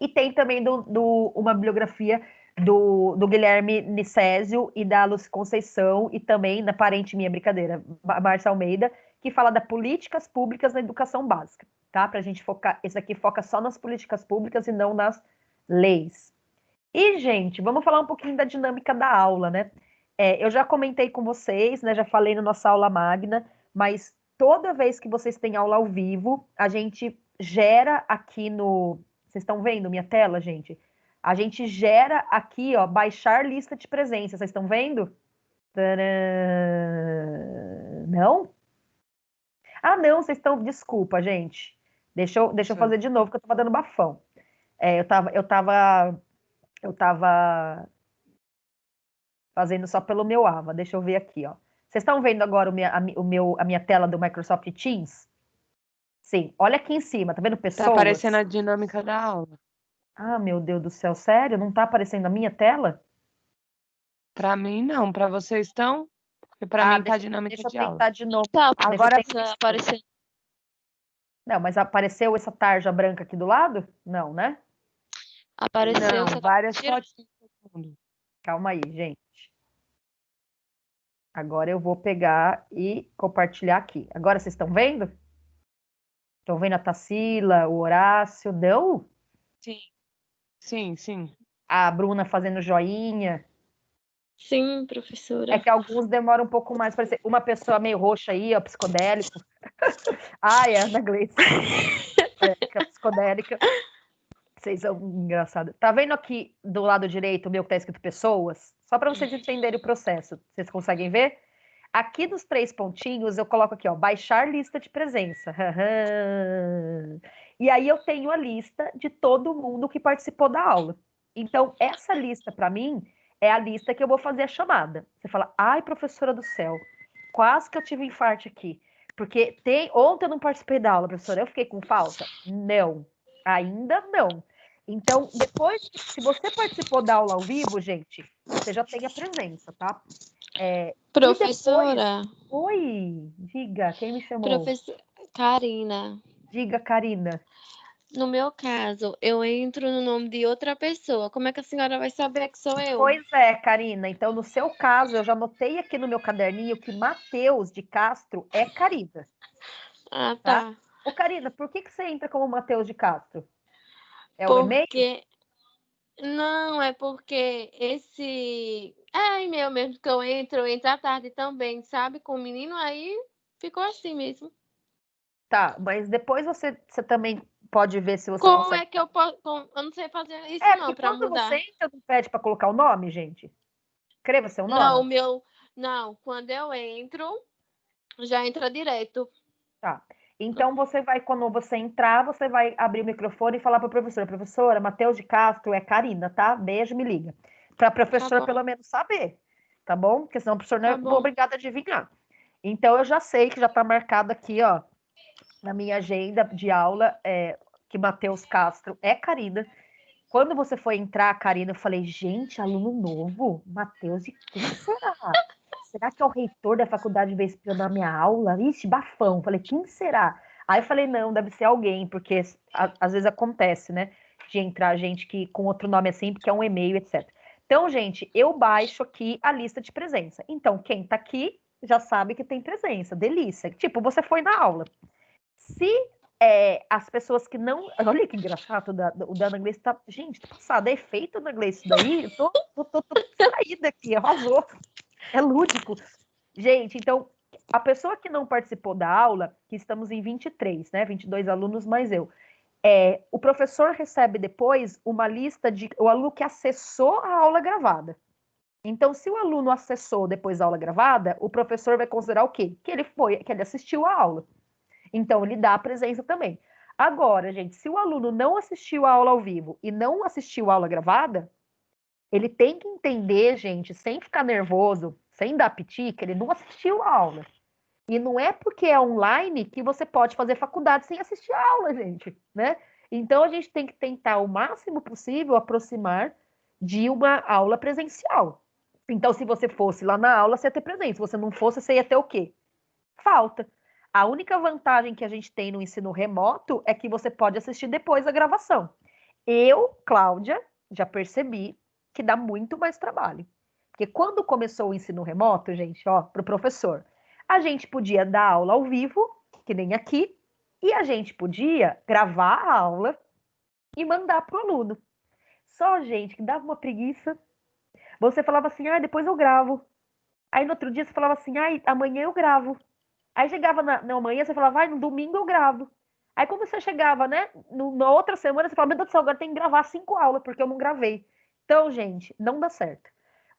E tem também uma bibliografia do Guilherme Nicésio e da Lúcia Conceição, e também da parente minha, brincadeira, Márcia Almeida, que fala das políticas públicas na educação básica, tá? Para a gente focar, esse aqui foca só nas políticas públicas e não nas leis. E, gente, vamos falar um pouquinho da dinâmica da aula, né? Eu já comentei com vocês, né? Já falei na nossa aula magna, mas toda vez que vocês têm aula ao vivo, a gente gera aqui no... Vocês estão vendo minha tela, gente? A gente gera aqui, ó, baixar lista de presença. Vocês estão vendo? Tadã! Não? Ah, não, vocês estão... Desculpa, gente. Deixa eu fazer de novo, que eu tava dando bafão. Eu tava fazendo só pelo meu AVA. Deixa eu ver aqui, ó. Vocês estão vendo agora a minha tela do Microsoft Teams? Sim. Olha aqui em cima, tá vendo pessoas? Tá aparecendo a dinâmica da aula. Ah, meu Deus do céu, sério? Não tá aparecendo a minha tela? Pra mim, não. Pra vocês estão? Porque pra mim tá dinâmica Deixa eu de aula. tentar de novo. Tá, Agora aparecendo. Não, mas apareceu essa tarja branca aqui do lado? Não, né? Apareceu. Não, várias fotinhas. Calma aí, gente. Agora eu vou pegar e compartilhar aqui. Agora vocês estão vendo? Estão vendo a Tarsila, o Horácio? Não? Sim. A Bruna fazendo joinha. Sim, professora. É que alguns demoram um pouco mais. Parece uma pessoa meio roxa aí, ó, psicodélico. Ai, a Ana Gleice. Que é psicodélica. Vocês são engraçados. Tá vendo aqui do lado direito o meu que tá escrito pessoas? Só para vocês entenderem o processo. Vocês conseguem ver? Aqui nos 3 pontinhos eu coloco aqui, ó, baixar lista de presença. E aí eu tenho a lista de todo mundo que participou da aula. Então, essa lista, para mim, é a lista que eu vou fazer a chamada. Você fala, ai, professora do céu, quase que eu tive infarto aqui. Porque ontem eu não participei da aula, professora, eu fiquei com falta? Não, ainda não. Então, depois, se você participou da aula ao vivo, gente, você já tem a presença, tá? Professora. Oi, diga, quem me chamou? Professora Karina. Diga, Karina. No meu caso, eu entro no nome de outra pessoa. Como é que a senhora vai saber que sou eu? Pois é, Karina. Então, no seu caso, eu já anotei aqui no meu caderninho que Matheus de Castro é Karina. Ah, tá. Ô, Karina, por que você entra como Matheus de Castro? É o e-mail? Porque. Não, é porque esse. É e-mail mesmo que eu entro à tarde também, sabe? Com o menino, aí ficou assim mesmo. Tá, mas depois você também pode ver se você Como consegue. é que eu posso. Eu não sei fazer isso, É, não, porque para quando você mudar. entra, não pede para colocar o nome, gente. Escreva seu Não, nome. o meu. Não, quando eu entro, já entra direto. Tá. Então você vai, quando você entrar, você vai abrir o microfone e falar para a professora, professora, Matheus de Castro é Karina, tá? Beijo, me liga. Para a Tá professora bom, pelo menos saber, tá bom? Porque senão o professor não tá é bom. obrigado a adivinhar. Então eu já sei que já está marcado aqui, ó, na minha agenda de aula, que Matheus Castro é Karina. Quando você foi entrar, Karina, eu falei, gente, aluno novo, Matheus, de quem será? Será que é o reitor da faculdade veio espionar minha aula? Ixi, bafão. Falei, quem será? Aí eu falei, não, deve ser alguém, porque às vezes acontece, né? De entrar gente que com outro nome assim, porque é um e-mail, etc. Então, gente, eu baixo aqui a lista de presença. Então, quem tá aqui já sabe que tem presença. Delícia. Tipo, você foi na aula. Se as pessoas que não. Olha que engraçado, o da Ana Gleice tá. Gente, tá passado. É efeito Ana Gleice isso daí? Eu tô distraída aqui, arrasou. É lúdico. Gente, então, a pessoa que não participou da aula, que estamos em 23, né? 22 alunos mais eu. O professor recebe depois uma lista de o aluno que acessou a aula gravada. Então, se o aluno acessou depois a aula gravada, o professor vai considerar o quê? Que ele assistiu a aula. Então, ele dá a presença também. Agora, gente, se o aluno não assistiu a aula ao vivo e não assistiu a aula gravada, ele tem que entender, gente, sem ficar nervoso, sem dar piti, que ele não assistiu a aula. E não é porque é online que você pode fazer faculdade sem assistir a aula, gente, né? Então, a gente tem que tentar o máximo possível aproximar de uma aula presencial. Então, se você fosse lá na aula, você ia ter presença. Se você não fosse, você ia ter o quê? Falta. A única vantagem que a gente tem no ensino remoto é que você pode assistir depois a gravação. Eu, Cláudia, já percebi que dá muito mais trabalho. Porque quando começou o ensino remoto, gente, ó, para o professor, a gente podia dar aula ao vivo, que nem aqui, e a gente podia gravar a aula e mandar para o aluno. Só, gente, que dava uma preguiça. Você falava assim, ah, depois eu gravo. Aí no outro dia você falava assim, ah, amanhã eu gravo. Aí chegava na manhã, você falava, vai, no domingo eu gravo. Aí quando você chegava, né, na outra semana, você falava, meu Deus do céu, agora tem que gravar 5 aulas, porque eu não gravei. Então, gente, não dá certo.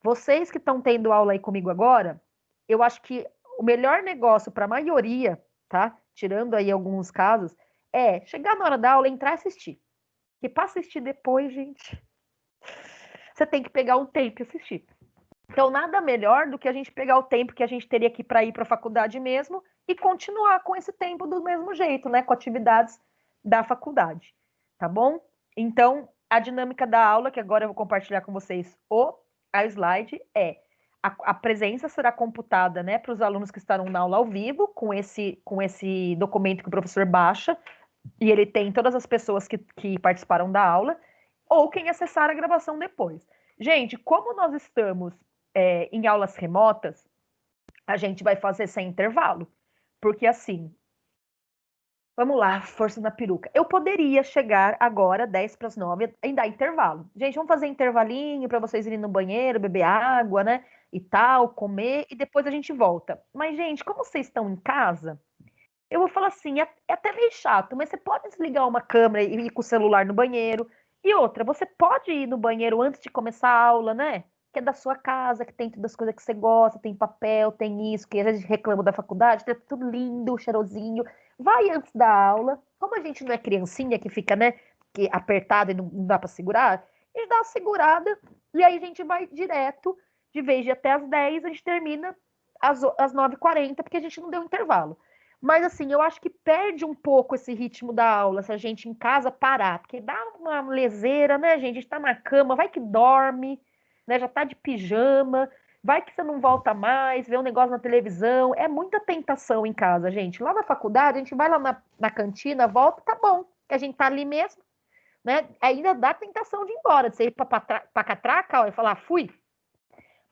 Vocês que estão tendo aula aí comigo agora, eu acho que o melhor negócio para a maioria, tá? Tirando aí alguns casos, é chegar na hora da aula, entrar e assistir. Porque para assistir depois, gente, você tem que pegar um tempo e assistir. Então, nada melhor do que a gente pegar o tempo que a gente teria aqui para ir para a faculdade mesmo e continuar com esse tempo do mesmo jeito, né? Com atividades da faculdade, tá bom? Então, a dinâmica da aula, que agora eu vou compartilhar com vocês a slide, a presença será computada, né, para os alunos que estarão na aula ao vivo, com esse documento que o professor baixa, e ele tem todas as pessoas que participaram da aula, ou quem acessar a gravação depois. Gente, como nós estamos em aulas remotas, a gente vai fazer sem intervalo. Porque assim, vamos lá, força na peruca. Eu poderia chegar agora, 10 para as 9, em dar intervalo. Gente, vamos fazer intervalinho para vocês irem no banheiro, beber água, né? E tal, comer, e depois a gente volta. Mas, gente, como vocês estão em casa, eu vou falar assim, é até meio chato, mas você pode desligar uma câmera e ir com o celular no banheiro. E outra, você pode ir no banheiro antes de começar a aula, né? Que é da sua casa, que tem todas as coisas que você gosta, tem papel, tem isso, que a gente reclama da faculdade, tem tudo lindo, cheirosinho. Vai antes da aula. Como a gente não é criancinha que fica, né, que apertada e não dá para segurar, a gente dá uma segurada e aí a gente vai direto, de vez de até às 10, a gente termina às 9h40, porque a gente não deu intervalo. Mas assim, eu acho que perde um pouco esse ritmo da aula se a gente em casa parar, porque dá uma leseira, né, gente? A gente tá na cama, vai que dorme, né? Já tá de pijama, vai que você não volta mais, vê um negócio na televisão. É muita tentação em casa, gente. Lá na faculdade, a gente vai lá na cantina, volta, tá bom, que a gente tá ali mesmo, né? Ainda dá tentação de ir embora, de você ir pra catraca e falar, fui.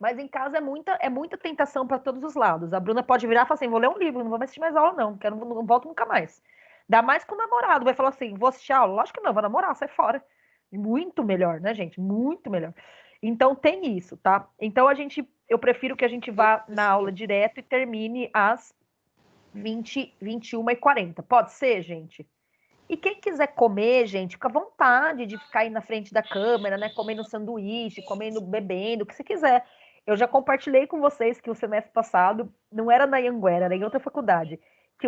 Mas em casa é muita tentação para todos os lados. A Bruna pode virar e falar assim: vou ler um livro, não vou mais assistir mais aula, não, não volto nunca mais. Dá mais que o namorado vai falar assim: vou assistir aula? Lógico que não, vou namorar, sai fora. Muito melhor, né, gente? Muito melhor. Então tem isso, tá? Então eu prefiro que a gente vá na aula direto e termine às 21h40. Pode ser, gente? E quem quiser comer, gente, fica à vontade de ficar aí na frente da câmera, né? Comendo sanduíche, comendo, bebendo, o que você quiser. Eu já compartilhei com vocês que o semestre passado não era na Anhanguera, era em outra faculdade. Que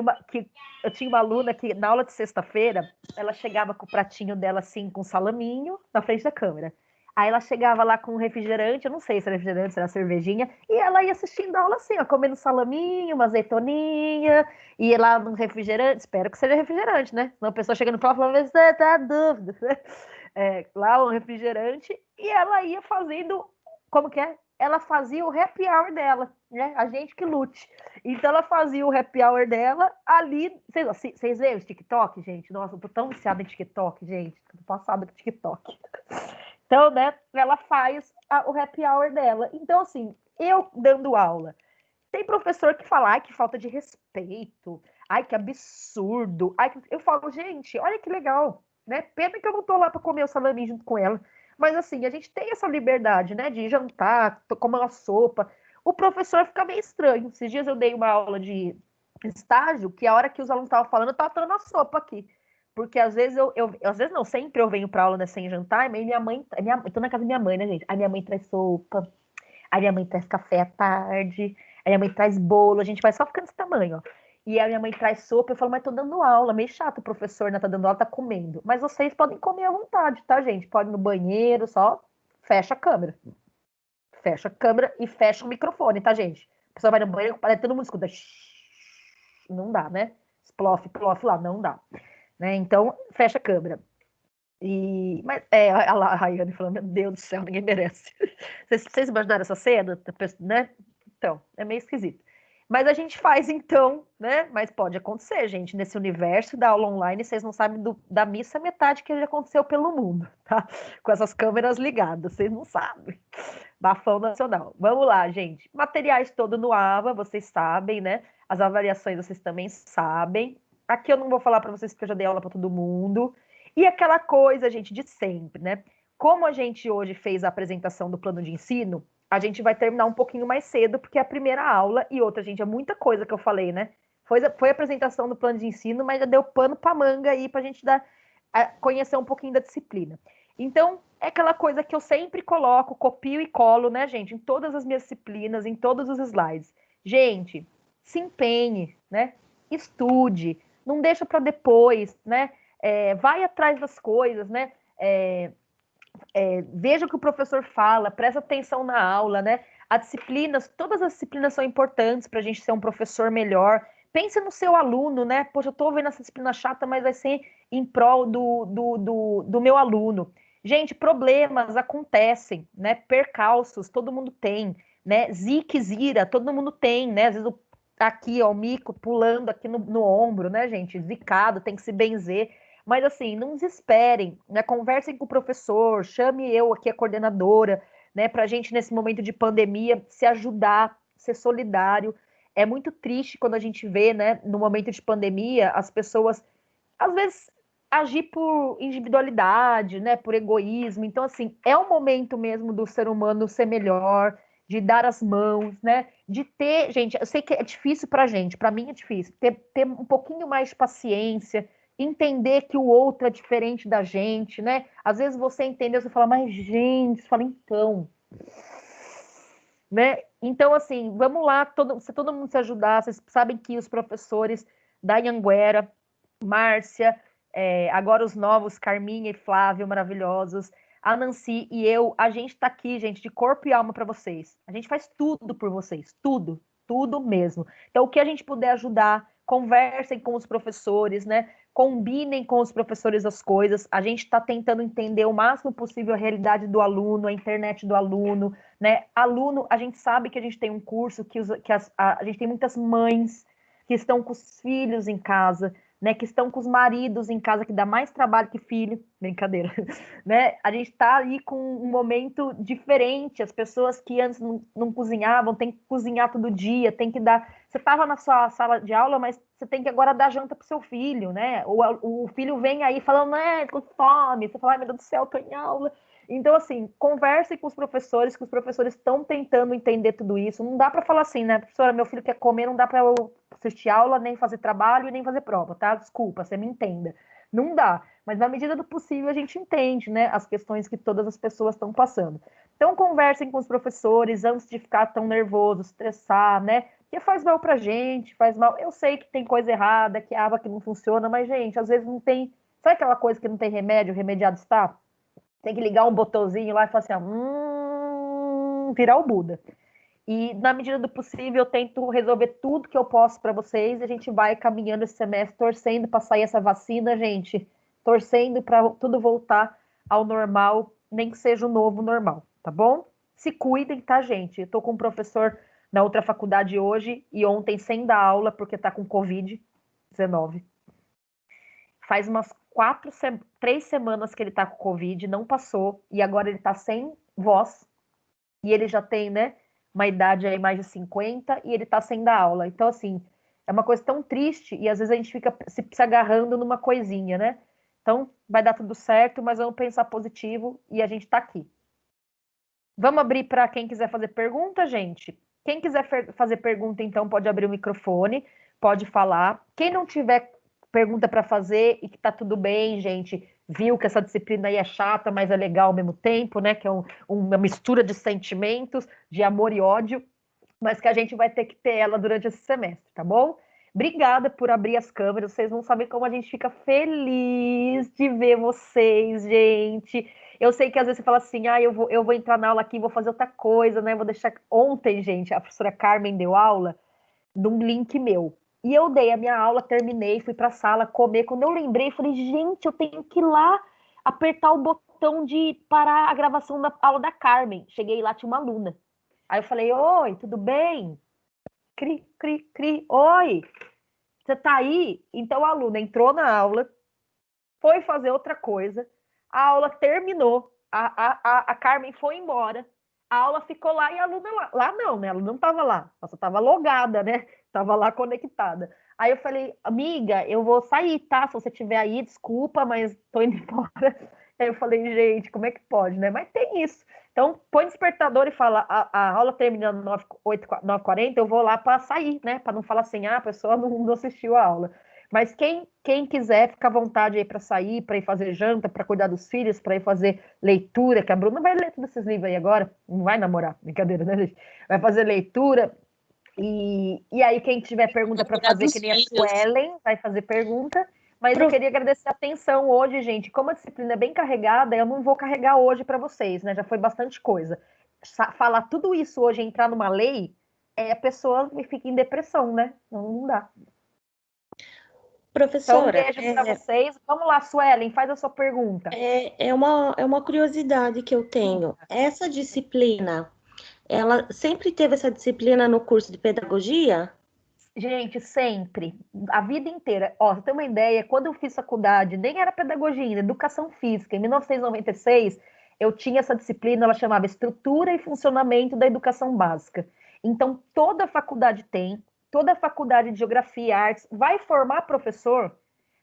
eu tinha uma aluna que, na aula de sexta-feira, ela chegava com o pratinho dela assim, com salaminho, na frente da câmera. Aí ela chegava lá com um refrigerante, eu não sei se era refrigerante, se era cervejinha, e ela ia assistindo a aula assim, ó, comendo salaminho, uma azeitoninha, ia lá no refrigerante, espero que seja refrigerante, né? Senão a pessoa chega no prova e fala, você tá dúvida. Lá um refrigerante, e ela ia fazendo, como que é? Ela fazia o happy hour dela, né? A gente que lute. Então ela fazia o happy hour dela ali. Vocês veem o TikTok, gente? Nossa, eu tô tão viciada em TikTok, gente. Tô passada com TikTok. Então, né, ela faz o happy hour dela. Então, assim, eu dando aula, tem professor que fala, ai, que falta de respeito, ai, que absurdo. Ai, eu falo, gente, olha que legal, né? Pena que eu não tô lá para comer o salame junto com ela. Mas, assim, a gente tem essa liberdade, né, de jantar, comer uma sopa. O professor fica meio estranho. Esses dias eu dei uma aula de estágio, que a hora que os alunos estavam falando, eu tava tomando a sopa aqui. Porque às vezes às vezes não, sempre eu venho para aula, né, sem jantar, mas eu tô na casa da minha mãe, né, gente? A minha mãe traz sopa, a minha mãe traz café à tarde, a minha mãe traz bolo, a gente vai só ficando desse tamanho, ó. E a minha mãe traz sopa, eu falo, mas tô dando aula, meio chato o professor, né, tá dando aula, tá comendo. Mas vocês podem comer à vontade, tá, gente? Pode ir no banheiro, só fecha a câmera. Fecha a câmera e fecha o microfone, tá, gente? A pessoa vai no banheiro, todo mundo escuta. Não dá, né? Splof, plof lá, não dá. Né? Então, fecha a câmera. Mas a Rayane falando, meu Deus do céu, ninguém merece. Vocês imaginaram essa cena? Né? Então, é meio esquisito. Mas a gente faz então, né? Mas pode acontecer, gente. Nesse universo da aula online, vocês não sabem da missa metade que já aconteceu pelo mundo, tá? Com essas câmeras ligadas, vocês não sabem. Bafão nacional. Vamos lá, gente. Materiais todo no AVA, vocês sabem, né? As avaliações vocês também sabem. Aqui eu não vou falar para vocês que eu já dei aula para todo mundo. E aquela coisa, gente, de sempre, né? Como a gente hoje fez a apresentação do plano de ensino, a gente vai terminar um pouquinho mais cedo, porque é a primeira aula, e outra, gente, é muita coisa que eu falei, né? Foi a apresentação do plano de ensino, mas já deu pano para manga aí para a gente conhecer um pouquinho da disciplina. Então, é aquela coisa que eu sempre coloco, copio e colo, né, gente, em todas as minhas disciplinas, em todos os slides. Gente, se empenhe, né? Estude, não deixa para depois, né? Vai atrás das coisas, né? Veja o que o professor fala, presta atenção na aula, né? Todas as disciplinas são importantes para a gente ser um professor melhor. Pense no seu aluno, né? Poxa, eu estou vendo essa disciplina chata, mas vai ser em prol do meu aluno. Gente, problemas acontecem, né? Percalços, todo mundo tem, né? Zique, zira, todo mundo tem, né? Às vezes aqui, ó, o mico pulando aqui no ombro, né, gente? Zicado, tem que se benzer. Mas assim, não desesperem, né? Conversem com o professor, chame eu aqui, a coordenadora, né? Para a gente, nesse momento de pandemia, se ajudar, ser solidário. É muito triste quando a gente vê, né, no momento de pandemia, as pessoas, às vezes, agir por individualidade, né? Por egoísmo. Então, assim, é o momento mesmo do ser humano ser melhor, de dar as mãos, né? De ter, gente, eu sei que é difícil para gente, para mim é difícil, ter um pouquinho mais de paciência, entender que o outro é diferente da gente, né? Às vezes você entendeu, você fala, mas gente, você fala, então, né? Então, assim, vamos lá, se todo mundo se ajudar, vocês sabem que os professores da Anhanguera, Márcia, agora os novos, Carminha e Flávio, maravilhosos, a Nancy e eu, a gente tá aqui, gente, de corpo e alma para vocês. A gente faz tudo por vocês, tudo, tudo mesmo. Então, o que a gente puder ajudar, conversem com os professores, né? Combinem com os professores as coisas. A gente está tentando entender o máximo possível a realidade do aluno, a internet do aluno, né? Aluno, a gente sabe que a gente tem um curso que a gente tem muitas mães que estão com os filhos em casa, né, que estão com os maridos em casa, que dá mais trabalho que filho, brincadeira, né? A gente está aí com um momento diferente, as pessoas que antes não cozinhavam, tem que cozinhar todo dia, tem que dar... Você estava na sua sala de aula, mas você tem que agora dar janta para o seu filho, né? O filho vem aí falando, né, tô com fome, você fala, ai, meu Deus do céu, tô em aula. Então, assim, conversem com os professores, que os professores estão tentando entender tudo isso. Não dá para falar assim, né, professora, meu filho quer comer, não dá para eu assistir aula, nem fazer trabalho e nem fazer prova, tá? Desculpa, você me entenda. Não dá, mas na medida do possível a gente entende, né, as questões que todas as pessoas estão passando. Então, conversem com os professores antes de ficar tão nervoso, estressar, né? Porque faz mal pra gente, faz mal. Eu sei que tem coisa errada, que a aba que não funciona, mas, gente, às vezes não tem. Sabe aquela coisa que não tem remédio, o remediado está? Tem que ligar um botãozinho lá e falar assim, virar o Buda. E, na medida do possível, eu tento resolver tudo que eu posso para vocês. E a gente vai caminhando esse semestre, torcendo para sair essa vacina, gente. Torcendo para tudo voltar ao normal, nem que seja o novo normal, tá bom? Se cuidem, tá, gente? Eu tô com um professor na outra faculdade hoje e ontem sem dar aula, porque tá com Covid-19. Faz umas 3 semanas que ele tá com Covid, não passou, e agora ele tá sem voz, e ele já tem, né, uma idade aí mais de 50, e ele tá sem dar aula. Então, assim, é uma coisa tão triste, e às vezes a gente fica se agarrando numa coisinha, né? Então, vai dar tudo certo, mas vamos pensar positivo, e a gente tá aqui. Vamos abrir para quem quiser fazer pergunta, gente? Quem quiser fazer pergunta, então, pode abrir o microfone, pode falar. Quem não tiver pergunta para fazer e que tá tudo bem, gente, viu que essa disciplina aí é chata, mas é legal ao mesmo tempo, né? Que é uma mistura de sentimentos, de amor e ódio, mas que a gente vai ter que ter ela durante esse semestre, tá bom? Obrigada por abrir as câmeras, vocês não sabem como a gente fica feliz de ver vocês, gente. Eu sei que às vezes você fala assim, eu vou entrar na aula aqui, vou fazer outra coisa, né? Vou deixar. Ontem, gente, a professora Carmen deu aula num link meu. E eu dei a minha aula, terminei, fui para a sala comer. Quando eu lembrei, falei, gente, eu tenho que ir lá apertar o botão de parar a gravação da aula da Carmen. Cheguei lá, tinha uma aluna. Aí eu falei, oi, tudo bem? Cri, cri, cri. Oi, você tá aí? Então a aluna entrou na aula, foi fazer outra coisa, a aula terminou, a Carmen foi embora, a aula ficou lá e a aluna lá não, né? Ela não estava lá, ela só estava logada, né? Estava lá conectada. Aí eu falei, amiga, eu vou sair, tá? Se você estiver aí, desculpa, mas tô indo embora. Aí eu falei, gente, como é que pode, né? Mas tem isso. Então, põe despertador e fala, a aula terminando 9h40, eu vou lá para sair, né? Para não falar assim, a pessoa não assistiu a aula. Mas quem quiser, fica à vontade aí para sair, para ir fazer janta, para cuidar dos filhos, para ir fazer leitura, que a Bruna vai ler todos esses livros aí agora, não vai namorar, brincadeira, né, gente? Vai fazer leitura, e aí quem tiver pergunta para fazer, que nem a Suelen, vai fazer pergunta, mas eu queria agradecer a atenção hoje, gente, como a disciplina é bem carregada, eu não vou carregar hoje para vocês, né, já foi bastante coisa. Falar tudo isso hoje, entrar numa lei, a pessoa fica em depressão, né, não dá. Professora, então, beijo para vocês. Vamos lá, Suelen, faz a sua pergunta. É uma curiosidade que eu tenho. Essa disciplina, ela sempre teve essa disciplina no curso de pedagogia? Gente, sempre, a vida inteira. Ó, você tem uma ideia, quando eu fiz faculdade, nem era pedagogia ainda, educação física. Em 1996, eu tinha essa disciplina, ela chamava Estrutura e Funcionamento da Educação Básica. Então, toda faculdade tem, toda faculdade de Geografia e Artes vai formar professor,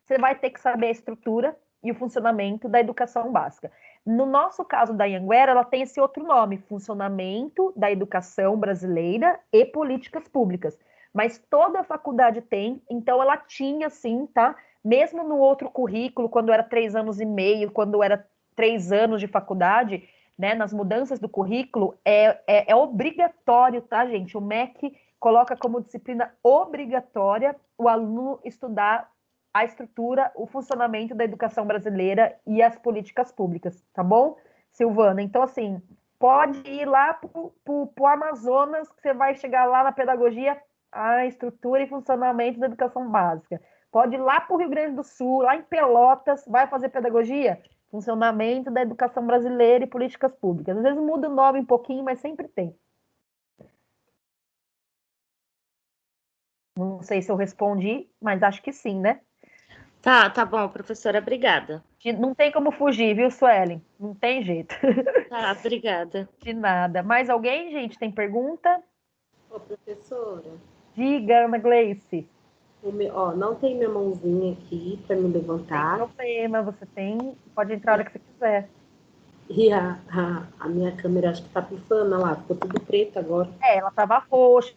você vai ter que saber a estrutura e o funcionamento da educação básica. No nosso caso da Anhanguera, ela tem esse outro nome, Funcionamento da Educação Brasileira e Políticas Públicas. Mas toda a faculdade tem, então ela tinha sim, tá? Mesmo no outro currículo, quando era 3 anos e meio, quando era 3 anos de faculdade, né? Nas mudanças do currículo, é obrigatório, tá, gente? O MEC coloca como disciplina obrigatória o aluno estudar a estrutura, o funcionamento da educação brasileira e as políticas públicas, tá bom, Silvana? Então, assim, pode ir lá pro Amazonas, que você vai chegar lá na pedagogia, a estrutura e funcionamento da educação básica. Pode ir lá para o Rio Grande do Sul, lá em Pelotas, vai fazer pedagogia, funcionamento da educação brasileira e políticas públicas. Às vezes muda o nome um pouquinho, mas sempre tem. Não sei se eu respondi, mas acho que sim, né? Tá bom, professora, obrigada. Não tem como fugir, viu, Suelen? Não tem jeito. Tá, obrigada. De nada. Mais alguém, gente? Tem pergunta? Ô, professora, Diga, Ana Gleice. não tem minha mãozinha aqui para me Sem levantar. problema, você tem. Pode entrar a hora que você quiser. E a minha câmera acho que tá pifando olha lá, ficou tudo preto agora. Ela tava roxa,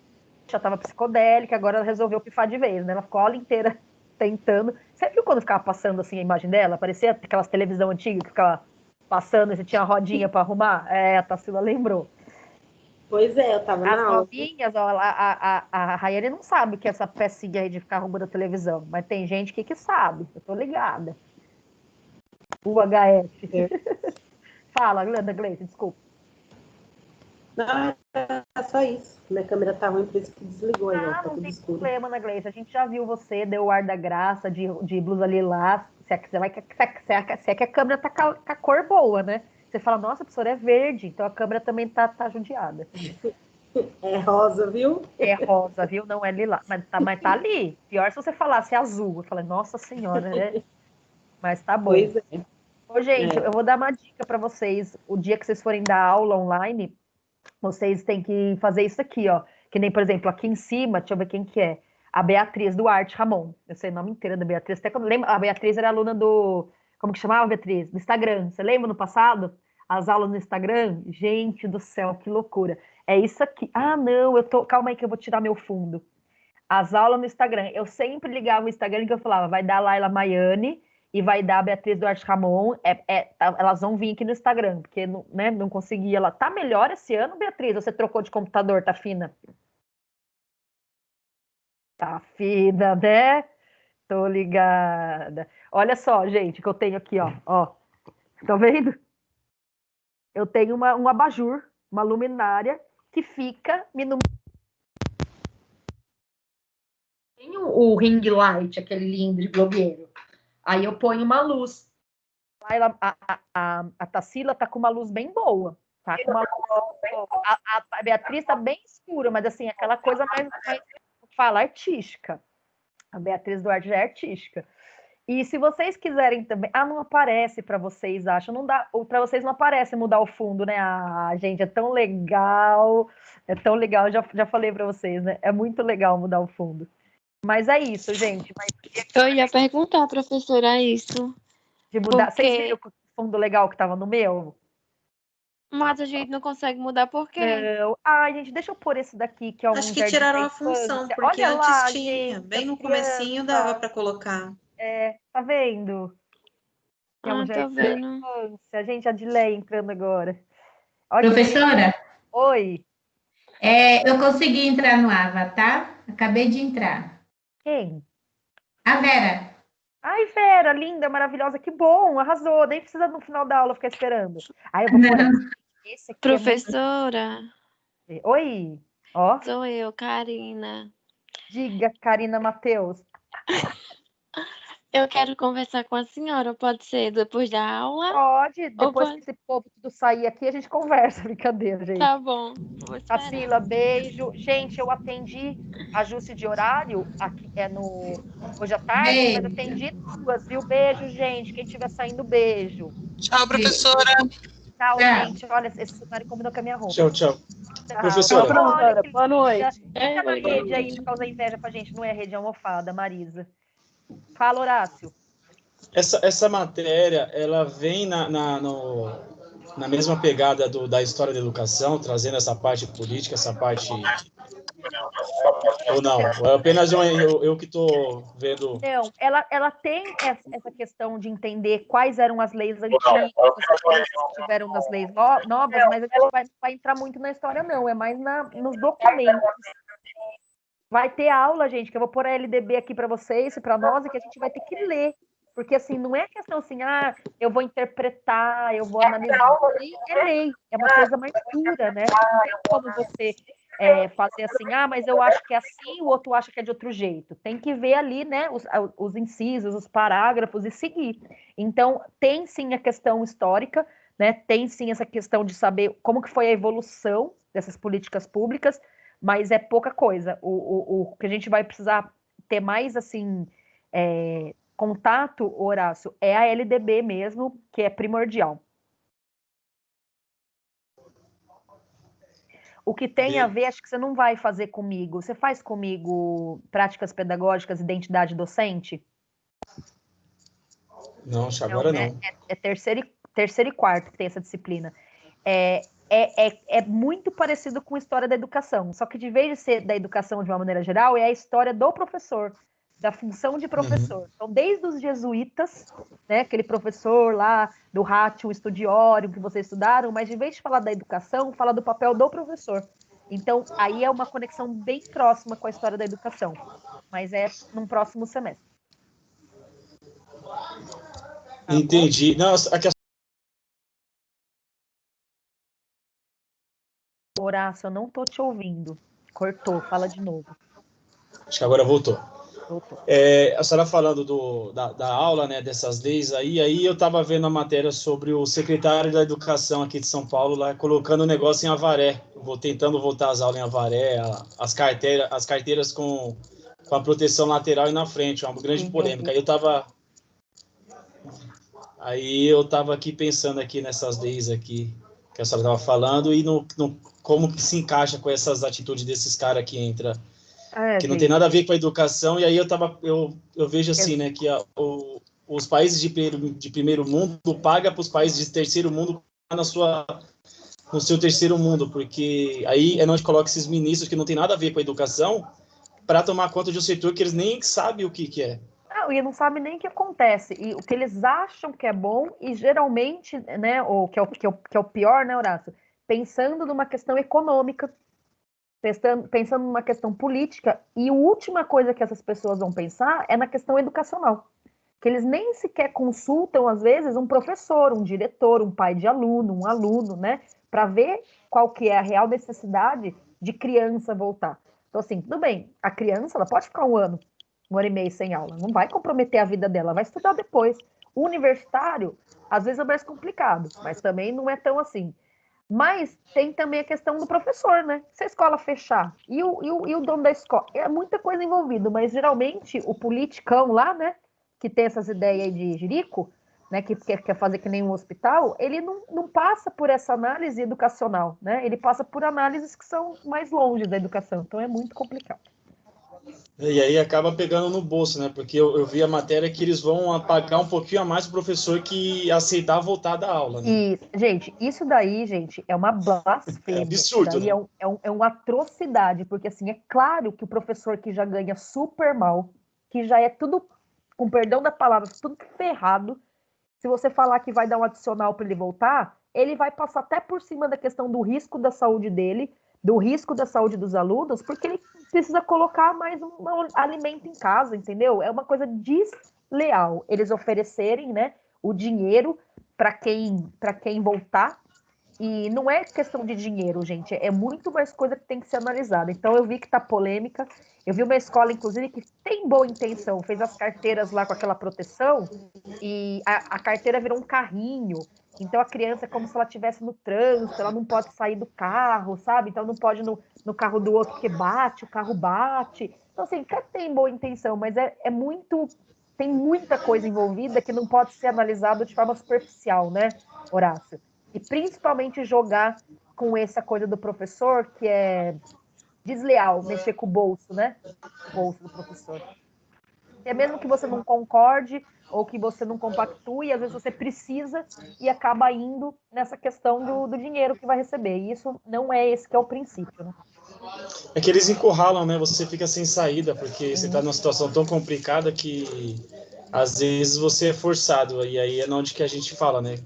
já tava psicodélica, agora ela resolveu pifar de vez, né? Ela ficou a aula inteira tentando. Você viu quando ficava passando assim a imagem dela? Parecia aquelas televisão antigas que ficava passando e você tinha a rodinha para arrumar? A Tarsila lembrou. Pois é, eu tava As na aula. novinhas, ó, a Rayane não sabe o que é essa pecinha aí de ficar arrumando a televisão, mas tem gente que sabe, eu tô ligada. UHF. Fala, Ana Gleice, desculpa. Não, é só isso. Minha câmera tá ruim, por isso que desligou aí, ó. Tá Não tudo tem escuro. problema, Ana Gleice. A gente já viu você, deu o ar da graça, de blusa lilás. Se é que a câmera tá com a cor boa, né? Você fala, nossa, a professora é verde, então a câmera também tá judiada. É rosa, viu? É rosa, viu? Não é lilás. Mas tá ali. Pior se você falasse azul. Eu falei, nossa senhora, né? Mas tá bom. Pois é. Ô, gente, eu vou dar uma dica para vocês. O dia que vocês forem dar aula online, vocês têm que fazer isso aqui, ó. Que nem, por exemplo, aqui em cima, deixa eu ver quem que é. A Beatriz Duarte Ramon. Eu sei o nome inteiro da Beatriz. Até quando lembra, a Beatriz era aluna do... Como que chamava, Beatriz? Do Instagram. Você lembra no passado? As aulas no Instagram? Gente do céu, que loucura. É isso aqui. Ah, não, calma aí que eu vou tirar meu fundo. As aulas no Instagram. Eu sempre ligava o Instagram que eu falava, vai dar Laila Maiane e vai dar a Beatriz Duarte Ramon. Elas vão vir aqui no Instagram, porque né, não conseguia. Ela tá melhor esse ano, Beatriz? Você trocou de computador, tá fina? Tá fina, né? Tô ligada. Olha só, gente, que eu tenho aqui, ó. Tá vendo? Eu tenho um abajur, uma luminária, que fica me Tem o ring light, aquele lindo de blogueiro. Aí eu ponho uma luz. A Tarsila tá com uma luz bem boa. Tá com uma luz... a Beatriz tá bem escura, mas assim, aquela coisa mais fala, artística. A Beatriz Duarte já é artística. E se vocês quiserem também... não aparece para vocês, acho. Não dá... Para vocês não aparece mudar o fundo, né? Gente, é tão legal. É tão legal. Já falei para vocês, né? É muito legal mudar o fundo. Mas é isso, gente. Eu ia perguntar, professora, isso. De mudar. Vocês viram o fundo legal que estava no meu? Mas a gente não consegue mudar por quê? Não. Gente, deixa eu pôr esse daqui, que é um Acho que tiraram a função, porque olha antes lá, tinha. gente, Bem no criança. comecinho dava para colocar. Tá vendo? Que é um tô vendo. A gente, a Dileia entrando agora. Olha, Professora? Oi. Eu consegui entrar no Avatar. Acabei de entrar. Quem? A Vera. Ai, Vera, linda, maravilhosa, que bom, arrasou. Nem precisa no final da aula ficar esperando. Aí eu vou pôr esse aqui. Professora. Oi. Ó. Sou eu, Karina. Diga, Karina Matheus. Eu quero conversar com a senhora, pode ser depois da aula? Pode, depois que esse povo tudo sair aqui, a gente conversa, brincadeira, gente. Tá bom. Tarsila, beijo. Gente, eu atendi ajuste de horário, aqui hoje à tarde, Beijo. mas atendi 2, viu? Beijo, gente. Quem estiver saindo, beijo. Tchau, professora. Tchau, gente. Olha, esse cenário combinou com a minha roupa. Tchau. Professora. Boa noite. Fica na rede aí pra causar inveja pra gente. Não é rede, é almofada, Marisa. Fala, Horácio. Essa matéria, ela vem na mesma pegada da história da educação, trazendo essa parte política, essa parte... Ou não? É apenas eu que estou vendo... Não, ela tem essa questão de entender quais eram as leis antigas, que tiveram nas leis novas, mas a gente não vai entrar muito na história, não. É mais nos documentos. Vai ter aula, gente, que eu vou pôr a LDB aqui para vocês e para nós, e que a gente vai ter que ler. Porque, assim, não é questão assim, eu vou interpretar, eu vou analisar. É lei, é uma coisa mais dura, né? Não tem como você fazer assim, mas eu acho que é assim, o outro acha que é de outro jeito. Tem que ver ali, né, os incisos, os parágrafos e seguir. Então, tem sim a questão histórica, né? Tem sim essa questão de saber como que foi a evolução dessas políticas públicas, mas é pouca coisa. O que a gente vai precisar ter mais, assim, contato, Horácio, é a LDB mesmo, que é primordial. O que tem a ver, acho que você não vai fazer comigo. Você faz comigo práticas pedagógicas, identidade docente? Não, acho que agora né? não. É terceiro e quarto que tem essa disciplina. É muito parecido com a história da educação, só que de vez de ser da educação de uma maneira geral, é a história do professor, da função de professor. Então, desde os jesuítas, né, aquele professor lá do Ratio Studiorum que vocês estudaram, mas de vez de falar da educação, fala do papel do professor. Então, aí é uma conexão bem próxima com a história da educação, mas é num próximo semestre. Tá Entendi. Não, Horácio, eu não tô te ouvindo. Cortou, fala de novo. acho que agora voltou. Voltou. A senhora falando da aula, né, dessas leis aí eu estava vendo a matéria sobre o secretário da Educação aqui de São Paulo, lá colocando o negócio em Avaré, tentando voltar as aulas em Avaré, as carteiras com a proteção lateral e na frente, uma grande polêmica. Aí eu estava aqui pensando aqui nessas leis aqui que a senhora estava falando e como que se encaixa com essas atitudes desses caras que entram, que não tem nada a ver com a educação. E aí eu vejo assim, né, que os países de primeiro mundo pagam para os países de terceiro mundo no seu terceiro mundo, porque aí é onde coloca esses ministros que não tem nada a ver com a educação para tomar conta de um setor que eles nem sabem o que é. Não, e não sabe nem o que acontece. E o que eles acham que é bom, e geralmente, né, o que é o pior, né, Horácio? Pensando numa questão econômica, pensando numa questão política, e a última coisa que essas pessoas vão pensar é na questão educacional. Que eles nem sequer consultam, às vezes, um professor, um diretor, um pai de aluno, um aluno, né? Para ver qual que é a real necessidade de criança voltar. Então, assim, tudo bem, a criança ela pode ficar um ano e meio sem aula, não vai comprometer a vida dela, vai estudar depois. O universitário, às vezes é mais complicado, mas também não é tão assim. Mas tem também a questão do professor, né? Se a escola fechar e o dono da escola, é muita coisa envolvida, mas geralmente o politicão lá, né, que tem essas ideias aí de jirico, né, que quer fazer que nem um hospital, ele não passa por essa análise educacional, né? Ele passa por análises que são mais longe da educação, então é muito complicado. E aí acaba pegando no bolso, né? Porque eu vi a matéria que eles vão pagar um pouquinho a mais pro professor que aceitar voltar da aula, né? E, gente, isso daí, gente, é uma blasfêmia. É absurdo, daí né? É uma atrocidade, porque, assim, é claro que o professor que já ganha super mal, que já é tudo, com perdão da palavra, tudo ferrado, se você falar que vai dar um adicional para ele voltar, ele vai passar até por cima da questão do risco da saúde dele, do risco da saúde dos alunos, porque ele precisa colocar mais um alimento em casa, entendeu? É uma coisa desleal eles oferecerem, né, o dinheiro para quem voltar. E não é questão de dinheiro, gente, é muito mais coisa que tem que ser analisada. Então eu vi que tá polêmica, eu vi uma escola, inclusive, que tem boa intenção, fez as carteiras lá com aquela proteção, e a carteira virou um carrinho, então a criança é como se ela estivesse no trânsito, ela não pode sair do carro, sabe? Então não pode ir no carro do outro, porque bate, o carro bate. Então, assim, até tem boa intenção, mas tem muita coisa envolvida que não pode ser analisado de forma superficial, né, Horácio? E principalmente jogar com essa coisa do professor, que é desleal, mexer com o bolso, né? O bolso do professor. É mesmo que você não concorde ou que você não compactue, às vezes você precisa e acaba indo nessa questão do dinheiro que vai receber. E isso não é esse que é o princípio, né? É que eles encurralam, né? Você fica sem saída, porque você está numa situação tão complicada que às vezes você é forçado. E aí é onde que a gente fala, né?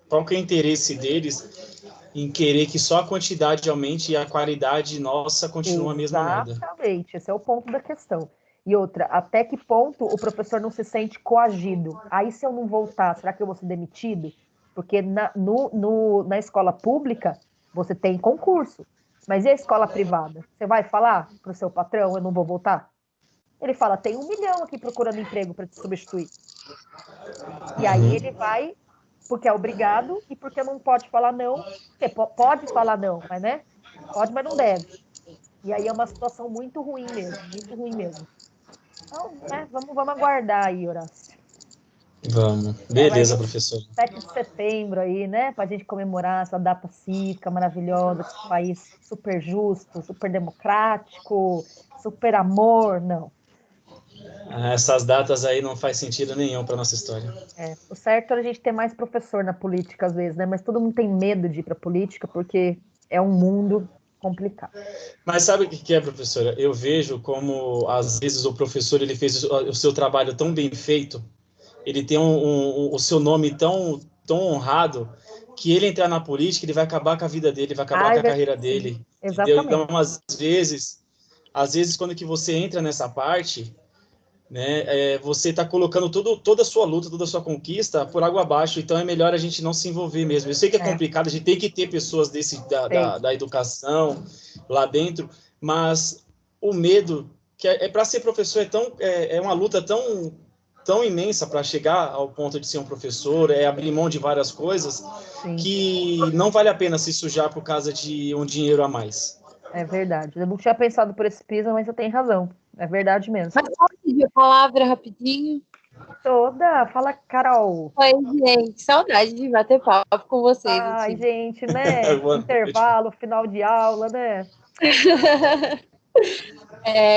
Qual que é o interesse deles em querer que só a quantidade aumente e a qualidade nossa continua a mesma merda? Exatamente, esse é o ponto da questão. E outra, até que ponto o professor não se sente coagido? Aí, se eu não voltar, será que eu vou ser demitido? Porque na escola pública, você tem concurso. Mas e a escola privada? Você vai falar para o seu patrão, eu não vou voltar? Ele fala, tem 1 milhão aqui procurando emprego para te substituir. E aí ele vai, porque é obrigado, e porque não pode falar não. Porque pode falar não, mas, né? Pode, mas não deve. E aí é uma situação muito ruim mesmo, muito ruim mesmo. Então, né, vamos aguardar aí, Horácio. Vamos. Beleza, professor. 7 de setembro aí, né? Para a gente comemorar essa data cívica maravilhosa, esse país super justo, super democrático, super amor, não. Essas datas aí não faz sentido nenhum para nossa história. O certo é a gente ter mais professor na política às vezes, né? Mas todo mundo tem medo de ir para a política porque é um mundo complicado. Mas sabe o que é, professora? Eu vejo como, às vezes, o professor ele fez o seu trabalho tão bem feito, ele tem o seu nome tão honrado, que ele entrar na política, ele vai acabar com a vida dele, vai acabar com a carreira dele. Entendeu? Então, às vezes, quando que você entra nessa parte, né, você está colocando toda a sua luta, toda a sua conquista por água abaixo, então é melhor a gente não se envolver mesmo. Eu sei que é complicado, a gente tem que ter pessoas da educação lá dentro, mas o medo, que para ser professor é uma luta tão imensa para chegar ao ponto de ser um professor, abrir mão de várias coisas, que não vale a pena se sujar por causa de um dinheiro a mais. É verdade. Eu não tinha pensado por esse piso, mas você tem razão. É verdade mesmo. Mas pode pedir a palavra rapidinho? Toda. Fala, Carol. Oi, gente. Saudade de bater papo com vocês. Ai, gente, né? Intervalo, final de aula, né?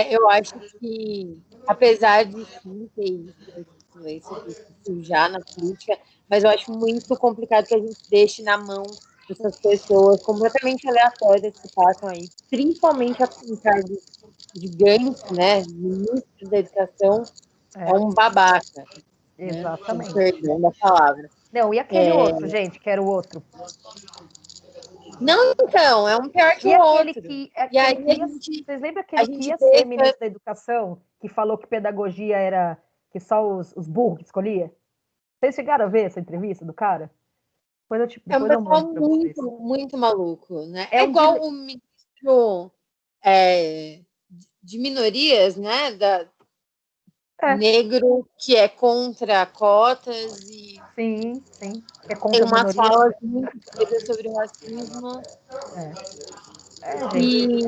Eu acho que, apesar de sim ter isso sujar na política, mas eu acho muito complicado que a gente deixe na mão dessas pessoas completamente aleatórias que passam aí, principalmente em cargos gigantes, né? Ministro da Educação é um babaca. Exatamente. Né? Perdão da palavra. Não, e aquele outro, gente, que era o outro? Não, então, é um pior que o outro. E aí vocês lembram aquele que ia ser ministro da Educação, que falou que pedagogia era que só os burros que escolhia? Vocês chegaram a ver essa entrevista do cara? Depois eu, é um pessoal muito maluco, né? É igual o ministro de minorias, né? Negro, que é contra cotas e... Sim. É contra tem umas falas muito sérias sobre o racismo. Gente,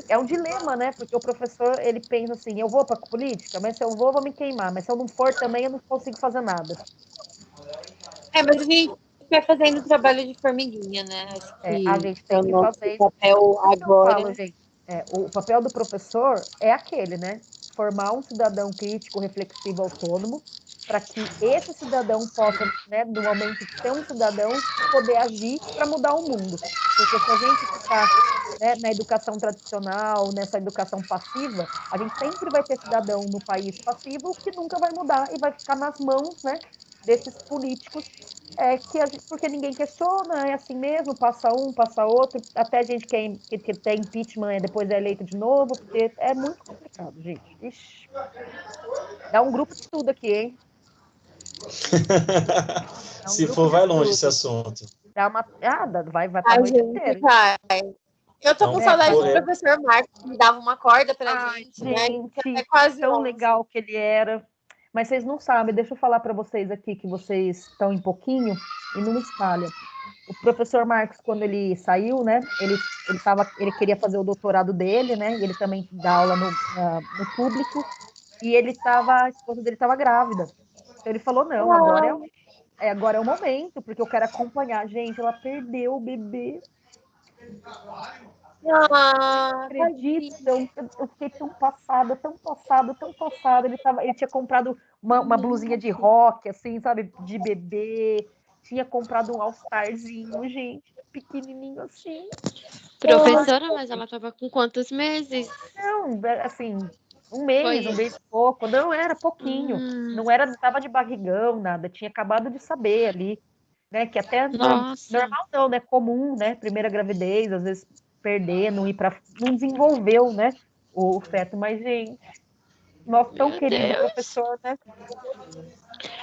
é um dilema, né? Porque o professor, ele pensa assim, eu vou para a política, mas se eu vou me queimar. Mas se eu não for também, eu não consigo fazer nada. Mas a gente vai fazendo trabalho de formiguinha, né? Acho que a gente tem que fazer papel agora. Falo, gente, o papel do professor é aquele, né? Formar um cidadão crítico, reflexivo, autônomo, para que esse cidadão possa, né, no momento de ser um cidadão, poder agir para mudar o mundo. Porque se a gente ficar, né, na educação tradicional, nessa educação passiva, a gente sempre vai ter cidadão no país passivo que nunca vai mudar e vai ficar nas mãos, né, desses políticos, porque ninguém questiona, é assim mesmo, passa um, passa outro, até gente que tem impeachment depois é eleito de novo, porque é muito complicado, gente. Ixi. Dá um grupo de estudo aqui, hein? Se for, vai longe esse assunto. Dá uma... vai pra noite inteira. Eu tô com saudade do professor Marcos, que me dava uma corda pra gente, né? É quase tão legal que ele era. Mas vocês não sabem, deixa eu falar para vocês aqui que vocês estão em pouquinho e não espalha. O professor Marcos, quando ele saiu, né, ele queria fazer o doutorado dele, né, e ele também dá aula no público, e a esposa dele estava grávida. Então ele falou, não, agora é o momento, porque eu quero acompanhar. Gente, ela perdeu o bebê. Acredito, eu fiquei tão passada. Ele tinha comprado uma blusinha de rock, assim, sabe, de bebê, tinha comprado um all-starzinho, gente, pequenininho assim. Professora, mas ela tava com quantos meses? Não, assim, um mês e pouco, não, era pouquinho, não tava de barrigão, nada, tinha acabado de saber ali, né, que até normal não, né, comum, né, primeira gravidez, às vezes perder, não desenvolveu, né, o feto, mas, gente, nosso tão querido professor, né?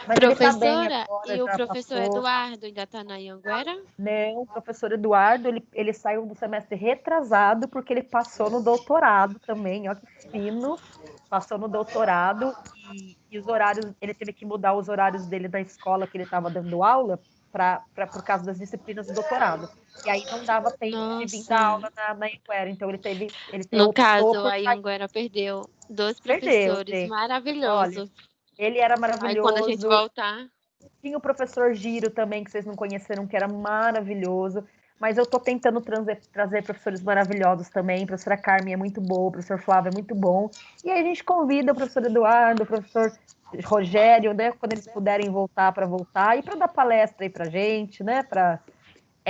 Mas professora, agora, e o professor passou. Eduardo ainda está na Anhanguera? Não, o professor Eduardo, ele saiu do semestre retrasado, porque ele passou no doutorado também, ó que fino, passou no doutorado, e os horários, ele teve que mudar os horários dele da escola que ele estava dando aula, por causa das disciplinas do doutorado. E aí não dava tempo de vir dar aula na Anhanguera, então ele No optou caso, por a sair. Anhanguera perdeu 2 Perdeu, professores gente. Olha, maravilhosos. ele era Aí quando a gente maravilhoso. voltar, Tinha o professor Giro também, que vocês não conheceram, que era maravilhoso. Mas eu tô tentando trazer professores maravilhosos também. A professora Carmen é muito boa, o professor Flávio é muito bom. E aí a gente convida o professor Eduardo, o professor Rogério, né? Quando eles puderem voltar, para voltar. E para dar palestra aí pra gente, né?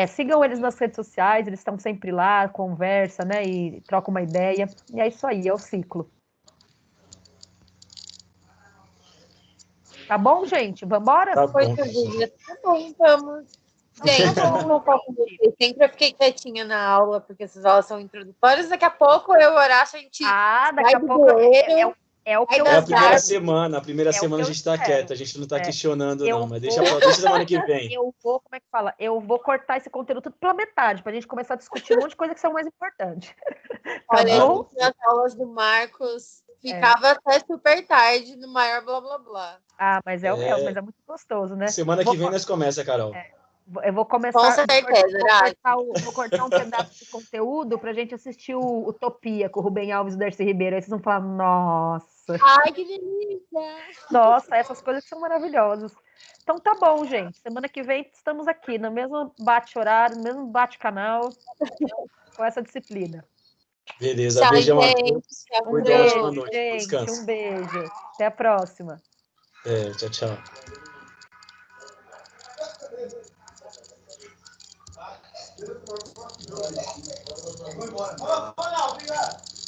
Sigam eles nas redes sociais, eles estão sempre lá, conversa, né? E troca uma ideia. E é isso aí, é o ciclo. Tá bom, gente? Vambora? Tá bom. Tá bom, vamos. Gente, eu não vou falar com vocês. Sempre eu fiquei quietinha na aula, porque essas aulas são introdutórias. Daqui a pouco eu e o Horácio, a gente daqui a pouco é o que eu É a primeira quero. semana. A primeira semana a gente tá quieto, a gente não tá questionando, não. Mas deixa semana que vem. Eu vou, como é que fala? Eu vou cortar esse conteúdo tudo pela metade, pra gente começar a discutir um monte de coisa que são mais importantes. Olha, nas aulas do Marcos, ficava até super tarde no maior blá blá blá. Mas mas é muito gostoso, né? Semana que vem nós começa, Carol. Eu vou começar. Com certeza, vou cortar um pedaço de conteúdo pra gente assistir o Utopia com o Rubem Alves e o Darcy Ribeiro. Aí vocês vão falar, nossa. Ai, que delícia! Nossa, essas coisas são maravilhosas. Então tá bom, gente. Semana que vem estamos aqui no mesmo bate-horário, no mesmo bate-canal, com essa disciplina. Beleza, beijão a todos. Um beijo, gente. Um beijo. Até a próxima. Tchau, tchau. Vamos embora. Obrigado.